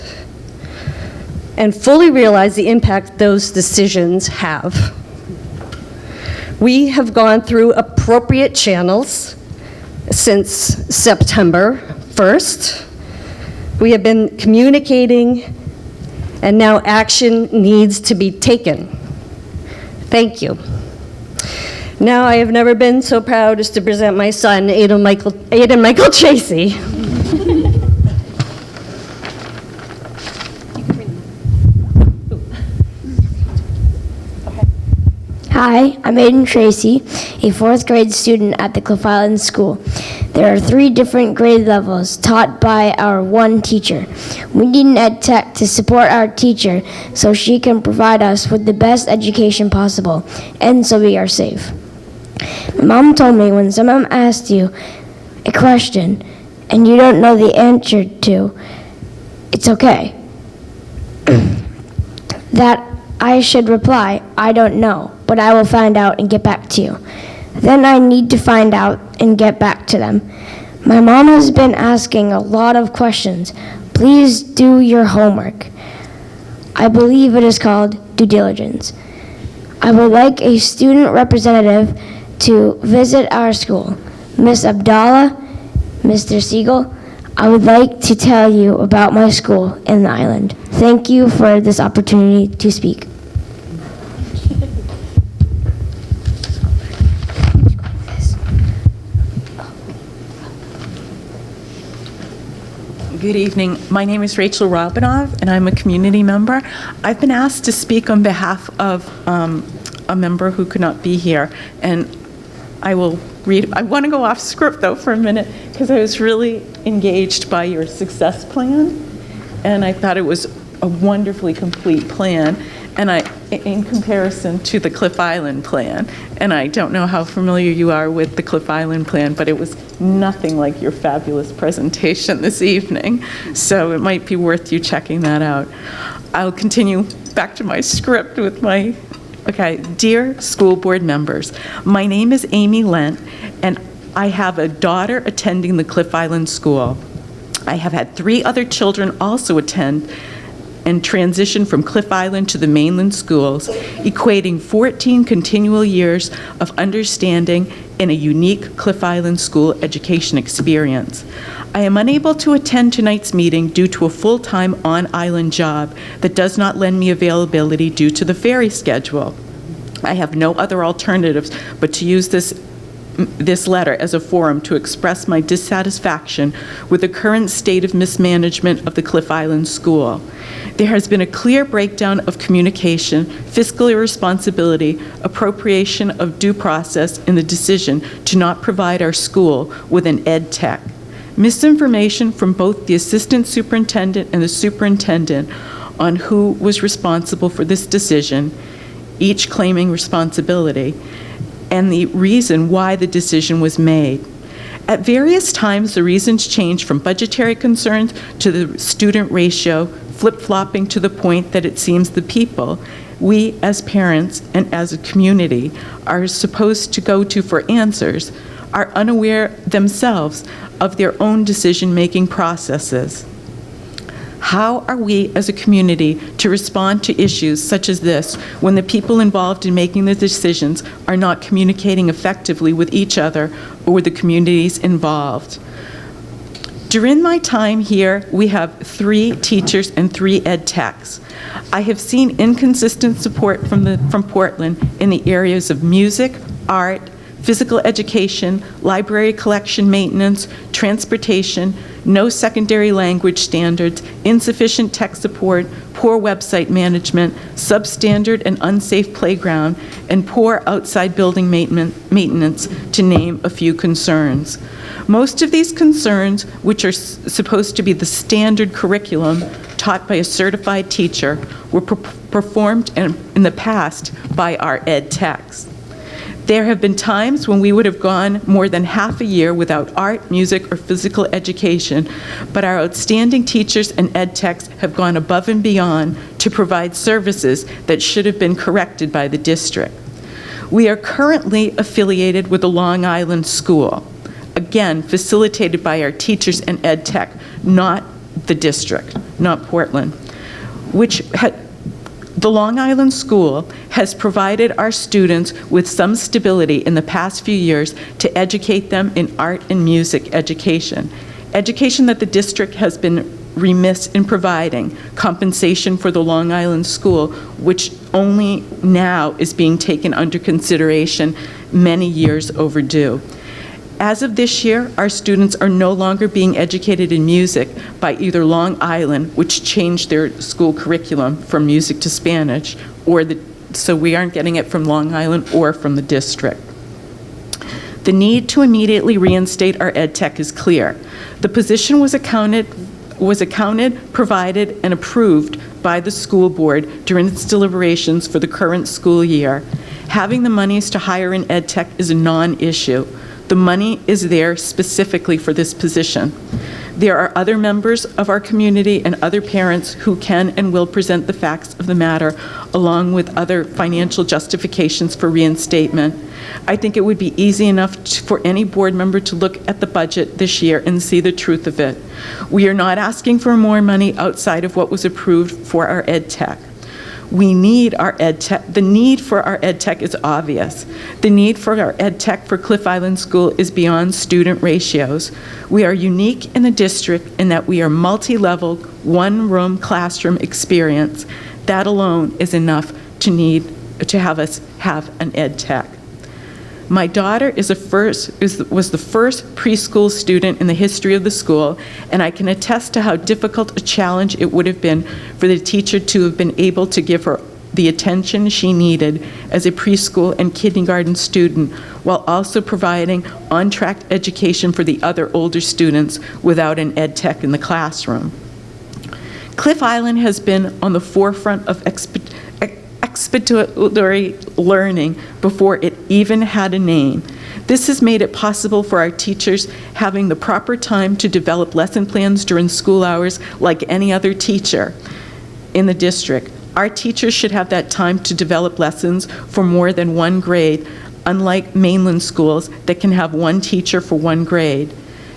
S15: and fully realize the impact those decisions have? We have gone through appropriate channels since September 1st. We have been communicating, and now action needs to be taken. Thank you. Now, I have never been so proud as to present my son, Aiden Michael Tracy.
S16: Hi, I'm Aiden Tracy, a fourth grade student at the Cliff Island School. There are 3 different grade levels taught by our one teacher. We need an ed tech to support our teacher so she can provide us with the best education possible and so we are safe. My mom told me when someone asked you a question and you don't know the answer to, it's okay. That I should reply, I don't know, but I will find out and get back to you. Then I need to find out and get back to them. My mom has been asking a lot of questions. Please do your homework. I believe it is called due diligence. I would like a student representative to visit our school. Miss Abdallah, Mr. Siegel, I would like to tell you about my school in the island. Thank you for this opportunity to speak.
S17: Good evening. My name is Rachel Robinov, and I'm a community member. I've been asked to speak on behalf of a member who could not be here, and I will read. I want to go off script, though, for a minute, because I was really engaged by your success plan, and I thought it was a wonderfully complete plan, and in comparison to the Cliff Island plan. And I don't know how familiar you are with the Cliff Island plan, but it was nothing like your fabulous presentation this evening. So it might be worth you checking that out. I'll continue back to my script with my, okay. Dear school board members, my name is Amy Lent, and I have a daughter attending the Cliff Island School. I have had 3 other children also attend and transition from Cliff Island to the mainland schools, equating 14 continual years of understanding in a unique Cliff Island school education experience. I am unable to attend tonight's meeting due to a full-time on-island job that does not lend me availability due to the ferry schedule. I have no other alternatives but to use this letter as a forum to express my dissatisfaction with the current state of mismanagement of the Cliff Island School. There has been a clear breakdown of communication, fiscal irresponsibility, appropriation of due process in the decision to not provide our school with an ed tech. Misinformation from both the assistant superintendent and the superintendent on who was responsible for this decision, each claiming responsibility, and the reason why the decision was made. At various times, the reasons changed from budgetary concerns to the student ratio, flip-flopping to the point that it seems the people, we as parents and as a community, are supposed to go to for answers, are unaware themselves of their own decision-making processes. How are we as a community to respond to issues such as this when the people involved in making the decisions are not communicating effectively with each other or with the communities involved? During my time here, we have 3 teachers and 3 ed techs. I have seen inconsistent support from Portland in the areas of music, art, physical education, library collection maintenance, transportation, no secondary language standards, insufficient tech support, poor website management, substandard and unsafe playground, and poor outside building maintenance, to name a few concerns. Most of these concerns, which are supposed to be the standard curriculum taught by a certified teacher, were performed in the past by our ed techs. There have been times when we would have gone more than half a year without art, music, or physical education, but our outstanding teachers and ed techs have gone above and beyond to provide services that should have been corrected by the district. We are currently affiliated with a Long Island school, again, facilitated by our teachers and ed tech, not the district, not Portland, the Long Island School has provided our students with some stability in the past few years to educate them in art and music education that the district has been remiss in providing, compensation for the Long Island School, which only now is being taken under consideration, many years overdue. As of this year, our students are no longer being educated in music by either Long Island, which changed their school curriculum from music to Spanish, so we aren't getting it from Long Island or from the district. The need to immediately reinstate our ed tech is clear. The position was accounted, provided, and approved by the school board during its deliberations for the current school year. Having the monies to hire an ed tech is a non-issue. The money is there specifically for this position. There are other members of our community and other parents who can and will present the facts of the matter, along with other financial justifications for reinstatement. I think it would be easy enough for any board member to look at the budget this year and see the truth of it. We are not asking for more money outside of what was approved for our ed tech. We need our ed tech. The need for our ed tech is obvious. The need for our ed tech for Cliff Island School is beyond student ratios. We are unique in the district in that we are multi-level, one-room classroom experience. That alone is enough to have us have an ed tech. My daughter was the first preschool student in the history of the school, and I can attest to how difficult a challenge it would have been for the teacher to have been able to give her the attention she needed as a preschool and kindergarten student, while also providing on-track education for the other older students without an ed tech in the classroom. Cliff Island has been on the forefront of expeditionary learning before it even had a name. This has made it possible for our teachers having the proper time to develop lesson plans during school hours like any other teacher in the district. Our teachers should have that time to develop lessons for more than one grade, unlike mainland schools that can have one teacher for one grade.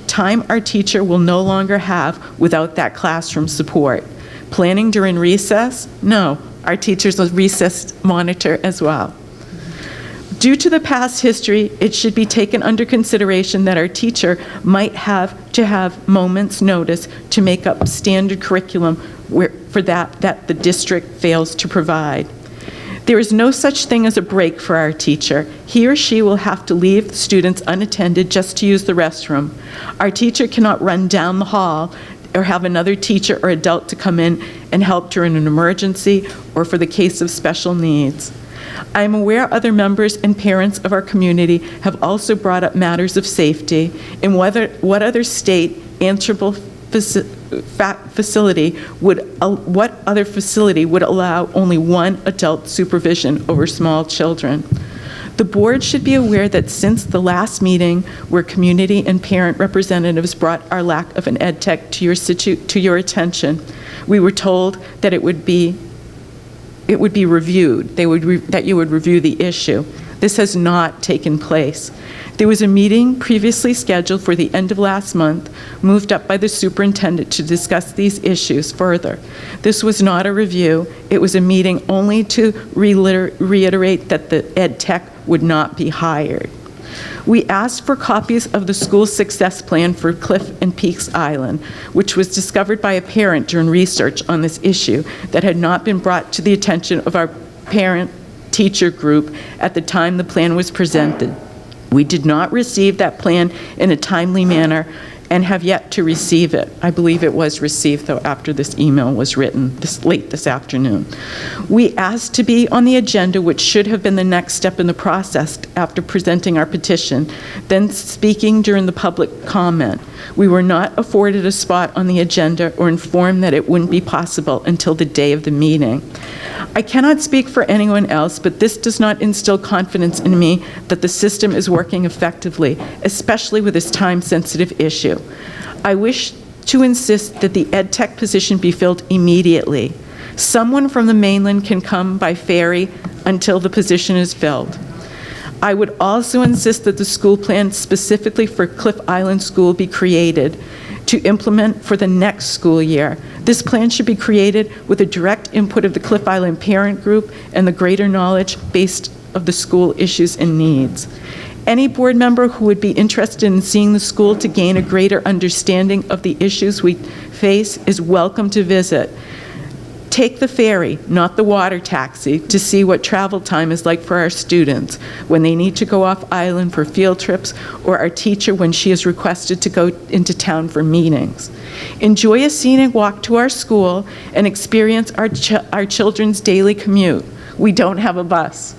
S17: Time our teacher will no longer have without that classroom support. Planning during recess? No. Our teachers will recess monitor as well. Due to the past history, it should be taken under consideration that our teacher might have to have moments' notice to make up standard curriculum for that the district fails to provide. There is no such thing as a break for our teacher. He or she will have to leave the students unattended just to use the restroom. Our teacher cannot run down the hall or have another teacher or adult to come in and help during an emergency or for the case of special needs. I am aware other members and parents of our community have also brought up matters of safety and what other state answerable facility would allow only one adult supervision over small children. The board should be aware that since the last meeting where community and parent representatives brought our lack of an ed tech to your attention, we were told that it would be reviewed, that you would review the issue. This has not taken place. There was a meeting previously scheduled for the end of last month, moved up by the superintendent to discuss these issues further. This was not a review. It was a meeting only to reiterate that the ed tech would not be hired. We asked for copies of the school success plan for Cliff and Peaks Island, which was discovered by a parent during research on this issue that had not been brought to the attention of our parent-teacher group at the time the plan was presented. We did not receive that plan in a timely manner and have yet to receive it. I believe it was received, though, after this email was written late this afternoon. We asked to be on the agenda, which should have been the next step in the process after presenting our petition, then speaking during the public comment. We were not afforded a spot on the agenda or informed that it wouldn't be possible until the day of the meeting. I cannot speak for anyone else, but this does not instill confidence in me that the system is working effectively, especially with this time-sensitive issue. I wish to insist that the ed tech position be filled immediately. Someone from the mainland can come by ferry until the position is filled. I would also insist that the school plan specifically for Cliff Island School be created to implement for the next school year. This plan should be created with the direct input of the Cliff Island parent group and the greater knowledge based of the school issues and needs. Any board member who would be interested in seeing the school to gain a greater understanding of the issues we face is welcome to visit. Take the ferry, not the water taxi, to see what travel time is like for our students when they need to go off island for field trips, or our teacher when she is requested to go into town for meetings. Enjoy a scenic walk to our school and experience our children's daily commute. We don't have a bus.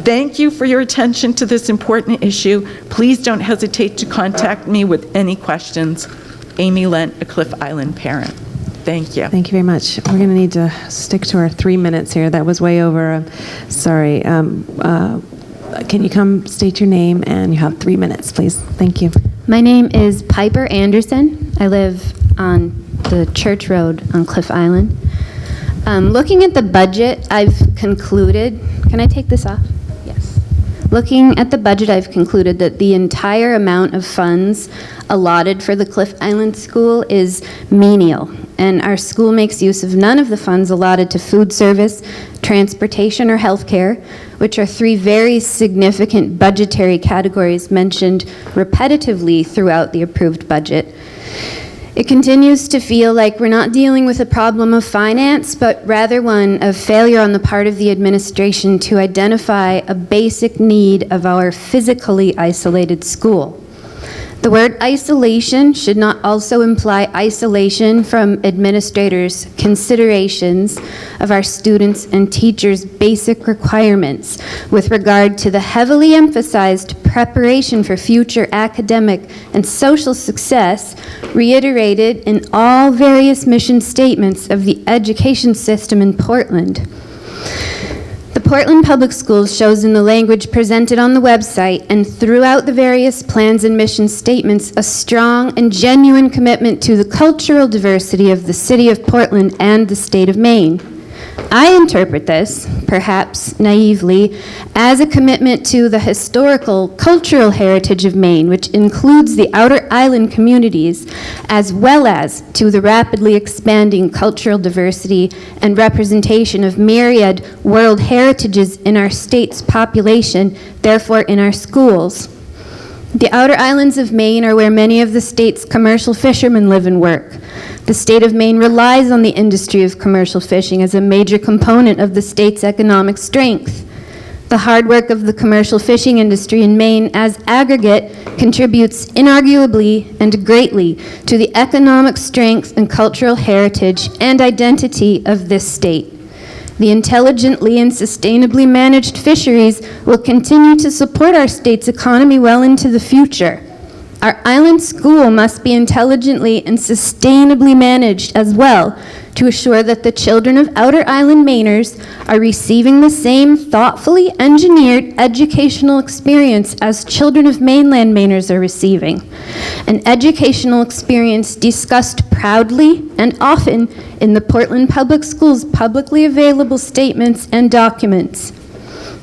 S17: Thank you for your attention to this important issue. Please don't hesitate to contact me with any questions. Amy Lent, a Cliff Island parent. Thank you.
S1: Thank you very much. We're going to need to stick to our 3 minutes here. That was way over. Sorry. Can you come state your name, and you have 3 minutes, please? Thank you.
S18: My name is Piper Anderson. I live on the Church Road on Cliff Island. Looking at the budget, I've concluded, can I take this off? Yes. Looking at the budget, I've concluded that the entire amount of funds allotted for the Cliff Island School is menial, and our school makes use of none of the funds allotted to food service, transportation, or healthcare, which are 3 very significant budgetary categories mentioned repetitively throughout the approved budget. It continues to feel like we're not dealing with a problem of finance, but rather one of failure on the part of the administration to identify a basic need of our physically isolated school. The word isolation should not also imply isolation from administrators' considerations of our students' and teachers' basic requirements with regard to the heavily emphasized preparation for future academic and social success reiterated in all various mission statements of the education system in Portland. The Portland Public Schools shows in the language presented on the website and throughout the various plans and mission statements a strong and genuine commitment to the cultural diversity of the city of Portland and the state of Maine. I interpret this, perhaps naively, as a commitment to the historical, cultural heritage of Maine, which includes the outer island communities, as well as to the rapidly expanding cultural diversity and representation of myriad world heritages in our state's population, therefore in our schools. The outer islands of Maine are where many of the state's commercial fishermen live and work. The state of Maine relies on the industry of commercial fishing as a major component of the state's economic strength. The hard work of the commercial fishing industry in Maine as aggregate contributes inarguably and greatly to the economic strength and cultural heritage and identity of this state. The intelligently and sustainably managed fisheries will continue to support our state's economy well into the future. Our island school must be intelligently and sustainably managed as well to assure that the children of outer island Mainers are receiving the same thoughtfully engineered educational experience as children of mainland Mainers are receiving. An educational experience discussed proudly and often in the Portland Public Schools publicly available statements and documents.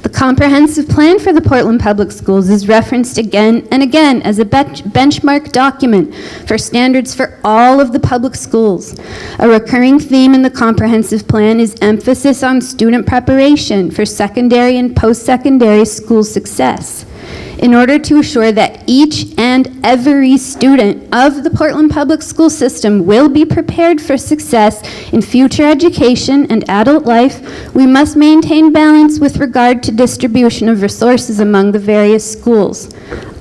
S18: The comprehensive plan for the Portland Public Schools is referenced again and again as a benchmark document for standards for all of the public schools. A recurring theme in the comprehensive plan is emphasis on student preparation for secondary and post-secondary school success. in order to assure that each and every student of the Portland Public School System will be prepared for success in future education and adult life, we must maintain balance with regard to distribution of resources among the various schools.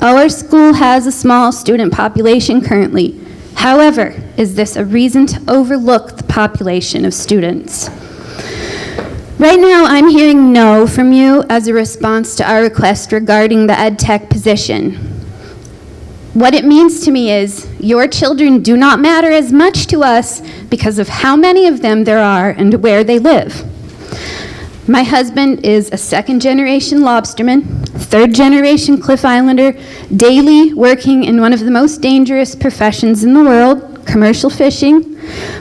S18: Our school has a small student population currently. However, is this a reason to overlook the population of students? Right now, I'm hearing no from you as a response to our request regarding the ed tech position. What it means to me is your children do not matter as much to us because of how many of them there are and where they live. My husband is a second-generation lobsterman, third-generation Cliff Islander, daily working in one of the most dangerous professions in the world, commercial fishing.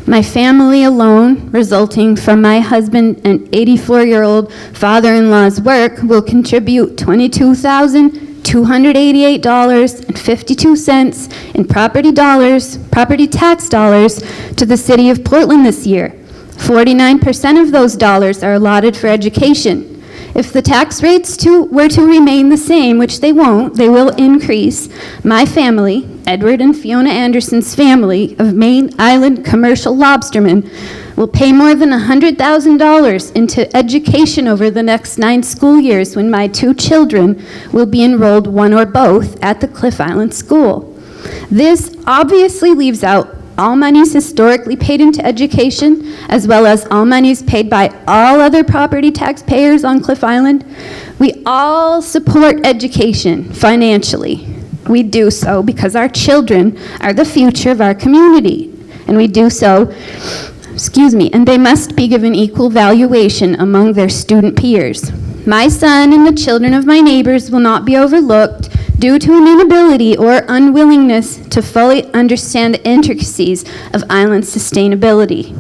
S18: My family alone, resulting from my husband and 84-year-old father-in-law's work, will contribute $22,288.52 in property tax dollars to the city of Portland this year. 49% of those dollars are allotted for education. If the tax rates were to remain the same, which they won't, they will increase, my family, Edward and Fiona Anderson's family of Maine Island commercial lobstermen, will pay more than $100,000 into education over the next 9 school years when my 2 children will be enrolled, one or both, at the Cliff Island School. This obviously leaves out all monies historically paid into education, as well as all monies paid by all other property taxpayers on Cliff Island. We all support education financially. We do so because our children are the future of our community, and we do so, and they must be given equal valuation among their student peers. My son and the children of my neighbors will not be overlooked due to an inability or unwillingness to fully understand the intricacies of island sustainability.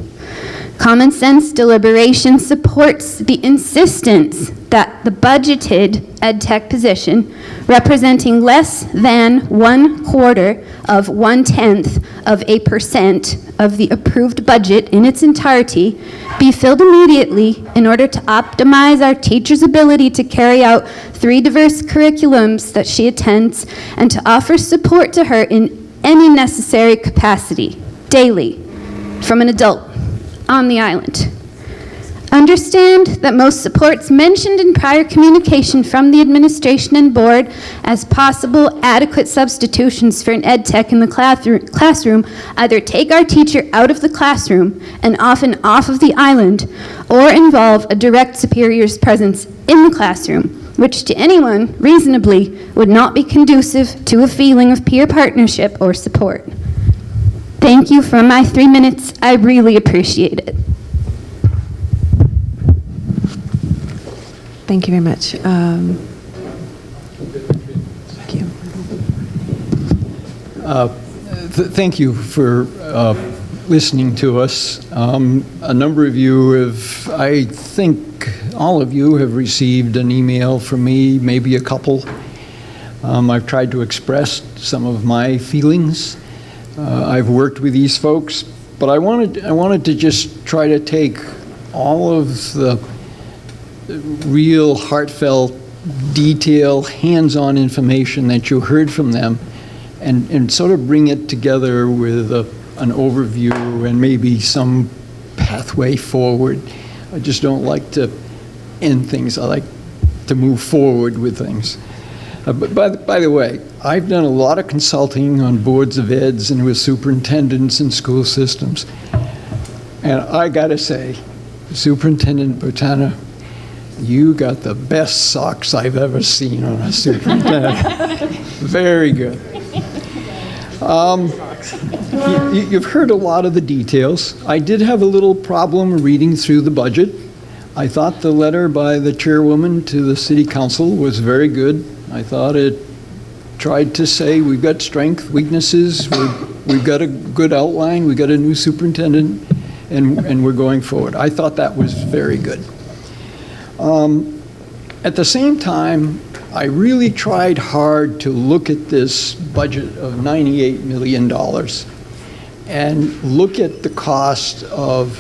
S18: Common sense deliberation supports the insistence that the budgeted ed tech position, representing less than 1/4 of 0.1% of the approved budget in its entirety, be filled immediately in order to optimize our teachers' ability to carry out 3 diverse curriculums that she attends and to offer support to her in any necessary capacity, daily, from an adult on the island. Understand that most supports mentioned in prior communication from the administration and board as possible adequate substitutions for an ed tech in the classroom either take our teacher out of the classroom and often off of the island, or involve a direct superior's presence in the classroom, which to anyone reasonably would not be conducive to a feeling of peer partnership or support. Thank you for my 3 minutes. I really appreciate it.
S1: Thank you very much. Thank you.
S14: Thank you for listening to us. A number of you have, I think all of you have received an email from me, maybe a couple. I've tried to express some of my feelings. I've worked with these folks, but I wanted to just try to take all of the real heartfelt, detailed, hands-on information that you heard from them and sort of bring it together with an overview and maybe some pathway forward. I just don't like to end things. I like to move forward with things. But by the way, I've done a lot of consulting on boards of eds and with superintendents and school systems. And I gotta say, Superintendent Botana, you got the best socks I've ever seen on a superintendent. Very good. You've heard a lot of the details. I did have a little problem reading through the budget. I thought the letter by the chairwoman to the city council was very good. I thought it tried to say we've got strength, weaknesses, we've got a good outline, we've got a new superintendent, and we're going forward. I thought that was very good. At the same time, I really tried hard to look at this budget of $98 million and look at the cost of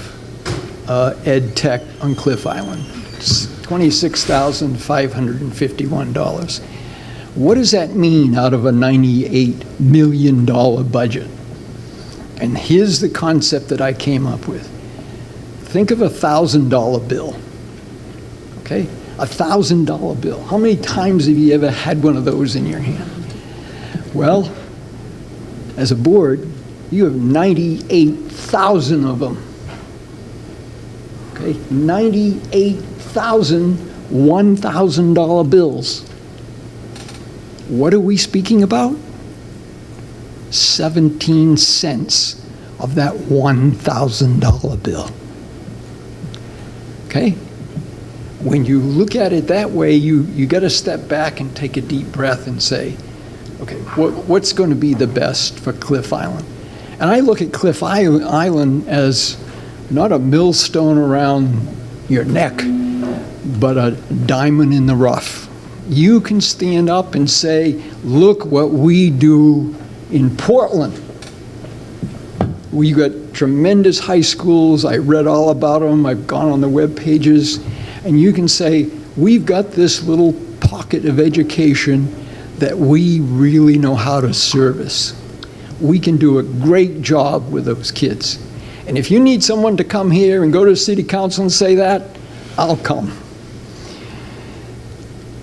S14: ed tech on Cliff Island. It's $26,551. What does that mean out of a $98 million budget? And here's the concept that I came up with. Think of a $1,000 bill, okay? A $1,000 bill. How many times have you ever had one of those in your hand? Well, as a board, you have 98,000 of them. Okay, 98,000 $1,000 bills. What are we speaking about? 17 cents of that $1,000 bill. Okay? When you look at it that way, you got to step back and take a deep breath and say, okay, what's going to be the best for Cliff Island? And I look at Cliff Island as not a millstone around your neck, but a diamond in the rough. You can stand up and say, look what we do in Portland. We got tremendous high schools. I read all about them. I've gone on the web pages. And you can say, we've got this little pocket of education that we really know how to service. We can do a great job with those kids. And if you need someone to come here and go to the city council and say that, I'll come.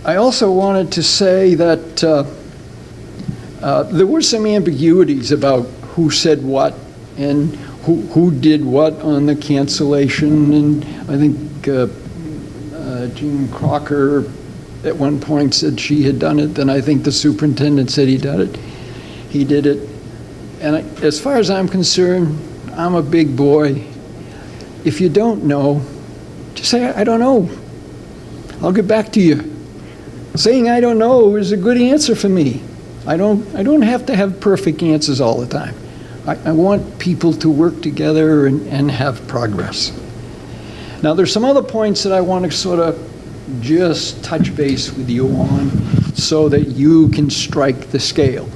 S14: I also wanted to say that there were some ambiguities about who said what and who did what on the cancellation. And I think Jean Crocker at one point said she had done it. Then I think the superintendent said he did it. He did it. And as far as I'm concerned, I'm a big boy. If you don't know, just say, I don't know. I'll get back to you. Saying I don't know is a good answer for me. I don't have to have perfect answers all the time. I want people to work together and have progress. Now there's some other points that I want to sort of just touch base with you on so that you can strike the scale.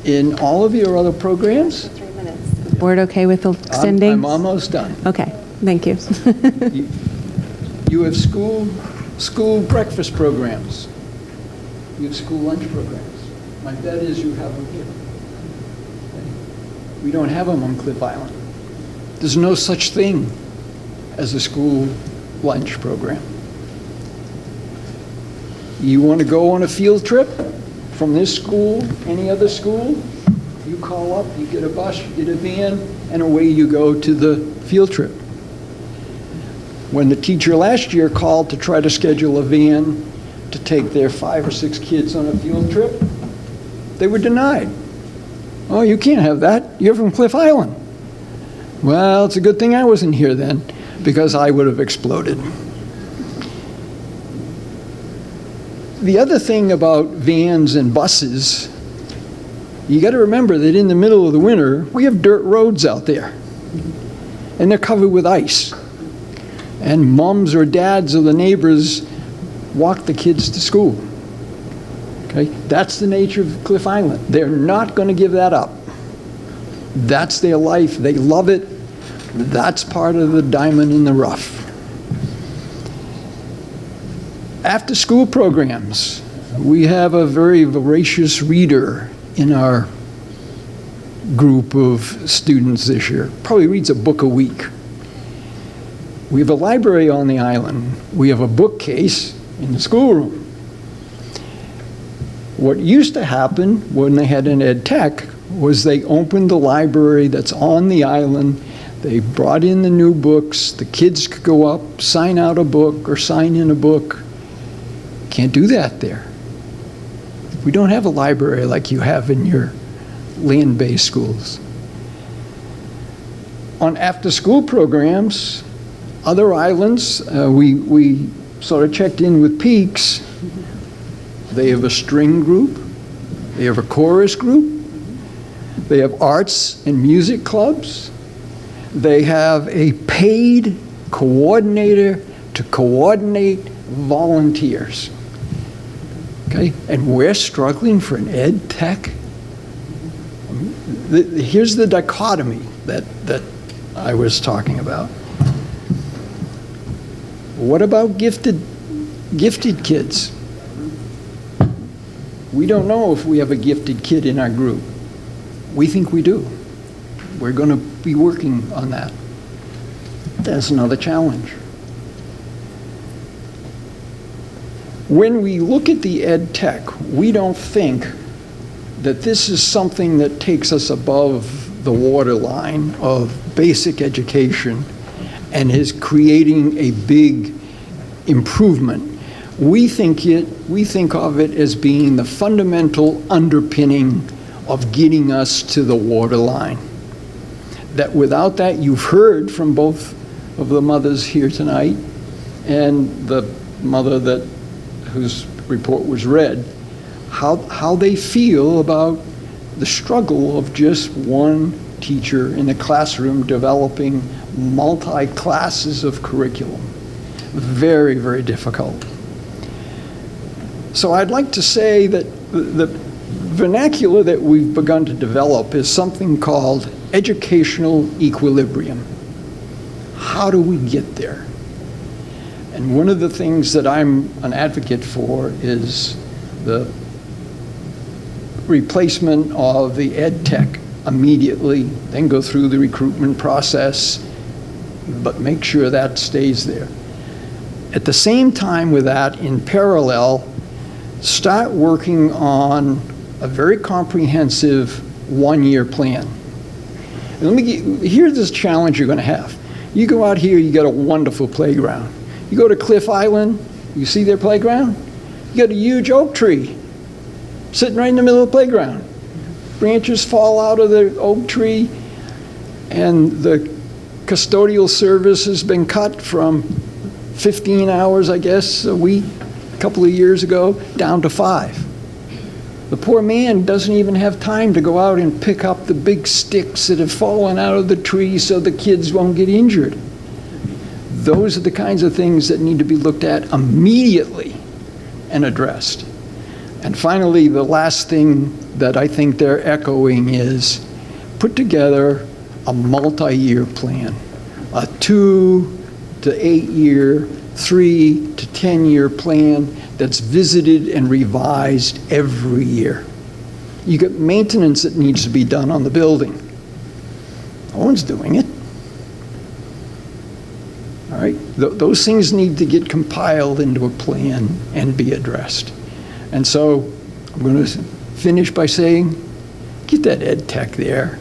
S14: In all of your other programs,
S1: 3 minutes. Board okay with extending?
S14: I'm almost done.
S1: Okay, thank you.
S14: You have school breakfast programs. You have school lunch programs. My bet is you have them here. Okay. We don't have them on Cliff Island. There's no such thing as a school lunch program. You want to go on a field trip from this school, any other school, you call up, you get a bus, you get a van, and away you go to the field trip. When the teacher last year called to try to schedule a van to take their 5 or 6 kids on a field trip, they were denied. Oh, you can't have that. You're from Cliff Island. Well, it's a good thing I wasn't here then, because I would have exploded. The other thing about vans and buses, you got to remember that in the middle of the winter, we have dirt roads out there, and they're covered with ice. And moms or dads or the neighbors walk the kids to school. Okay, that's the nature of Cliff Island. They're not going to give that up. That's their life. They love it. That's part of the diamond in the rough. After school programs, we have a very voracious reader in our group of students this year. Probably reads a book a week. We have a library on the island. We have a bookcase in the schoolroom. What used to happen when they had an ed tech was they opened the library that's on the island. They brought in the new books. The kids could go up, sign out a book or sign in a book. Can't do that there. We don't have a library like you have in your land-based schools. On after-school programs, other islands, we sort of checked in with Peaks. They have a string group. They have a chorus group. They have arts and music clubs. They have a paid coordinator to coordinate volunteers. Okay, and we're struggling for an ed tech. Here's the dichotomy that I was talking about. What about gifted kids? We don't know if we have a gifted kid in our group. We think we do. We're going to be working on that. That's another challenge. When we look at the ed tech, we don't think that this is something that takes us above the waterline of basic education and is creating a big improvement. We think of it as being the fundamental underpinning of getting us to the waterline. That without that, you've heard from both of the mothers here tonight and the mother whose report was read, how they feel about the struggle of just one teacher in the classroom developing multi-classes of curriculum. Very, very difficult. So I'd like to say that the vernacular that we've begun to develop is something called educational equilibrium. How do we get there? And one of the things that I'm an advocate for is the replacement of the ed tech immediately, then go through the recruitment process, but make sure that stays there. At the same time with that, in parallel, start working on a very comprehensive one-year plan. And here's this challenge you're going to have. You go out here, you got a wonderful playground. You go to Cliff Island, you see their playground? You got a huge oak tree sitting right in the middle of the playground. Branches fall out of the oak tree, and the custodial service has been cut from 15 hours, I guess, a week, a couple of years ago, down to 5. The poor man doesn't even have time to go out and pick up the big sticks that have fallen out of the tree so the kids won't get injured. Those are the kinds of things that need to be looked at immediately and addressed. And finally, the last thing that I think they're echoing is put together a multi-year plan, a 2 to 8 year, 3 to 10 year plan that's visited and revised every year. You get maintenance that needs to be done on the building. No one's doing it. All right, those things need to get compiled into a plan and be addressed. And so I'm going to finish by saying, get that ed tech there.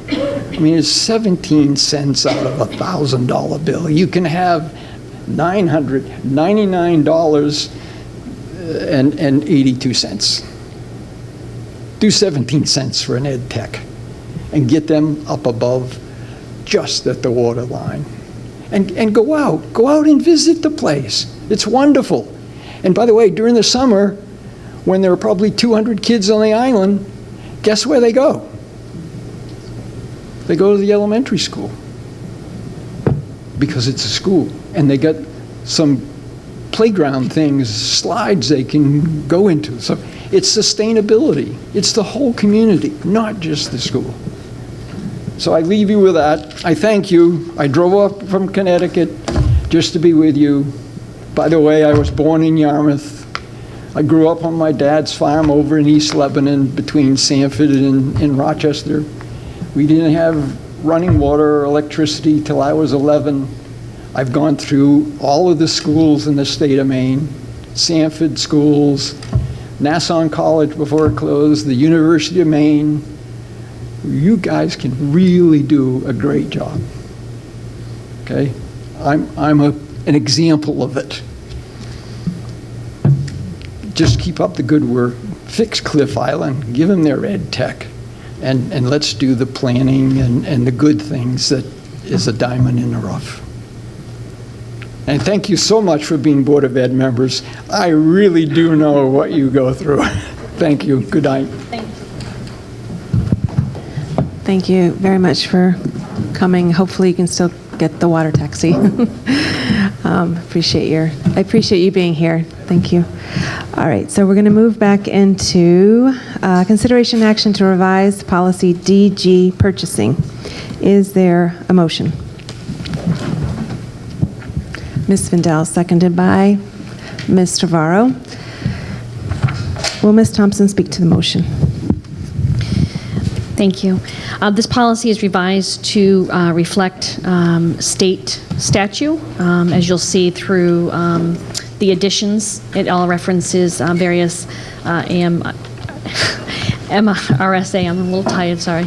S14: I mean, it's 17 cents out of a $1,000 bill. You can have $999.82. Do 17 cents for an ed tech and get them up above just at the waterline. And go out and visit the place. It's wonderful. And by the way, during the summer, when there are probably 200 kids on the island, guess where they go? They go to the elementary school because it's a school, and they got some playground things, slides they can go into. So it's sustainability. It's the whole community, not just the school. So I leave you with that. I thank you. I drove up from Connecticut just to be with you. By the way, I was born in Yarmouth. I grew up on my dad's farm over in East Lebanon between Sanford and Rochester. We didn't have running water or electricity till I was 11. I've gone through all of the schools in the state of Maine, Sanford schools, Nassau College before it closed, the University of Maine. You guys can really do a great job. Okay? I'm an example of it. Just keep up the good work. Fix Cliff Island. Give them their ed tech. And let's do the planning and the good things that is a diamond in the rough. And thank you so much for being Board of Ed members. I really do know what you go through. Thank you. Good night.
S7: Thank you.
S1: Thank you very much for coming. Hopefully you can still get the water taxi. I appreciate you being here. Thank you. All right, so we're going to move back into consideration action to revise policy DG purchasing. Is there a motion? Ms. Vindell, seconded by Ms. Navarro. Will Ms. Thompson speak to the motion?
S7: Thank you. This policy is revised to reflect state statute. As you'll see through the additions, it all references various MRSA, I'm a little tired, sorry,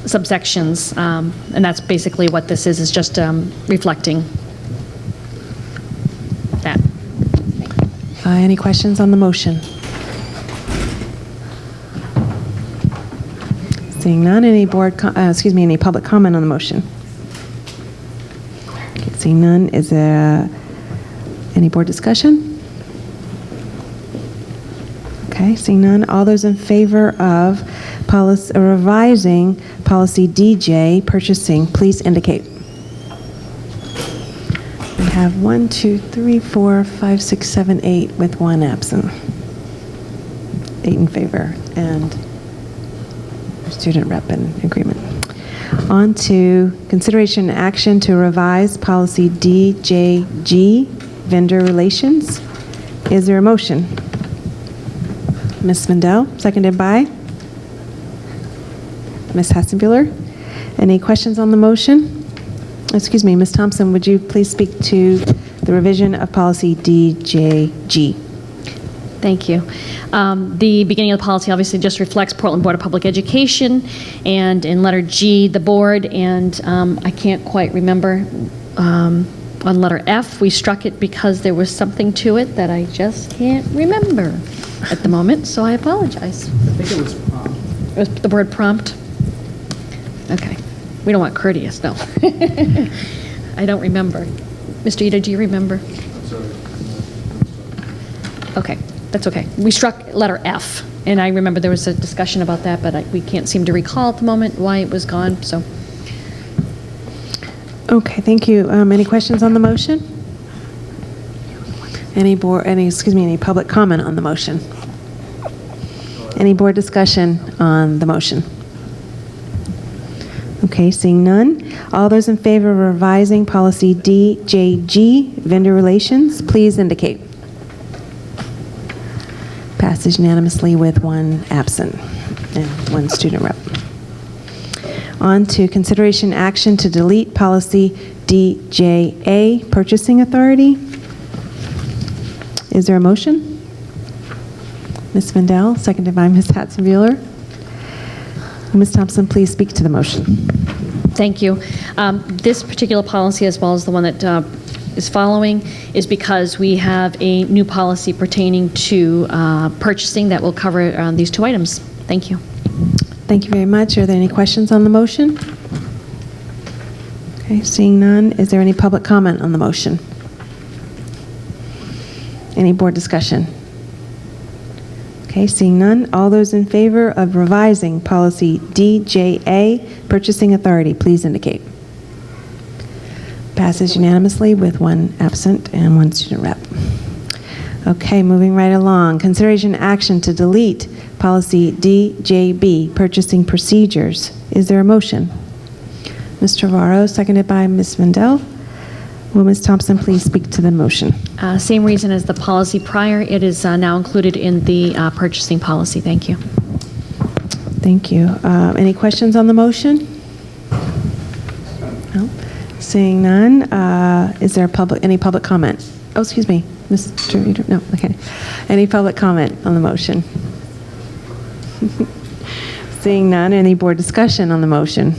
S7: subsections, and that's basically what this is just reflecting that.
S1: Any questions on the motion? Seeing none, any any public comment on the motion? Okay, seeing none, is there any board discussion? Okay, seeing none, all those in favor of revising policy DJ, purchasing, please indicate. We have 1, 2, 3, 4, 5, 6, 7, 8 with 1 absent. 8 in favor, and student rep in agreement. On to consideration and action to revise policy DJG, vendor relations. Is there a motion? Ms. Mendel, seconded by Ms. Hassenbuehler. Any questions on the motion? Excuse me, Ms. Thompson, would you please speak to the revision of policy DJG?
S7: Thank you. The beginning of the policy obviously just reflects Portland Board of Public Education, and in letter G, the board, and I can't quite remember, on letter F, we struck it because there was something to it that I just can't remember at the moment, so I apologize.
S2: I think it was prompt.
S7: It was the word prompt? Okay. We don't want courteous, no. I don't remember. Mr. Ito, do you remember? Okay. That's okay. We struck letter F, and I remember there was a discussion about that, but we can't seem to recall at the moment why it was gone, so.
S1: Okay, thank you. Any questions on the motion? Any public comment on the motion? Any board discussion on the motion? Okay, seeing none. All those in favor of revising policy DJG, vendor relations, please indicate. Passes unanimously with 1 absent and 1 student rep. On to consideration action to delete policy DJA, purchasing authority. Is there a motion? Ms. Mendel, seconded by Ms. Hatzenbuehler. Ms. Thompson, please speak to the motion.
S7: Thank you. This particular policy, as well as the one that is following, is because we have a new policy pertaining to purchasing that will cover these 2 items. Thank you.
S1: Thank you very much. Are there any questions on the motion? Okay, seeing none, is there any public comment on the motion? Any board discussion? Okay, seeing none, all those in favor of revising policy DJA, purchasing authority, please indicate. Passes unanimously with 1 absent and 1 student rep. Okay, moving right along. Consideration action to delete policy DJB, purchasing procedures. Is there a motion? Ms. Trevorrow, seconded by Ms. Mendel. Will Ms. Thompson please speak to the motion?
S7: Same reason as the policy prior. It is now included in the purchasing policy. Thank you.
S1: Thank you. Any questions on the motion? No? Seeing none, is there any public comment? Oh, excuse me, Mr. Reader? No, okay. Any public comment on the motion? Seeing none, any board discussion on the motion?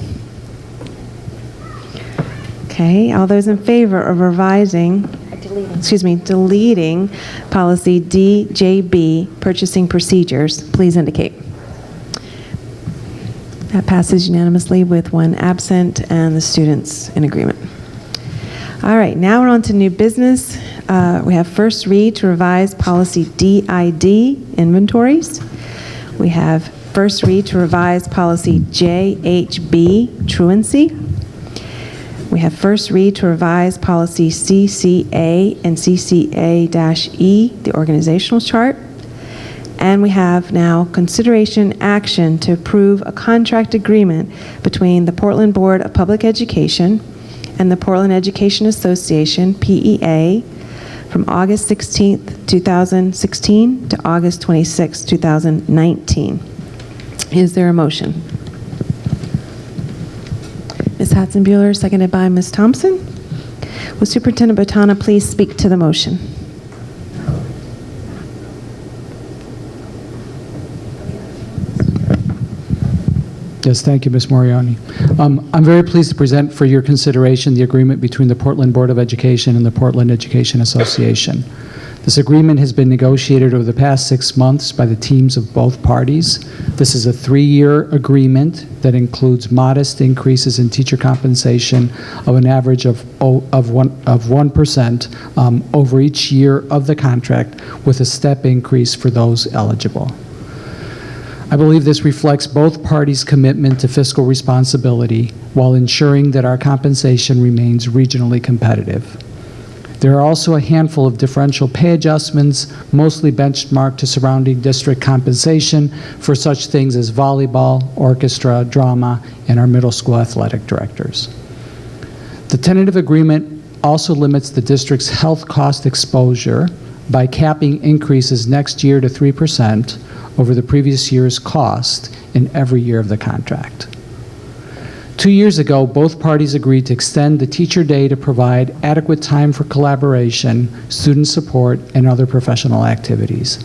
S1: Okay, all those in favor of deleting policy DJB, purchasing procedures, please indicate. That passes unanimously with 1 absent and the students in agreement. All right, now we're on to new business. We have first read to revise policy DID, inventories. We have first read to revise policy JHB, truancy. We have first read to revise policy CCA and CCA-E, the organizational chart. And we have now consideration action to approve a contract agreement between the Portland Board of Public Education and the Portland Education Association, PEA, from August 16th, 2016 to August 26th, 2019. Is there a motion? Ms. Hatzenbuehler, seconded by Ms. Thompson. Will Superintendent Botana please speak to the motion?
S2: Yes, thank you, Ms. Moriarty. I'm very pleased to present for your consideration the agreement between the Portland Board of Education and the Portland Education Association. This agreement has been negotiated over the past 6 months by the teams of both parties. This is a 3-year agreement that includes modest increases in teacher compensation of an average of 1% over each year of the contract, with a step increase for those eligible. I believe this reflects both parties' commitment to fiscal responsibility while ensuring that our compensation remains regionally competitive. There are also a handful of differential pay adjustments, mostly benchmarked to surrounding district compensation for such things as volleyball, orchestra, drama, and our middle school athletic directors. The tentative agreement also limits the district's health cost exposure by capping increases next year to 3% over the previous year's cost in every year of the contract. 2 years ago, both parties agreed to extend the teacher day to provide adequate time for collaboration, student support, and other professional activities.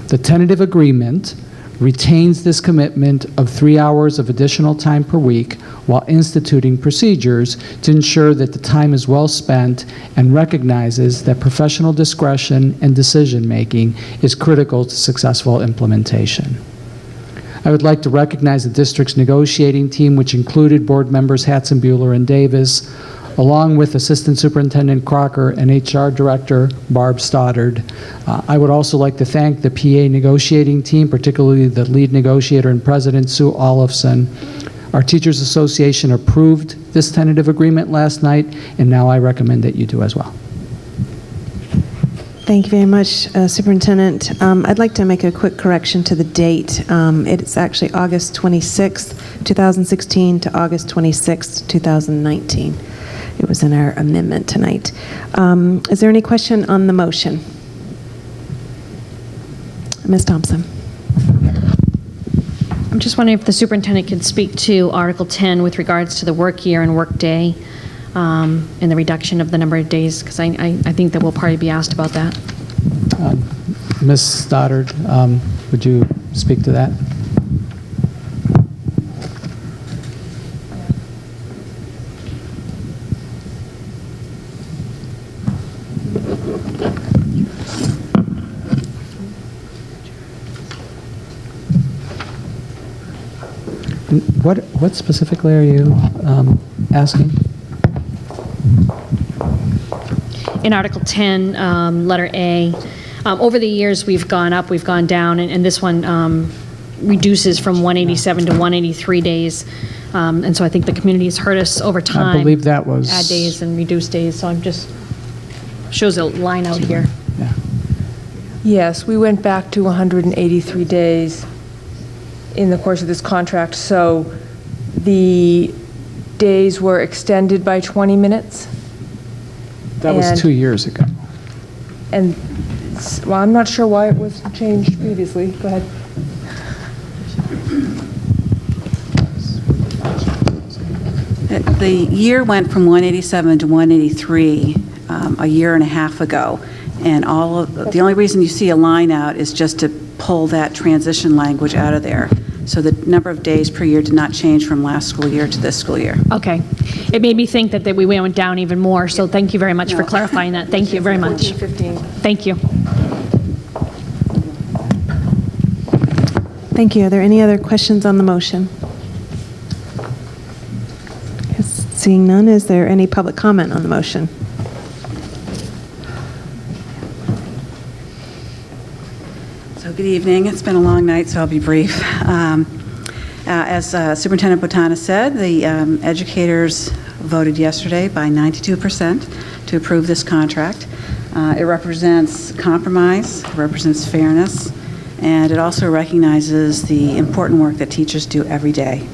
S2: The tentative agreement retains this commitment of 3 hours of additional time per week while instituting procedures to ensure that the time is well spent and recognizes that professional discretion and decision-making is critical to successful implementation. I would like to recognize the district's negotiating team, which included board members Hatzenbuehler and Davis, along with Assistant Superintendent Crocker and HR Director Barb Stoddard. I would also like to thank the PA negotiating team, particularly the lead negotiator and president, Sue Olofsson. Our Teachers Association approved this tentative agreement last night, and now I recommend that you do as well.
S1: Thank you very much, Superintendent. I'd like to make a quick correction to the date. It's actually August 26th, 2016 to August 26th, 2019. It was in our amendment tonight. Is there any question on the motion? Ms. Thompson.
S7: I'm just wondering if the superintendent could speak to Article 10 with regards to the work year and work day. And the reduction of the number of days, because I think that we'll probably be asked about that.
S2: Ms. Stoddard, would you speak to that? What specifically are you asking?
S7: In Article 10, letter A, over the years we've gone up, we've gone down, and this one reduces from 187 to 183 days. And so I think the community has heard us over time.
S2: I believe that was...
S7: Add days and reduce days, so I'm just, shows a line out here.
S2: Yeah.
S19: Yes, we went back to 183 days in the course of this contract, so the days were extended by 20 minutes.
S2: That was 2 years ago.
S19: And, well, I'm not sure why it was changed previously. Go ahead.
S20: The year went from 187 to 183 a year and a half ago, and the only reason you see a line out is just to pull that transition language out of there. So the number of days per year did not change from last school year to this school year.
S7: Okay. It made me think that we went down even more, so thank you very much for clarifying that. Thank you very much.
S19: 15.
S7: Thank you.
S1: Thank you. Are there any other questions on the motion? Seeing none, is there any public comment on the motion?
S20: So good evening. It's been a long night, so I'll be brief. As Superintendent Botana said, the educators voted yesterday by 92% to approve this contract. It represents compromise, it represents fairness, and it also recognizes the important work that teachers do every day.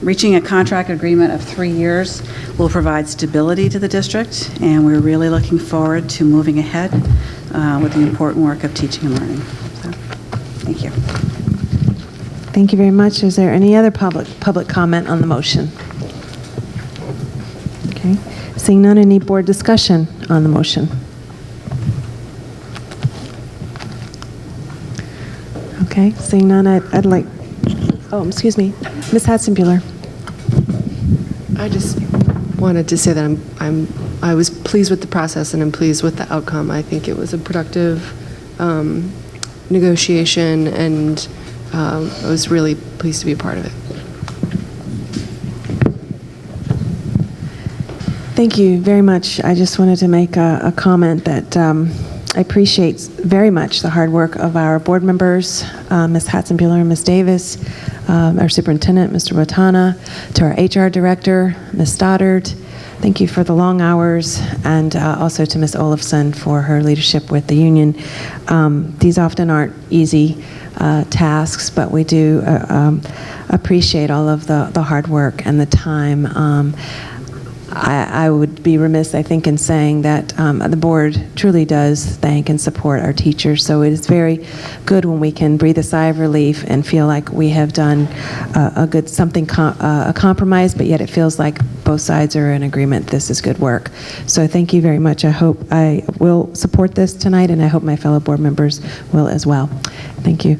S20: Reaching a contract agreement of 3 years will provide stability to the district, and we're really looking forward to moving ahead with the important work of teaching and learning. So, thank you.
S1: Thank you very much. Is there any other public comment on the motion? Okay. Seeing none, any board discussion on the motion? Okay. Seeing none, I'd like, oh, excuse me, Ms. Hatzenbuehler.
S13: I just wanted to say that I was pleased with the process and I'm pleased with the outcome. I think it was a productive negotiation, and I was really pleased to be a part of it.
S1: Thank you very much. I just wanted to make a comment that I appreciate very much the hard work of our board members, Ms. Hatzenbuehler and Ms. Davis, our superintendent, Mr. Botana, to our HR director, Ms. Stoddard. Thank you for the long hours, and also to Ms. Olafson for her leadership with the union. These often aren't easy tasks, but we do appreciate all of the hard work and the time. I would be remiss, I think, in saying that the board truly does thank and support our teachers. So it is very good when we can breathe a sigh of relief and feel like we have done a compromise, but yet it feels like both sides are in agreement. This is good work. So thank you very much. I hope I will support this tonight, and I hope my fellow board members will as well. Thank you.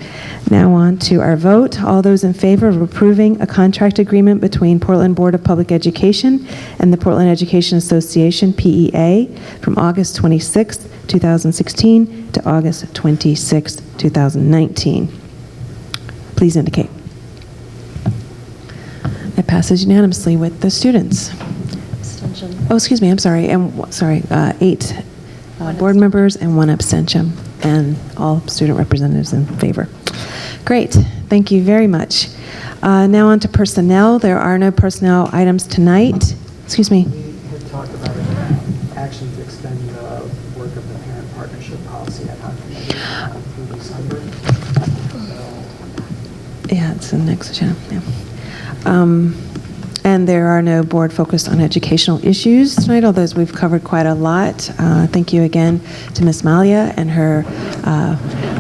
S1: Now on to our vote. All those in favor of approving a contract agreement between Portland Board of Public Education and the Portland Education Association, PEA, from August 26, 2016 to August 26, 2019. Please indicate. It passes unanimously with the students.
S11: Abstention.
S1: Oh, excuse me, I'm sorry. 8 board members and 1 abstention, and all student representatives in favor. Great. Thank you very much. Now on to personnel. There are no personnel items tonight. Excuse me.
S2: We had talked about action to extend the work of the parent partnership policy ad hoc committee through December.
S1: Yeah, it's the next agenda. Yeah. And there are no board focused on educational issues tonight, although we've covered quite a lot. Thank you again to Ms. Malia and her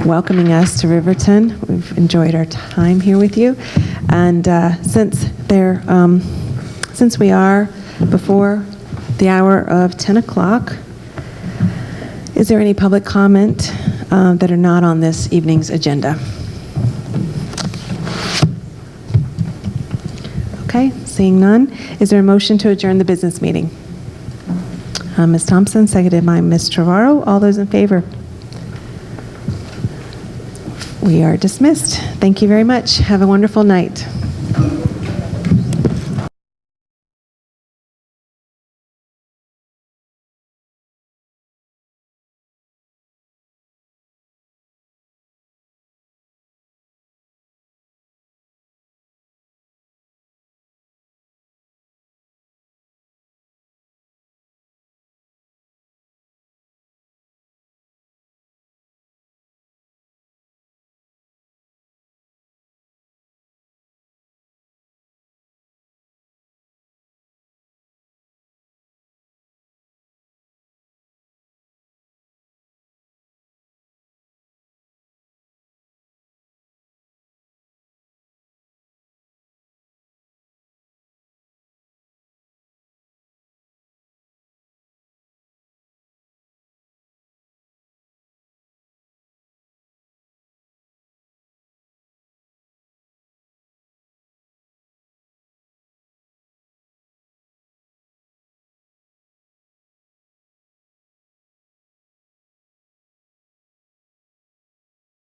S1: welcoming us to Riverton. We've enjoyed our time here with you. And since we are before the hour of 10 o'clock, is there any public comment that are not on this evening's agenda? Okay, seeing none, is there a motion to adjourn the business meeting? Ms. Thompson, seconded by Ms. Trevorrow. All those in favor? We are dismissed. Thank you very much. Have a wonderful night.